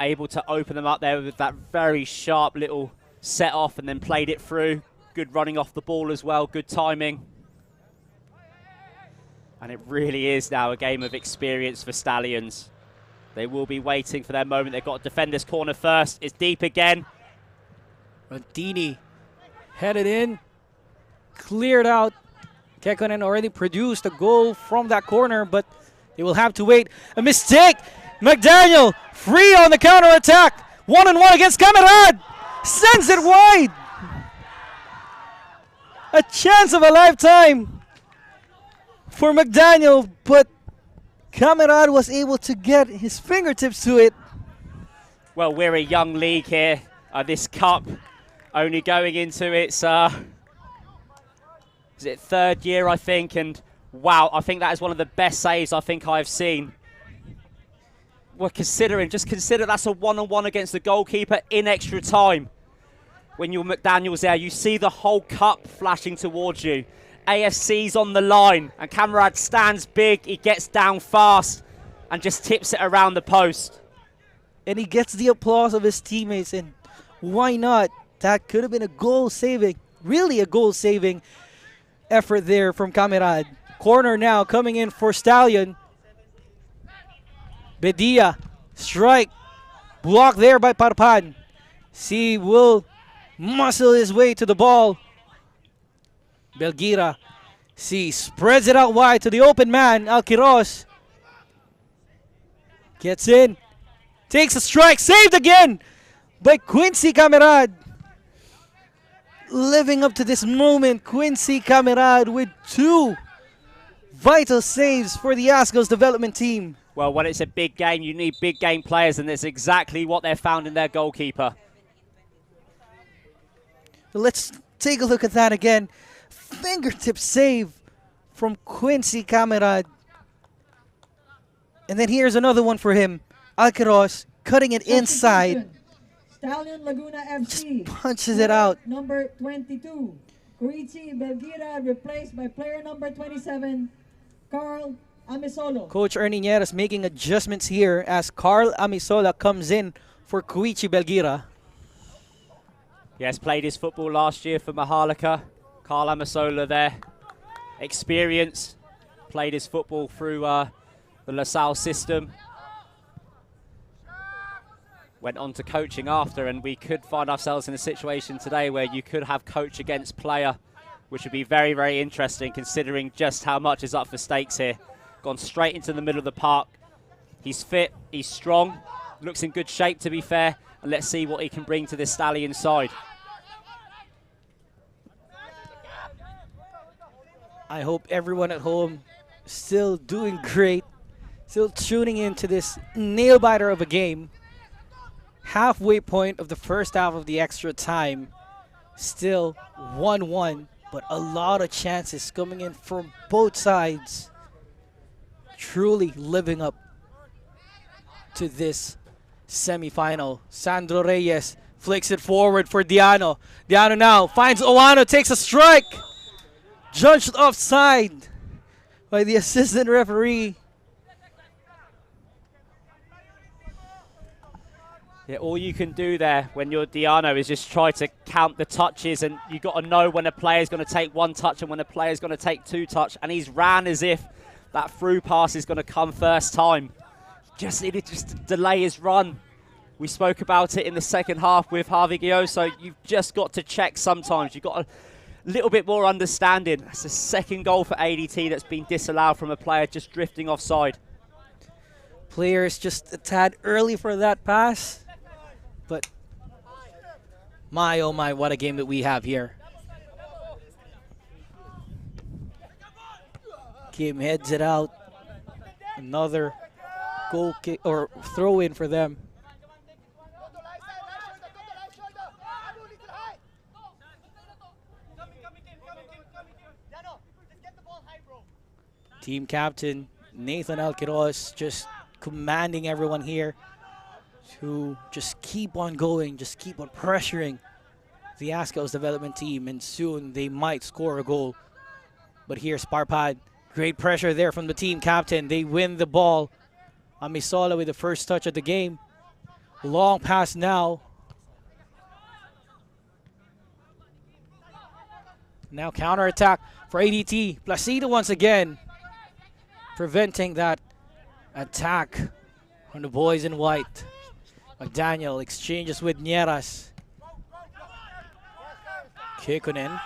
able to open them up there with that very sharp little set off and then played it through. Good running off the ball as well, good timing. And it really is now a game of experience for Stallions. They will be waiting for their moment. They've got to defend this corner first. It's deep again. Rantini headed in, cleared out. Kekkonen already produced a goal from that corner, but they will have to wait. A mistake! McDaniel free on the counter-attack. 1-on-1 against Camarad. Sends it wide. A chance of a lifetime for McDaniel, but Camarad was able to get his fingertips to it. Well, we're a young league here. This cup only going into its, is it third year, I think? And wow, I think that is one of the best saves I think I've seen. Well, just consider that's a 1-on-1 against the goalkeeper in extra time. When you're McDaniel's there, you see the whole cup flashing towards you. AFC's on the line, and Camarad stands big, he gets down fast, and just tips it around the post. And he gets the applause of his teammates, and why not? That could have been a goal-saving, really a goal-saving effort there from Camarad. Corner now coming in for Stallion. Bedia, strike, blocked there by Parpan. C will muscle his way to the ball. Belgira, C spreads it out wide to the open man, Alquiros. Gets in, takes a strike, saved again by Quincy Camarad. Living up to this moment, Quincy Camarad with 2 vital saves for the Azkals development team. Well, when it's a big game, you need big game players, and that's exactly what they've found in their goalkeeper. Let's take a look at that again. Fingertip save from Quincy Camarad. And then here's another one for him. Alquiros cutting it inside. Stallion Laguna FC. Just punches it out. Number 22. Koichi Belgira replaced by player number 27, Carl Amisolo. Coach Ernie Nieras making adjustments here as Carl Amisola comes in for Koichi Belgira. Yes, played his football last year for Maharlika. Carl Amisola there. Experience. Played his football through the LaSalle system. Went on to coaching after, and we could find ourselves in a situation today where you could have coach against player, which would be very, very interesting considering just how much is up for stakes here. Gone straight into the middle of the park. He's fit, he's strong, looks in good shape to be fair, and let's see what he can bring to this Stallion side. I hope everyone at home still doing great, still tuning into this nail-biter of a game. Halfway point of the first half of the extra time, still 1-1, but a lot of chances coming in from both sides. Truly living up to this semifinal. Sandro Reyes flicks it forward for Diano. Diano now finds Owano, takes a strike. Judged offside by the assistant referee. Yeah, all you can do there when you're Diano is just try to count the touches, and you got to know when a player's going to take 1 touch and when a player's going to take 2 touch. And he's ran as if that through pass is going to come first time. Just needed just to delay his run. We spoke about it in the second half with Harvey Gioso. You've just got to check sometimes. You've got to little bit more understanding. That's the second goal for ADT that's been disallowed from a player just drifting offside. Players just a tad early for that pass. But my, oh my, what a game that we have here. Kim heads it out. Another goal kick or throw in for them. Team captain Nathan Alquiros just commanding everyone here to just keep on going, just keep on pressuring the Azkals development team, and soon they might score a goal. But here's Sparpad. Great pressure there from the team captain. They win the ball. Amisola with the first touch of the game. Long pass now. Now counter-attack for ADT. Placido once again preventing that attack from the boys in white. McDaniel exchanges with Nieras. Kekunen.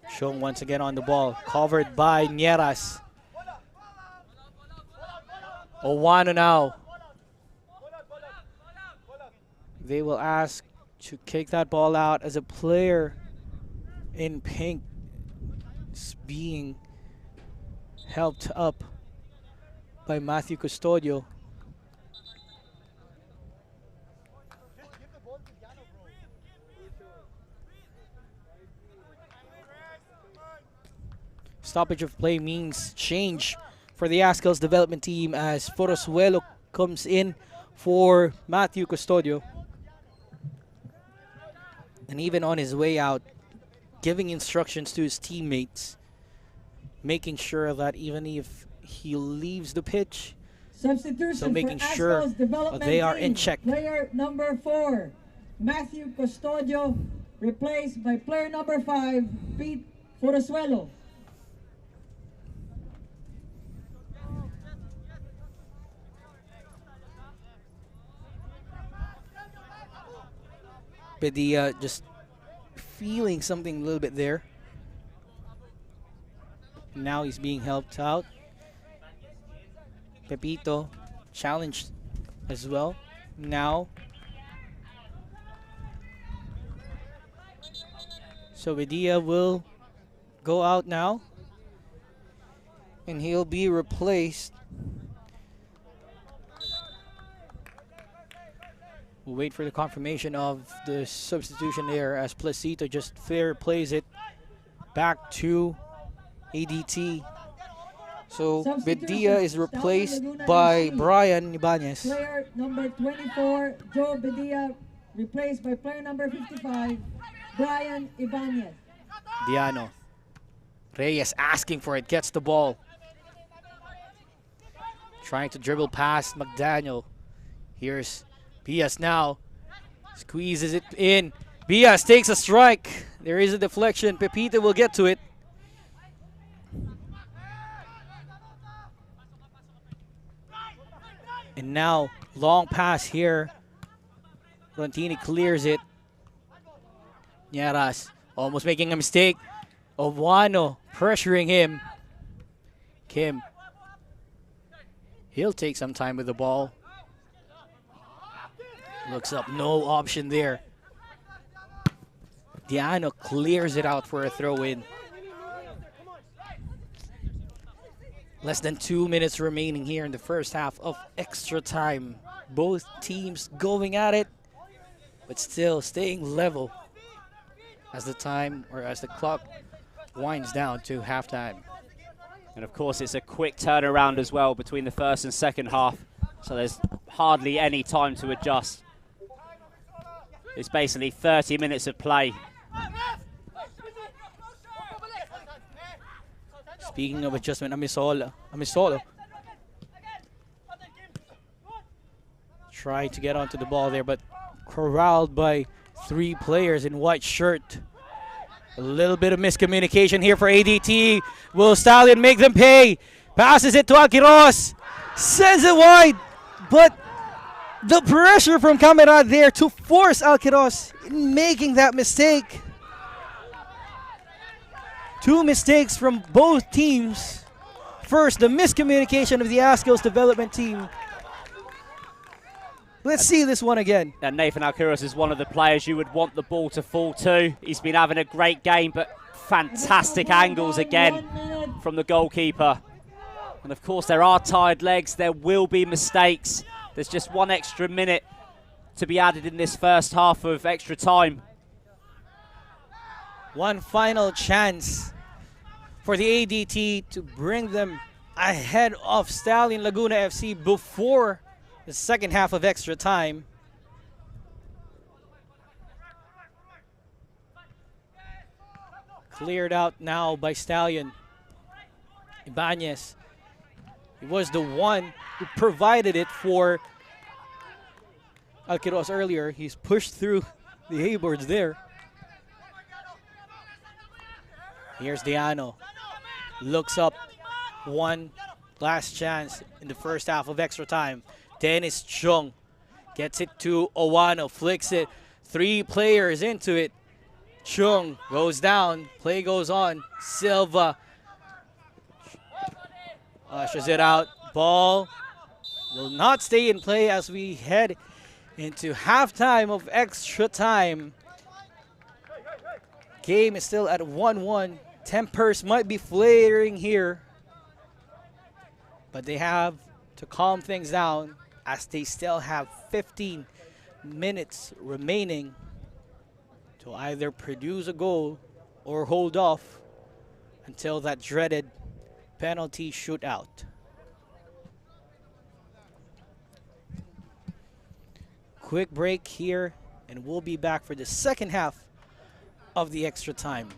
Shown once again on the ball. Covered by Nieras. Owano now. They will ask to kick that ball out as a player in pink is being helped up by Matthew Custodio. Stoppage of play means change for the Azkals development team as Forosuelo comes in for Matthew Custodio. And even on his way out, giving instructions to his teammates, making sure that even if he leaves the pitch, so making sure they are in check. Player number 4, Matthew Custodio, replaced by player number 5, Pete Forosuelo. Padilla just feeling something a little bit there. Now he's being helped out. Pepito challenged as well. Now. So Padilla will go out now. And he'll be replaced. We'll wait for the confirmation of the substitution there as Placito just fair plays it back to ADT. So Bedia is replaced by Brian Ibanez. Player number 24, Joe Bedia, replaced by player number 55, Brian Ibanez. Diano. Reyes asking for it, gets the ball. Trying to dribble past McDaniel. Here's Bias now. Squeezes it in. Bias takes a strike. There is a deflection. Pepito will get to it. And now, long pass here. Rontini clears it. Nieras almost making a mistake. Owano pressuring him. Kim. He'll take some time with the ball. Looks up, no option there. Diano clears it out for a throw-in. Less than 2 minutes remaining here in the first half of extra time. Both teams going at it, but still staying level as the time or as the clock winds down to halftime. And of course, it's a quick turnaround as well between the first and second half. So there's hardly any time to adjust. It's basically 30 minutes of play. Speaking of adjustment, Amisolo tried to get onto the ball there, but corralled by 3 players in white shirt. A little bit of miscommunication here for ADT. Will Stallion make them pay? Passes it to Alquiros. Sends it wide, but the pressure from Camera there to force Alquiros in making that mistake. Two mistakes from both teams. First, the miscommunication of the Azkals development team. Let's see this one again. And Nathan Alcantara is one of the players you would want the ball to fall to. He's been having a great game, but fantastic angles again from the goalkeeper. And of course, there are tired legs. There will be mistakes. There's just 1 extra minute to be added in this first half of extra time. One final chance for the ADT to bring them ahead of Stallion Laguna FC before the second half of extra time. Cleared out now by Stallion. Ibanez. He was the one who provided it for Alquiros earlier. He's pushed through the A-boards there. Here's Diano. Looks up. One last chance in the first half of extra time. Dennis Chung gets it to Owano. Flicks it. 3 players into it. Chung goes down. Play goes on. Silva ushers it out. Ball will not stay in play as we head into halftime of extra time. Game is still at 1-1. Tempers might be flaring here, but they have to calm things down as they still have 15 minutes remaining to either produce a goal or hold off until that dreaded penalty shootout. Quick break here, and we'll be back for the second half of the extra time.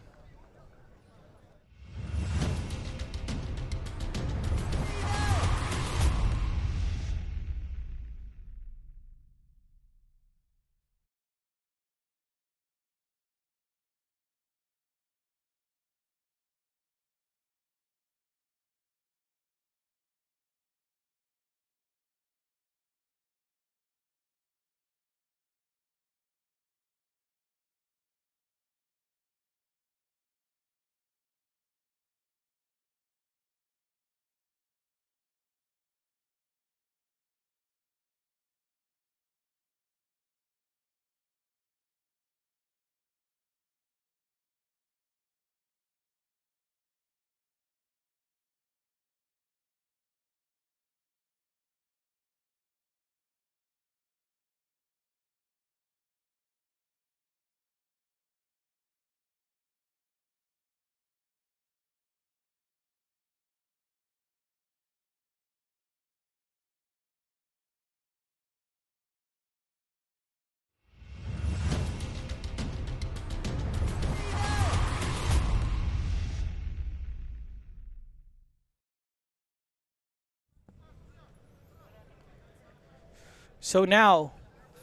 So now,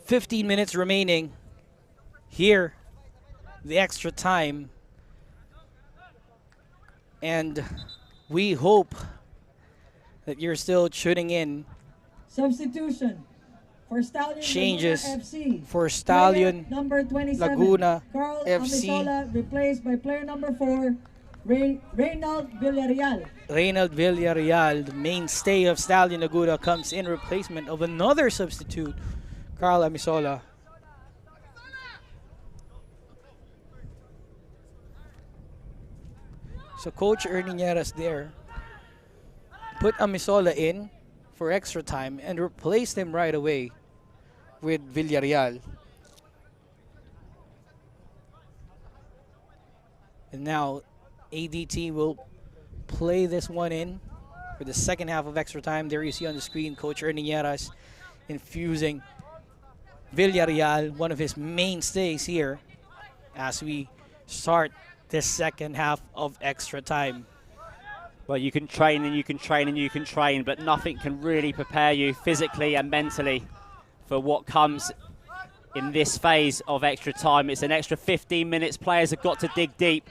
15 minutes remaining here, the extra time. And we hope that you're still tuning in. Substitution for Stallion Changes Laguna FC. for Stallion Player number 27, Laguna Carl FC. Amisola, replaced by player number 4, Reynald Villarreal. Reynald Villarreal, the mainstay of Stallion Laguna, comes in replacement of another substitute, Carl Amisola. So Coach Ernie Nieras there put Amisola in for extra time and replaced him right away with Villarreal. And now ADT will play this one in for the second half of extra time. There you see on the screen Coach Ernie Nieras infusing Villarreal, one of his mainstays here, as we start this second half of extra time. Well, you can train and you can train and you can train, but nothing can really prepare you physically and mentally for what comes in this phase of extra time. It's an extra 15 minutes. Players have got to dig deep.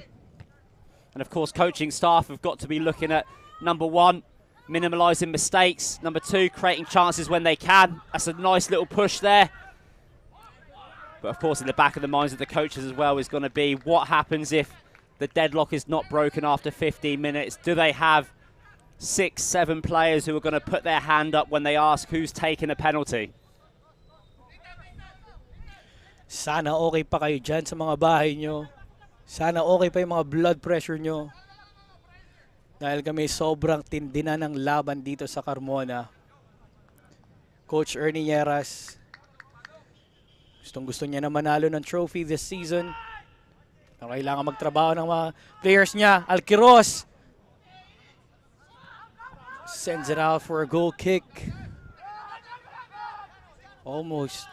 And of course, coaching staff have got to be looking at, number 1, minimalising mistakes. Number 2, creating chances when they can. That's a nice little push there. But of course, in the back of the minds of the coaches as well is going to be what happens if the deadlock is not broken after 15 minutes? Do they have 6, 7 players who are going to put their hand up when they ask who's taking a penalty? Sana okay pa kayo dyan sa mga bahay nyo. Sana okay pa yung mga blood pressure nyo. Dahil kami sobrang tindi na ng laban dito sa Carmona. Coach Ernie Lleras, gustong-gusto niya na manalo ng trophy this season. Kailangan magtrabaho ng mga players niya. Alquiros sends it out for a goal kick. Almost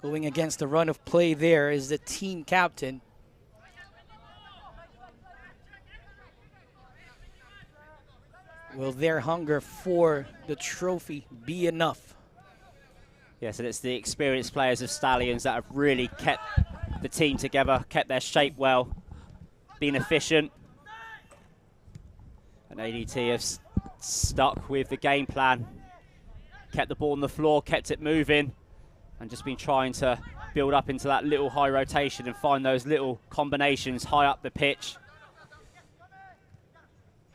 going against the run of play there is the team captain. Will their hunger for the trophy be enough? Yes, and it's the experienced players of Stallions that have really kept the team together, kept their shape well, been efficient. And ADT have stuck with the game plan, kept the ball on the floor, kept it moving, and just been trying to build up into that little high rotation and find those little combinations high up the pitch.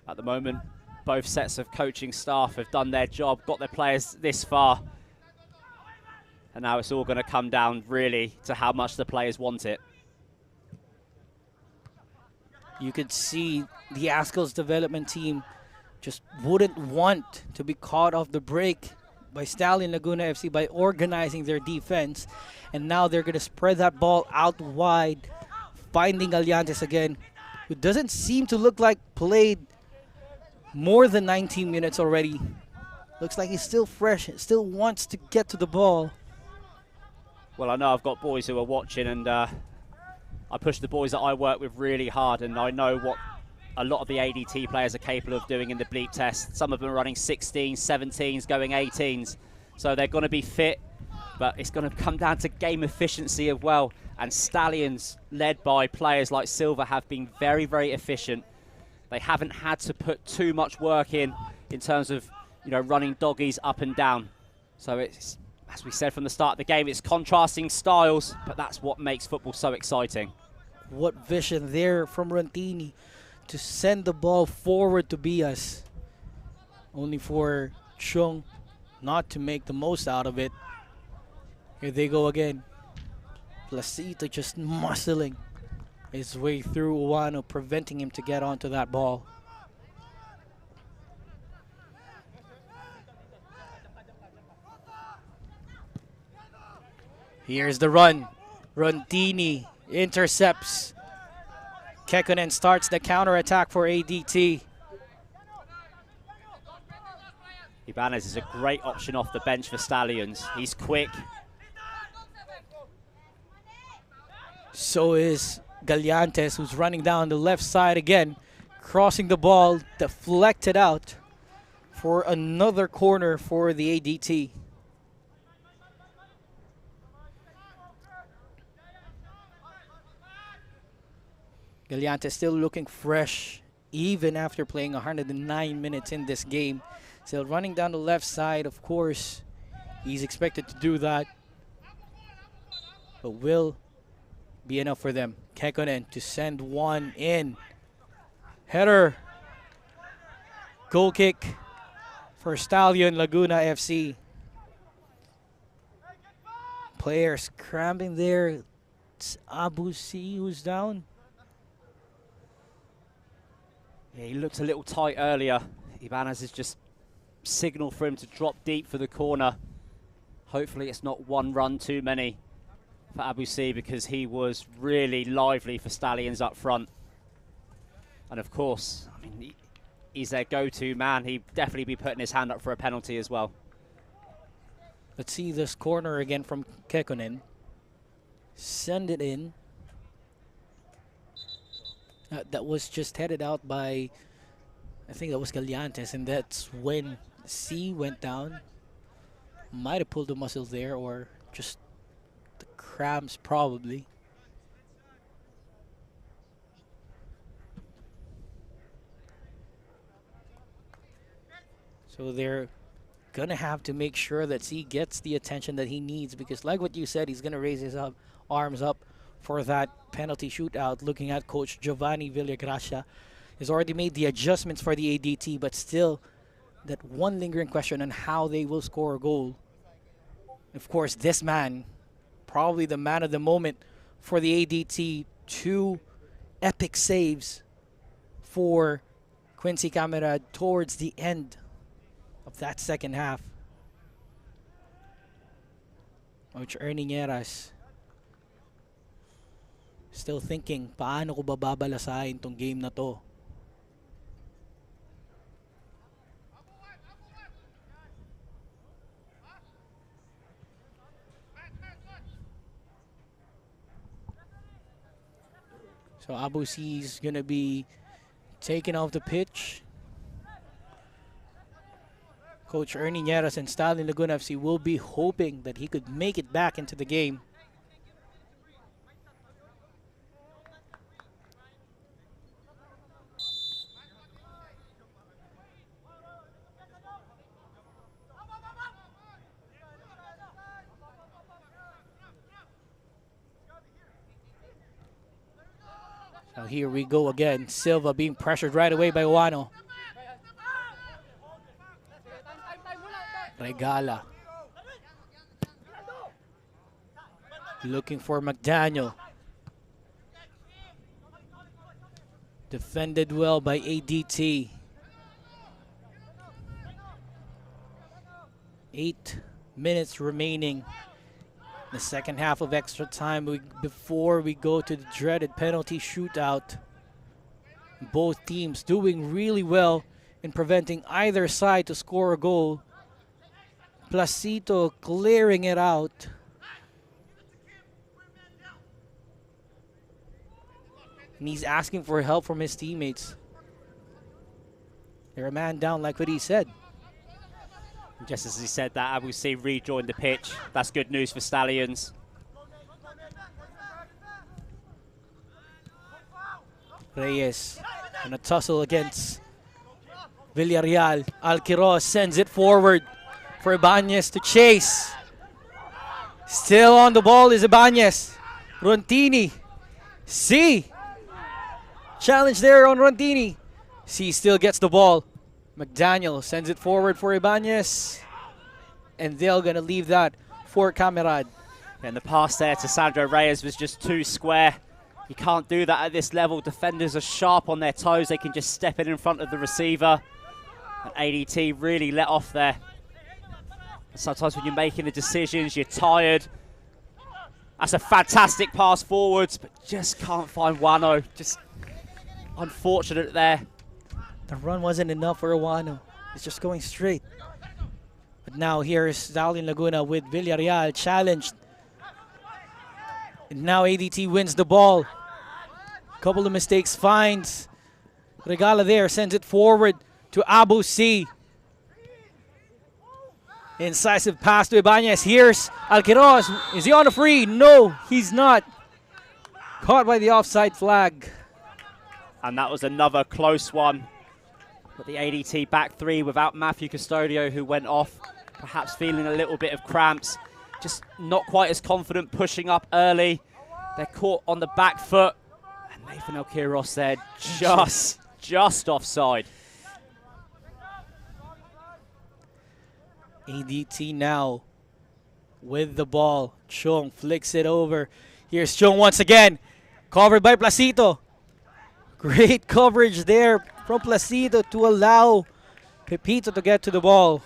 At the moment, both sets of coaching staff have done their job, got their players this far. And now it's all going to come down really to how much the players want it. You could see the Azkals development team just wouldn't want to be caught off the break by Stallion Laguna FC by organizing their defense. And now they're going to spread that ball out wide, finding Aliantes again, who doesn't seem to look like played more than 19 minutes already. Looks like he's still fresh, still wants to get to the ball. Well, I know I've got boys who are watching, and I push the boys that I work with really hard, and I know what a lot of the ADT players are capable of doing in the bleep test. Some of them are running 16s, 17s, going 18s. So they're going to be fit, but it's going to come down to game efficiency as well. And Stallions, led by players like Silva, have been very, very efficient. They haven't had to put too much work in terms of, you know, running doggies up and down. So it's, as we said from the start of the game, it's contrasting styles, but that's what makes football so exciting. What vision there from Rantini to send the ball forward to Bias. Only for Chung not to make the most out of it. Here they go again. Placito just muscling his way through Uwano, preventing him to get onto that ball. Here's the run. Rondini intercepts. Kekkonen starts the counter-attack for ADT. Ibanez is a great option off the bench for Stallions. He's quick. So is Gallantes, who's running down the left side again, crossing the ball, deflected out for another corner for the ADT. Gallantes still looking fresh, even after playing 109 minutes in this game. Still running down the left side, of course. He's expected to do that. But will be enough for them. Kekkonen to send one in. Header. Goal kick for Stallion Laguna FC. Players cramping there. It's Abu C who's down. Yeah, he looked a little tight earlier. Ibanez has just signaled for him to drop deep for the corner. Hopefully it's not one run too many for Abu C, because he was really lively for Stallions up front. And of course, I mean, he's their go-to man. He'd definitely be putting his hand up for a penalty as well. Let's see this corner again from Kekkonen. Send it in. That was just headed out by, I think that was Gallantes, and that's when C went down. Might have pulled the muscle there, or just the cramps probably. So they're gonna have to make sure that C gets the attention that he needs, because like what you said, he's gonna raise his arms up for that penalty shootout. Looking at Coach Giovanni Villagracia, has already made the adjustments for the ADT, but still that one lingering question on how they will score a goal. Of course, this man, probably the man of the moment for the ADT. 2 epic saves for Quincy Camarad towards the end of that second half. Coach Ernie Nieras still thinking, paano ko bababalasahin tong game na to? So Abu C's gonna be taken off the pitch. Coach Ernie Nieras and Stallion Laguna FC will be hoping that he could make it back into the game. So here we go again. Silva being pressured right away by Wano. Regala. Looking for McDaniel. Defended well by ADT. 8 minutes remaining. The second half of extra time before we go to the dreaded penalty shootout. Both teams doing really well in preventing either side to score a goal. Placito clearing it out. And he's asking for help from his teammates. They're a man down like what he said. Just as he said that, Abu C rejoined the pitch. That's good news for Stallions. Reyes in a tussle against Villarreal. Alquiros sends it forward for Ibanez to chase. Still on the ball is Ibanez. Rontini. C. Challenge there on Rontini. C still gets the ball. McDaniel sends it forward for Ibanez. And they're going to leave that for Camarad. And the pass there to Sandro Reyes was just too square. You can't do that at this level. Defenders are sharp on their toes. They can just step in front of the receiver. And ADT really let off there. Sometimes when you're making the decisions, you're tired. That's a fantastic pass forwards, but just can't find Wano. Just unfortunate there. The run wasn't enough for Wano. It's just going straight. But now here's Stallion Laguna with Villarreal challenged. And now ADT wins the ball. Couple of mistakes, finds Regala there, sends it forward to Abu C. Incisive pass to Ibanez. Here's Alquiros. Is he on a free? No, he's not. Caught by the offside flag. And that was another close one. But the ADT back three without Matthew Custodio, who went off, perhaps feeling a little bit of cramps. Just not quite as confident, pushing up early. They're caught on the back foot. And Nathan Alquiros there just offside. ADT now with the ball. Chong flicks it over. Here's Chong once again. Covered by Placito. Great coverage there from Placito to allow Pepito to get to the ball.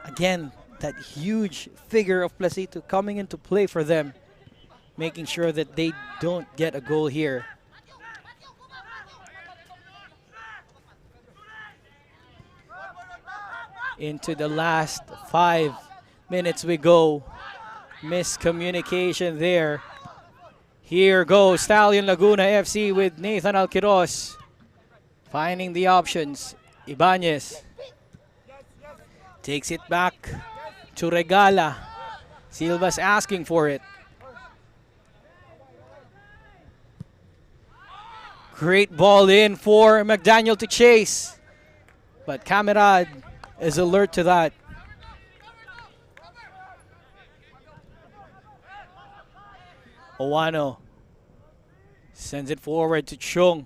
Again, that huge figure of Placito coming into play for them, making sure that they don't get a goal here. Into the last 5 minutes we go. Miscommunication there. Here goes Stallion Laguna FC with Nathan Alquiros. Finding the options. Ibanez takes it back to Regala. Silva's asking for it. Great ball in for McDaniel to chase. But Camarad is alert to that. Owano sends it forward to Chung.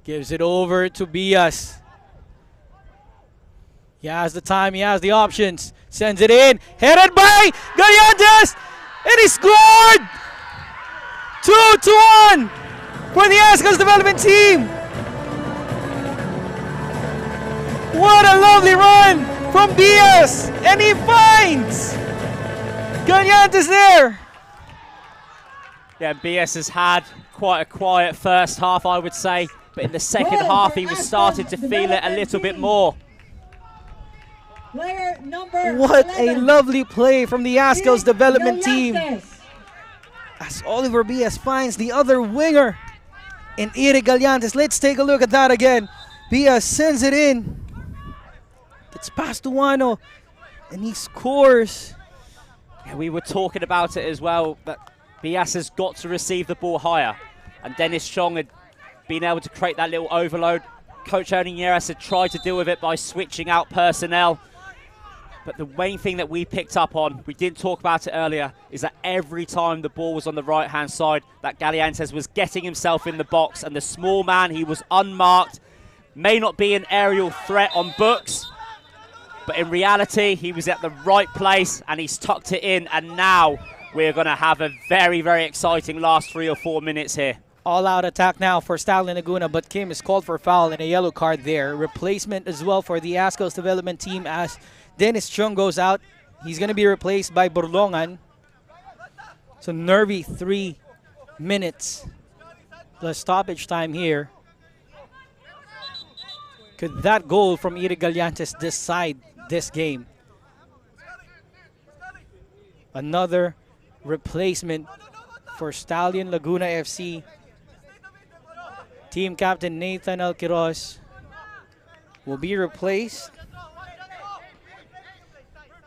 Gives it over to Bias. He has the time, he has the options. Sends it in, headed by Gallantes, and he scored! 2-1 for the Azkals development team. What a lovely run from Bias, and he finds Gallantes there. Yeah, BS has had quite a quiet first half, I would say. But in the second half, he was starting to feel it a little bit more. Player number What 11. a lovely play from the Azkals development team. Gallantes. As Oliver Bias finds the other winger in Eric Gallantes. Let's take a look at that again. Bias sends it in. It's past to Wano, and he scores. Yeah, we were talking about it as well, that Bias has got to receive the ball higher. And Dennis Chong had been able to create that little overload. Coach Oniñeras had tried to deal with it by switching out personnel. But the main thing that we picked up on, we didn't talk about it earlier, is that every time the ball was on the right-hand side, that Gallantes was getting himself in the box, and the small man, he was unmarked, may not be an aerial threat on books, but in reality, he was at the right place, and he's tucked it in, and now we're going to have a very, very exciting last 3 or 4 minutes here. All-out attack now for Stallion Laguna, but Kim is called for a foul and a yellow card there. Replacement as well for the Azkals development team as Dennis Chung goes out. He's going to be replaced by Borlongan. So nervy 3 minutes plus stoppage time here. Could that goal from Eric Gallantes decide this game? Another replacement for Stallion Laguna FC. Team captain Nathan Alquiros will be replaced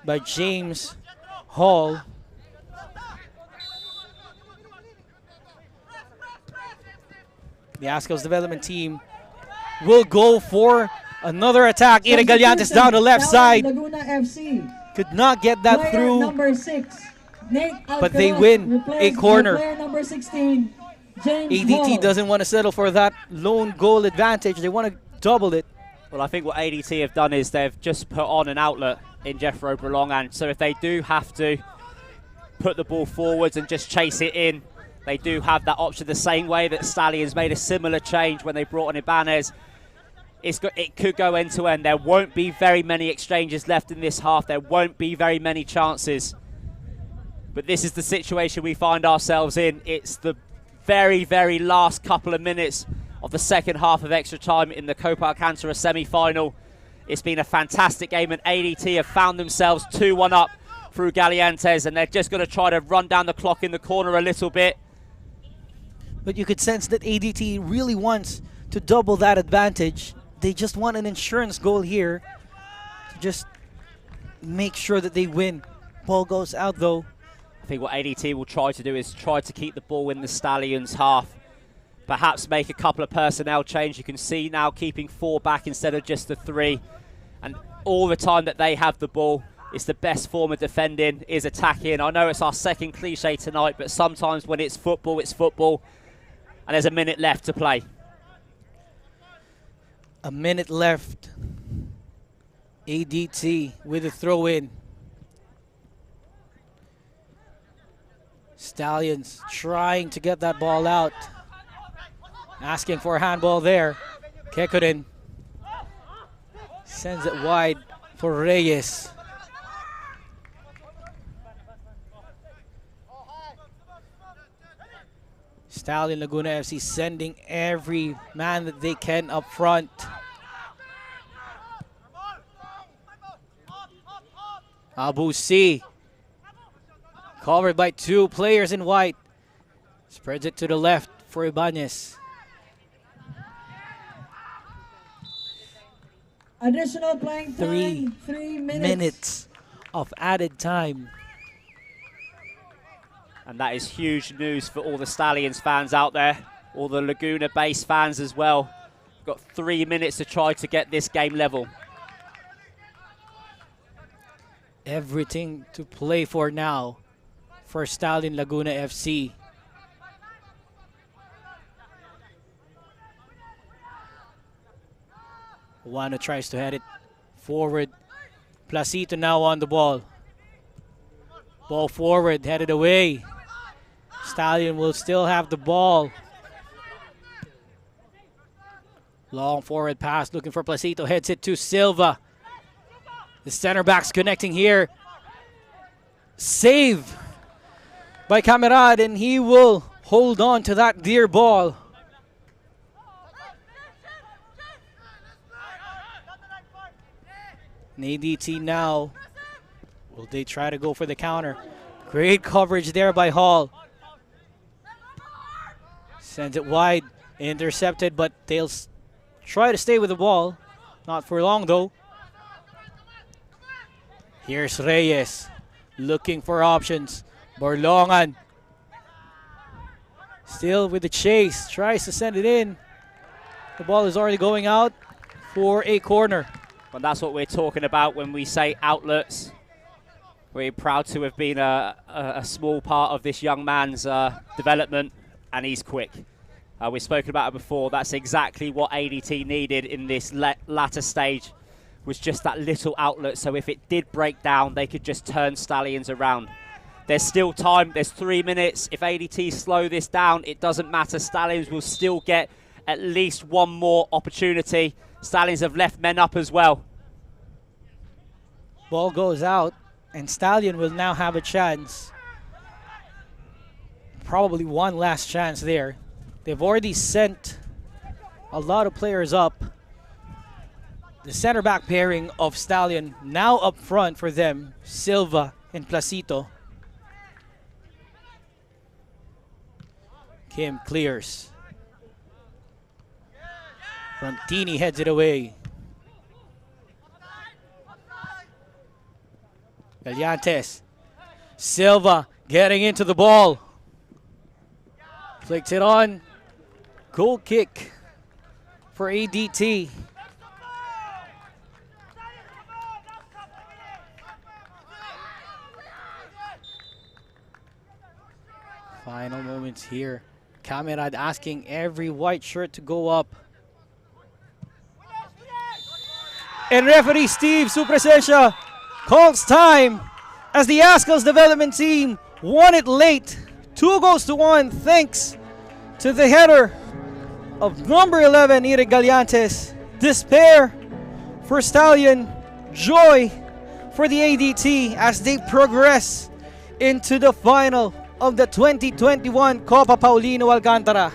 by James Hall. The Azkals development team will go for another attack. Eric Gallantes down the left side. Laguna FC. Could not get that Player through. number 6, Nate But they Alcaraz, win replaced a by corner. Player number 16, James ADT Hall. doesn't want to settle for that lone goal advantage. They want to double it. Well, I think what ADT have done is they've just put on an outlet in Jeffro Berlongan. So if they do have to put the ball forwards and just chase it in, they do have that option, the same way that Stallions made a similar change when they brought on Ibanez. It could go end to end. There won't be very many exchanges left in this half. There won't be very many chances. But this is the situation we find ourselves in. It's the very, very last couple of minutes of the second half of extra time in the Copa Alcantara semi-final. It's been a fantastic game, and ADT have found themselves 2-1 up through Gallantes, and they're just going to try to run down the clock in the corner a little bit. But you could sense that ADT really wants to double that advantage. They just want an insurance goal here to just make sure that they win. Ball goes out though. I think what ADT will try to do is try to keep the ball in the Stallions' half. Perhaps make a couple of personnel change. You can see now keeping 4 back instead of just the 3. And all the time that they have the ball, it's the best form of defending, is attacking. I know it's our second cliche tonight, but sometimes when it's football, it's football. And there's a minute left to play. A minute left. ADT with a throw in. Stallions trying to get that ball out. Asking for a handball there. Kekurin sends it wide for Reyes. Stallion Laguna FC sending every man that they can up front. Abu C, covered by 2 players in white. Spreads it to the left for Ibanez. Additional playing time, 3 minutes. Of added time. And that is huge news for all the Stallions fans out there, all the Laguna-based fans as well. Got 3 minutes to try to get this game level. Everything to play for now for Stallion Laguna FC. Juano tries to head it forward. Placito now on the ball. Ball forward, headed away. Stallion will still have the ball. Long forward pass, looking for Placito. Heads it to Silva. The center back's connecting here. Save by Camarad, and he will hold on to that dear ball. An ADT now. Will they try to go for the counter? Great coverage there by Hall. Sends it wide. Intercepted, but they'll try to stay with the ball. Not for long, though. Here's Reyes. Looking for options. Borlongan. Still with the chase. Tries to send it in. The ball is already going out for a corner. Well, that's what we're talking about when we say outlets. We're proud to have been a small part of this young man's development, and he's quick. We've spoken about it before. That's exactly what ADT needed in this latter stage, was just that little outlet. So if it did break down, they could just turn Stallions around. There's still time. There's 3 minutes. If ADT slow this down, it doesn't matter. Stallions will still get at least one more opportunity. Stallions have left men up as well. Ball goes out, and Stallion will now have a chance. Probably one last chance there. They've already sent a lot of players up. The center back pairing of Stallion now up front for them, Silva and Placito. Kim clears. Frontini heads it away. Gallantes. Silva getting into the ball. Flicks it on. Goal kick for ADT. Final moments here. Camerad asking every white shirt to go up. And referee Steve Supresencia calls time as the Azkals development team won it late. 2-1 thanks to the header of number 11, Eric Gallantes. Despair for Stallion, joy for the ADT as they progress into the final of the 2021 Copa Paulino Alcantara.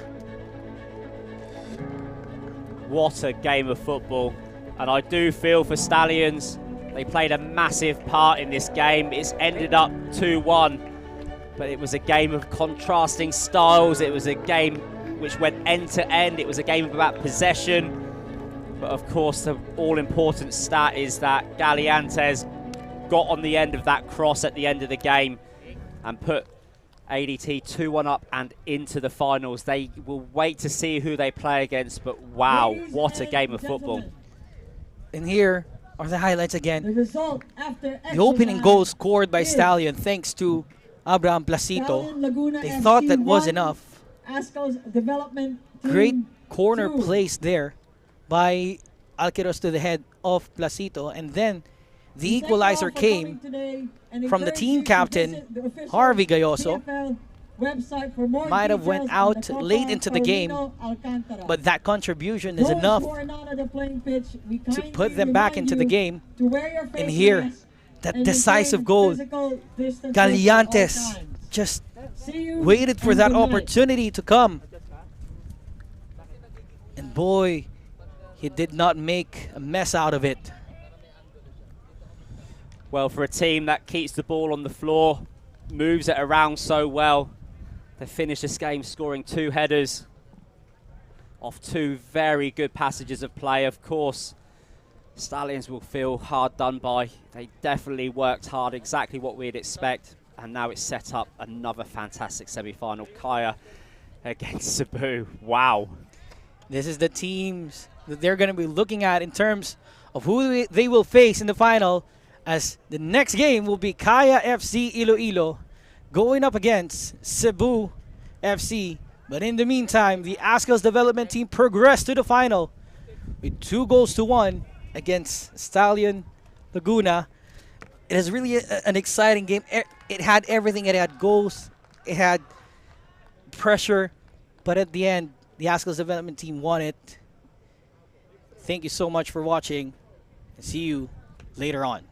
What a game of football. And I do feel for Stallions, they played a massive part in this game. It's ended up 2-1, but it was a game of contrasting styles. It was a game which went end to end. It was a game about possession. But of course, the all-important stat is that Gallantes got on the end of that cross at the end of the game and put ADT 2-1 up and into the finals. They will wait to see who they play against, but wow, what a game of football. And here are the highlights again. The result after The opening goal scored by Stallion thanks to Abraham Placito. They thought that was enough. Azkals development team Great corner 2. place there by Alqueros to the head of Placito. And then the equalizer came from the team captain, Harvey Gayoso. Website for more might have went details on out the Copa late into the game, Paulino Alcantara. but that contribution is Those enough who are not on the playing pitch, we to kindly put them back remind into the you game. to wear your face And here, mask that and decisive maintain goal, physical distances Gallantes at all times. just See you waited for and that good night. opportunity to come. And boy, he did not make a mess out of it. Well, for a team that keeps the ball on the floor, moves it around so well, they finished this game scoring 2 headers off 2 very good passages of play. Of course, Stallions will feel hard done by. They definitely worked hard, exactly what we'd expect. And now it's set up another fantastic semi-final. Kaya against Cebu. Wow. This is the teams that they're going to be looking at in terms of who they will face in the final, as the next game will be Kaya FC Iloilo going up against Cebu FC. But in the meantime, the Azkals development team progressed to the final with 2-1 against Stallion Laguna. It is really an exciting game. It had everything. It had goals. It had pressure. But at the end, the Azkals development team won it. Thank you so much for watching. And see you later on.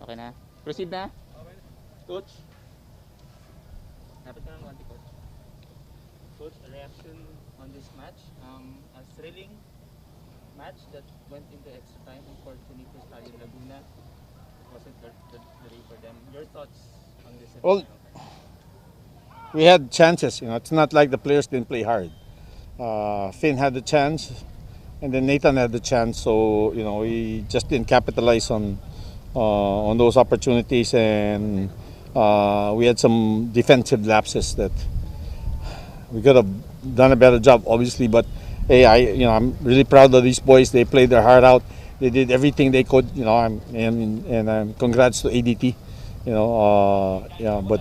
Okay na. Proceed na. Coach. Dapat ka ng konti, Coach. Coach, a reaction on this match. A thrilling match that went into extra time. Unfortunately for Stallion Laguna, it wasn't the way for them. Your thoughts on this? Well, we had chances. It's not like the players didn't play hard. Finn had the chance, and then Nathan had the chance. So we just didn't capitalize on those opportunities, and we had some defensive lapses that we could have done a better job, obviously. But hey, I'm really proud of these boys. They played their heart out. They did everything they could. And congrats to ADT. But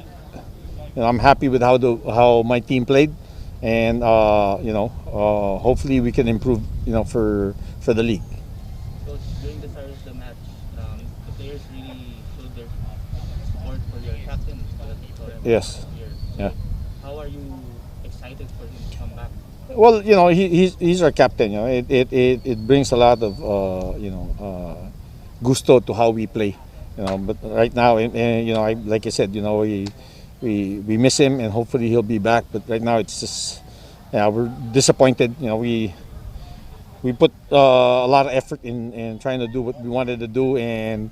I'm happy with how my team played, and hopefully we can improve. For the league. Coach, during the start of the match, the players really showed their support for your captain. Yes. Yeah. How are you excited for him to come back? Well, he's our captain. It brings a lot of gusto to how we play. But right now, like I said, we miss him, and hopefully he'll be back. But right now, it's just we're disappointed. We put a lot of effort in trying to do what we wanted to do, and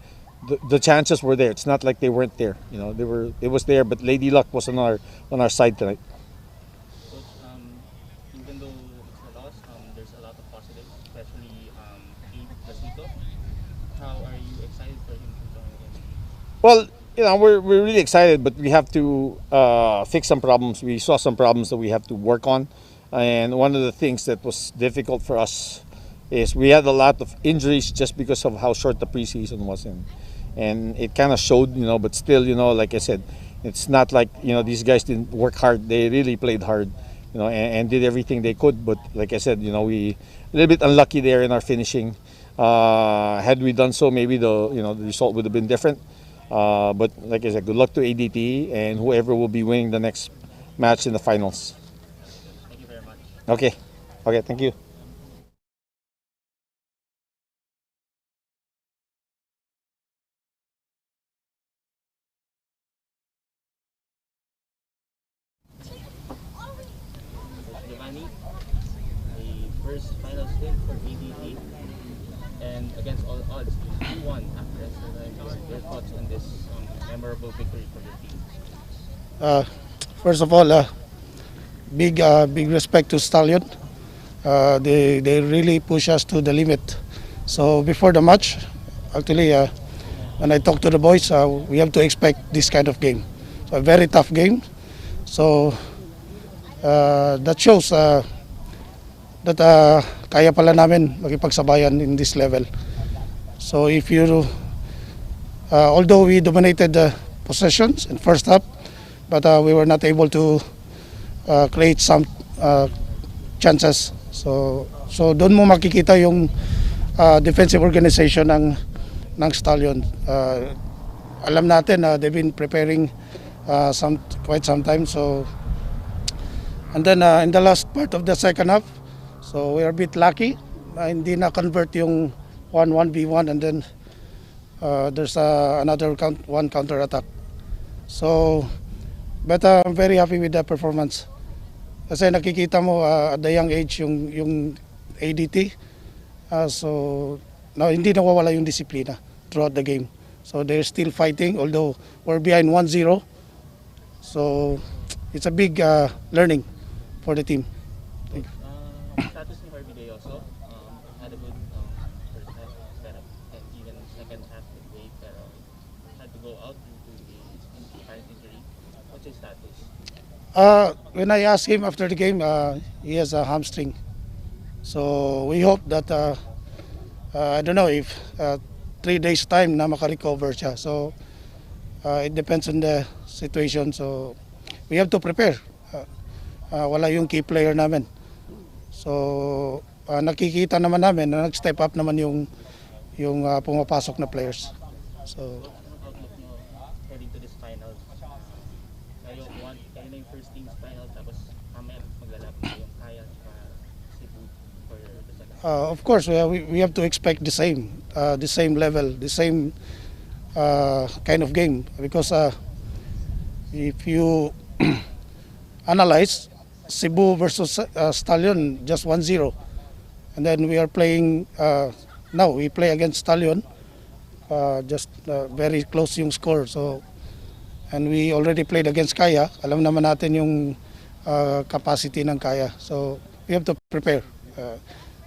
the chances were there. It's not like they weren't there. It was there, but Lady Luck was on our side tonight. Coach, even though it's a loss, there's a lot of positives, especially Abe. How are you excited for him to join again? Well, we're really excited, but we have to fix some problems. We saw some problems that we have to work on. And one of the things that was difficult for us is we had a lot of injuries just because of how short the preseason was, and it kind of showed, but still, like I said, it's not like, these guys didn't work hard. They really played hard, and did everything they could. But like I said, we a little bit unlucky there in our finishing. Had we done so, maybe the result would have been different. But like I said, good luck to ADT and whoever will be winning the next match in the finals. Okay, thank you. Giovanni, the first finals win for ADT, and against all odds, you won after extra time. Your thoughts on this memorable victory for your team? First of all, big respect to Stallion. They really push us to the limit. So before the match, actually, when I talk to the boys, we have to expect this kind of game. So a very tough game. So that shows that kaya pala namin makipagsabayan in this level. So if you, although we dominated the possessions in first half, but we were not able to create some chances. So doon mo makikita yung defensive organization ng Stallion. Alam natin they've been preparing quite some time. So and then in the last part of the second half, so we are a bit lucky. Hindi na convert yung 1-1v1, and then there's another one counter attack. So But I'm very happy with the performance. Kasi nakikita mo at the young age yung ADT. So hindi nawawala yung disiplina throughout the game. So they're still fighting although we're behind 1-0. So it's a big learning for the team. Status ni Harvey Day also had a good first half setup and even second half midway pero had to go out due to the current injury. What's his status? When I asked him after the game, he has a hamstring. So we hope that I don't know if 3 days time na makarecover siya. So it depends on the situation. So we have to prepare. Wala yung key player namin. So nakikita naman namin na nag-step up naman yung pumapasok na players. So Outlook nyo heading to this final. Kayo na yung first team's final tapos mamaya maglalapit yung Kaya at Cebu for the second. of course we have to expect the same level, the same kind of game because if you analyze Cebu versus Stallion just 1-0 and then we are playing now we play against Stallion just very close yung score. So and we already played against Kaya, alam naman natin yung capacity ng Kaya, so we have to prepare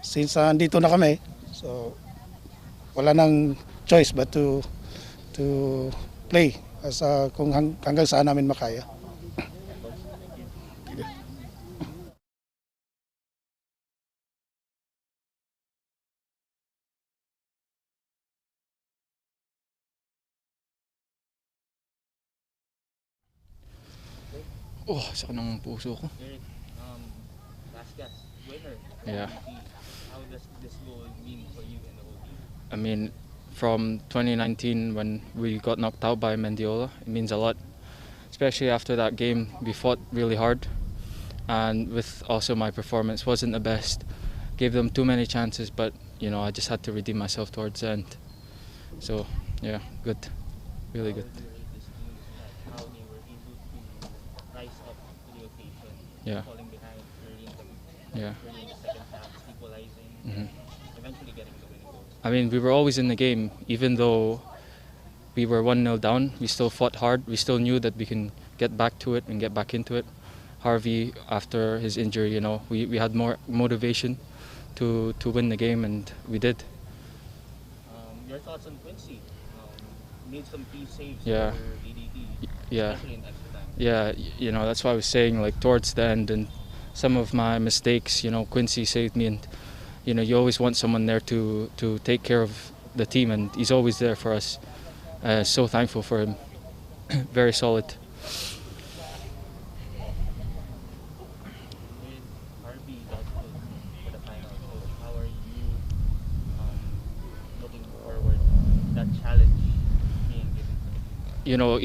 since andito na kami, so wala nang choice but to play as kung hanggang saan namin makaya. Oh, sakit ng puso ko. Eric, Azkals, winner. Yeah. How does this goal mean for you and the whole team? I mean, from 2019 when we got knocked out by Mendiola, it means a lot. Especially after that game, we fought really hard. And with also my performance wasn't the best. Gave them too many chances, but I just had to redeem myself towards the end. So, yeah, good. Really good. How they were able to rise up to the occasion, Yeah. falling behind early in Yeah. the second half, equalizing, eventually getting the winning goal. I mean, we were always in the game. Even though we were 1-0 down, we still fought hard. We still knew that we can get back to it and get back into it. Harvey, after his injury, we had more motivation to win the game, and we did. Your thoughts on Quincy? Made some key saves Yeah. for ADT, Yeah. especially in extra time. Yeah, that's why I was saying, like, towards the end and some of my mistakes, Quincy saved me, and you always want someone there to take care of the team, and he's always there for us. So thankful for him. Very solid. With Harvey doubtful for the final, so how are you looking forward to that challenge being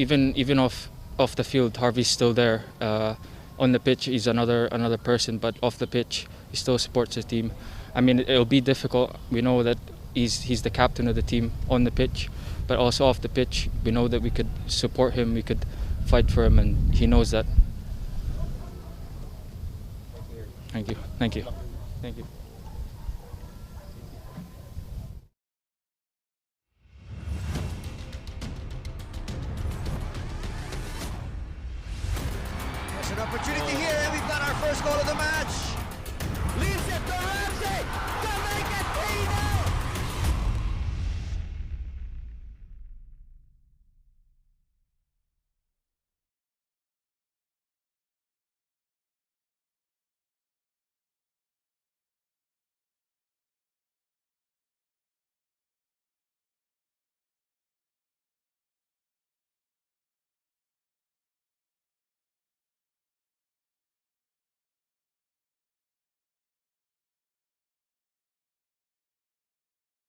given? Even off the field, Harvey's still there. On the pitch, he's another person, but off the pitch, he still supports his team. I mean, it'll be difficult. We know that he's the captain of the team on the pitch, but also off the pitch, we know that we could support him, we could fight for him, and he knows that. Thank you.